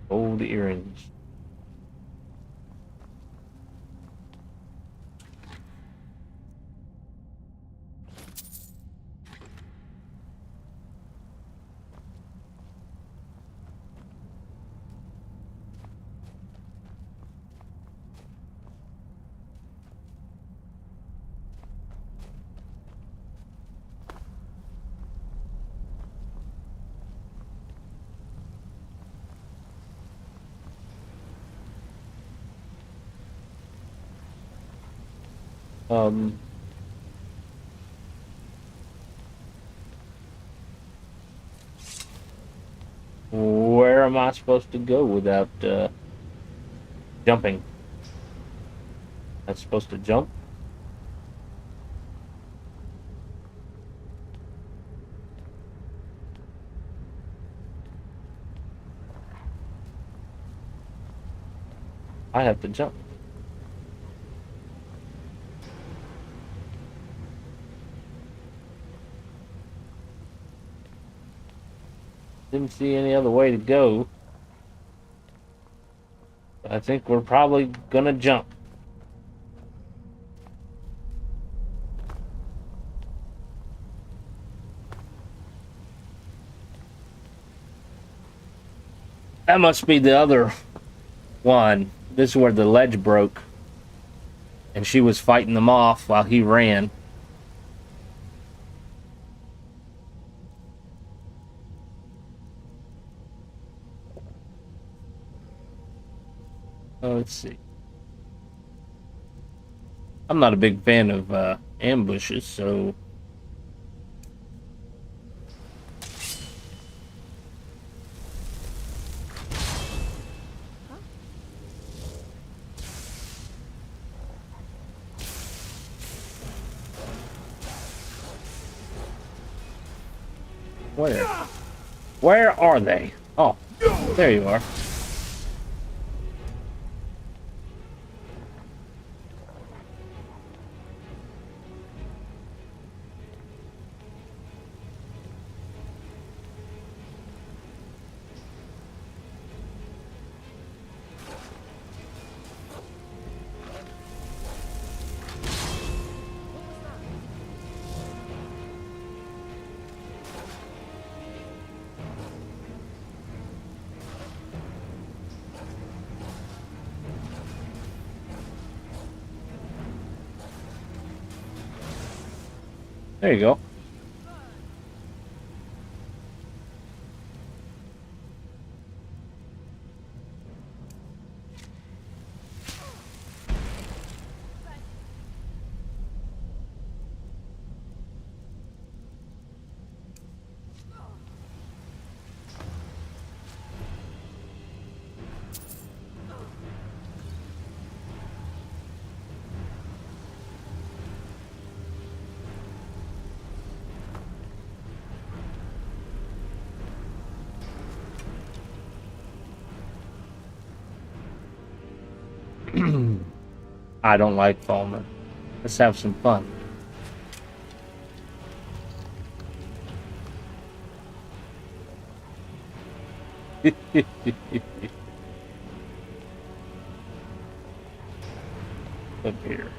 Gold earrings. Where am I supposed to go without jumping? I'm supposed to jump? I have to jump. Didn't see any other way to go. I think we're probably gonna jump. That must be the other one. This is where the ledge broke. And she was fighting them off while he ran. Oh, let's see. I'm not a big fan of ambushes, so... Where? Where are they? Oh, there you are. There you go. I don't like Falmer. Let's have some fun. Up here.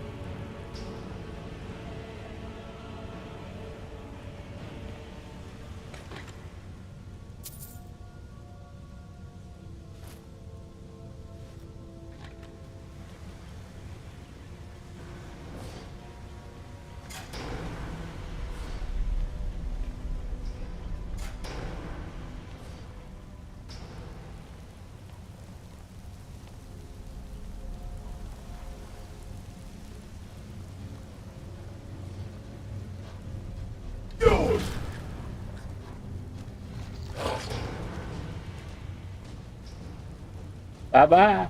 Bye-bye.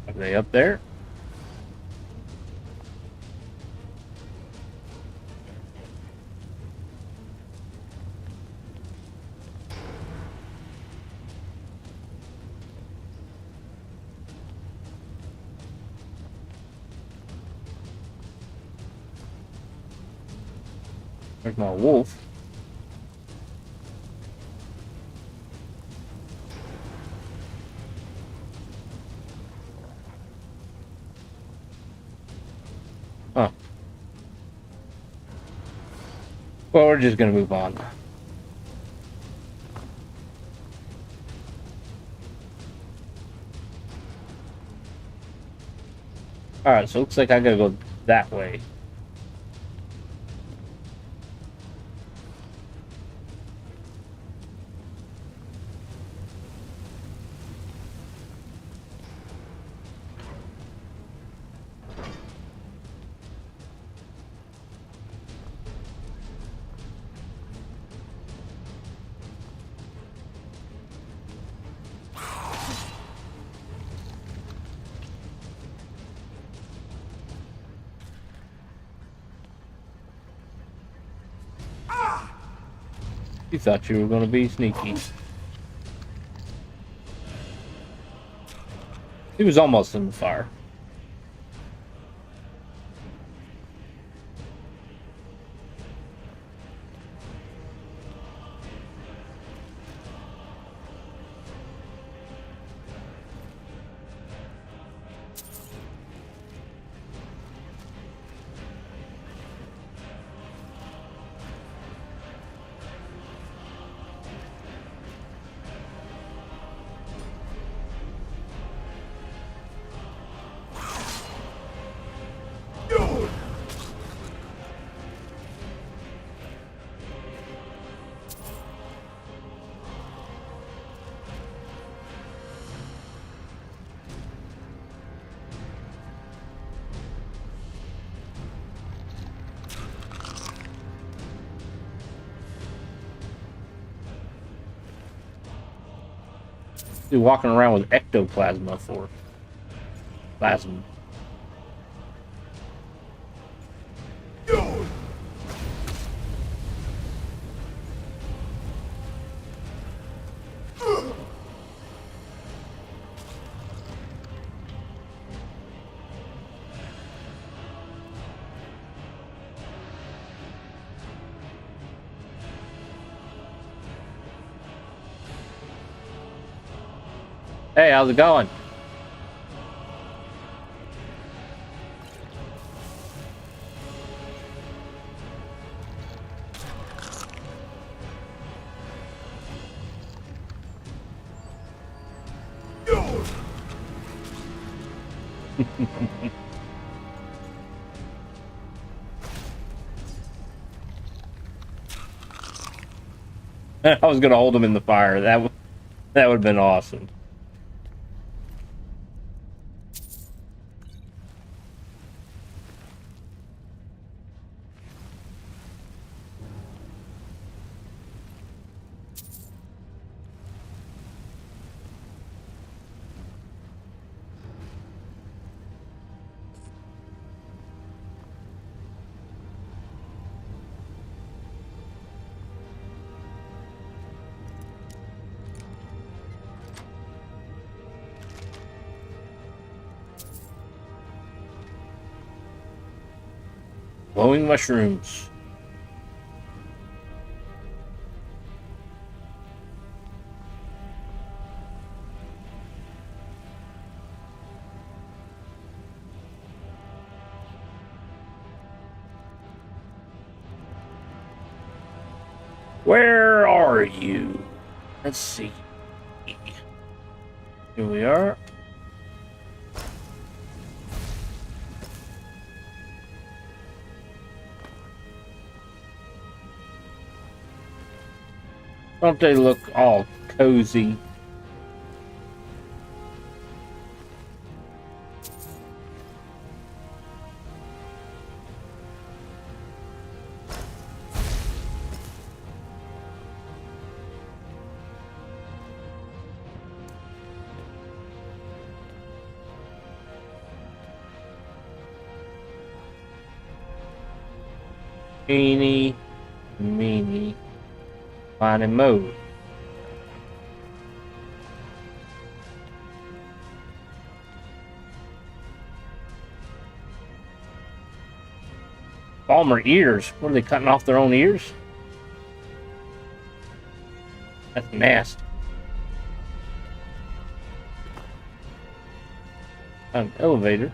Are they up there? There's my wolf. Huh. Well, we're just gonna move on. Alright, so it looks like I gotta go that way. You thought you were going to be sneaky. He was almost in the fire. You're walking around with ectoplasma for plasma. Hey, how's it going? I was gonna hold him in the fire. That would have been awesome. Glowing mushrooms. Where are you? Let's see. Here we are. Don't they look all cozy? Eeny, meeny, miny, mo. Altmer ears. What are they, cutting off their own ears? That's nasty. An elevator.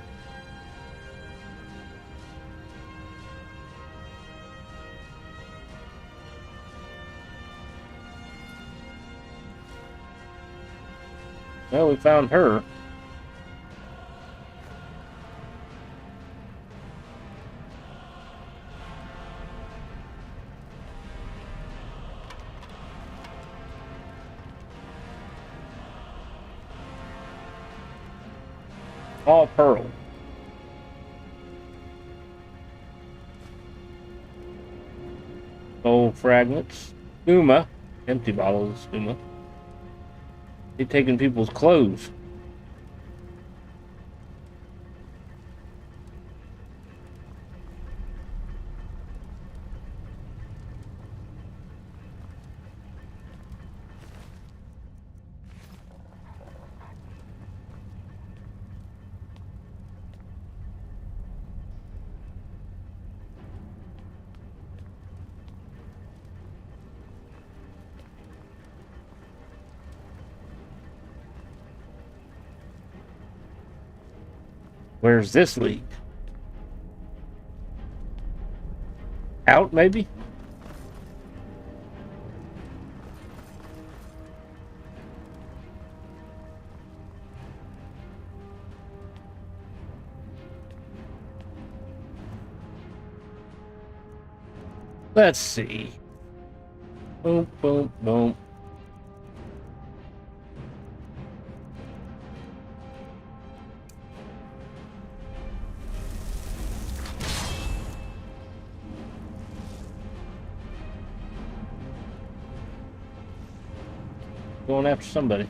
Well, we found her. All pearl. Gold fragments. Uma. Empty bottles. Uma. They're taking people's clothes. Where's this lead? Out, maybe? Let's see. Boom, boom, boom. Going after somebody.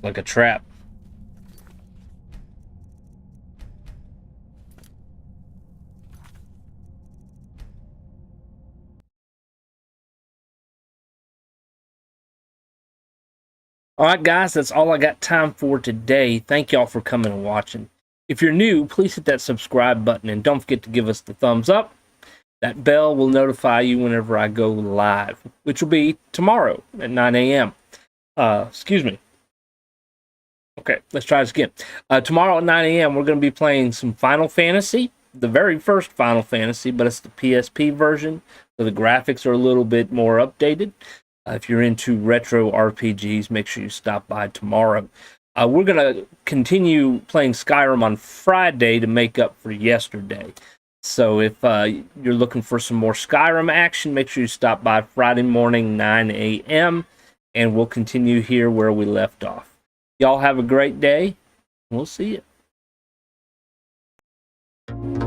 Like a trap. All right, guys, that's all I got time for today. Thank y'all for coming and watching. If you're new, please hit that subscribe button and don't forget to give us the thumbs up. That bell will notify you whenever I go live, which will be tomorrow at 9 a.m. Excuse me. Okay, let's try this again. Tomorrow at 9 a.m., we're going to be playing some Final Fantasy, the very first Final Fantasy, but it's the PSP version, so the graphics are a little bit more updated. If you're into retro RPGs, make sure you stop by tomorrow. We're going to continue playing Skyrim on Friday to make up for yesterday. So if you're looking for some more Skyrim action, make sure you stop by Friday morning, 9 a.m., and we'll continue here where we left off. Y'all have a great day. We'll see you.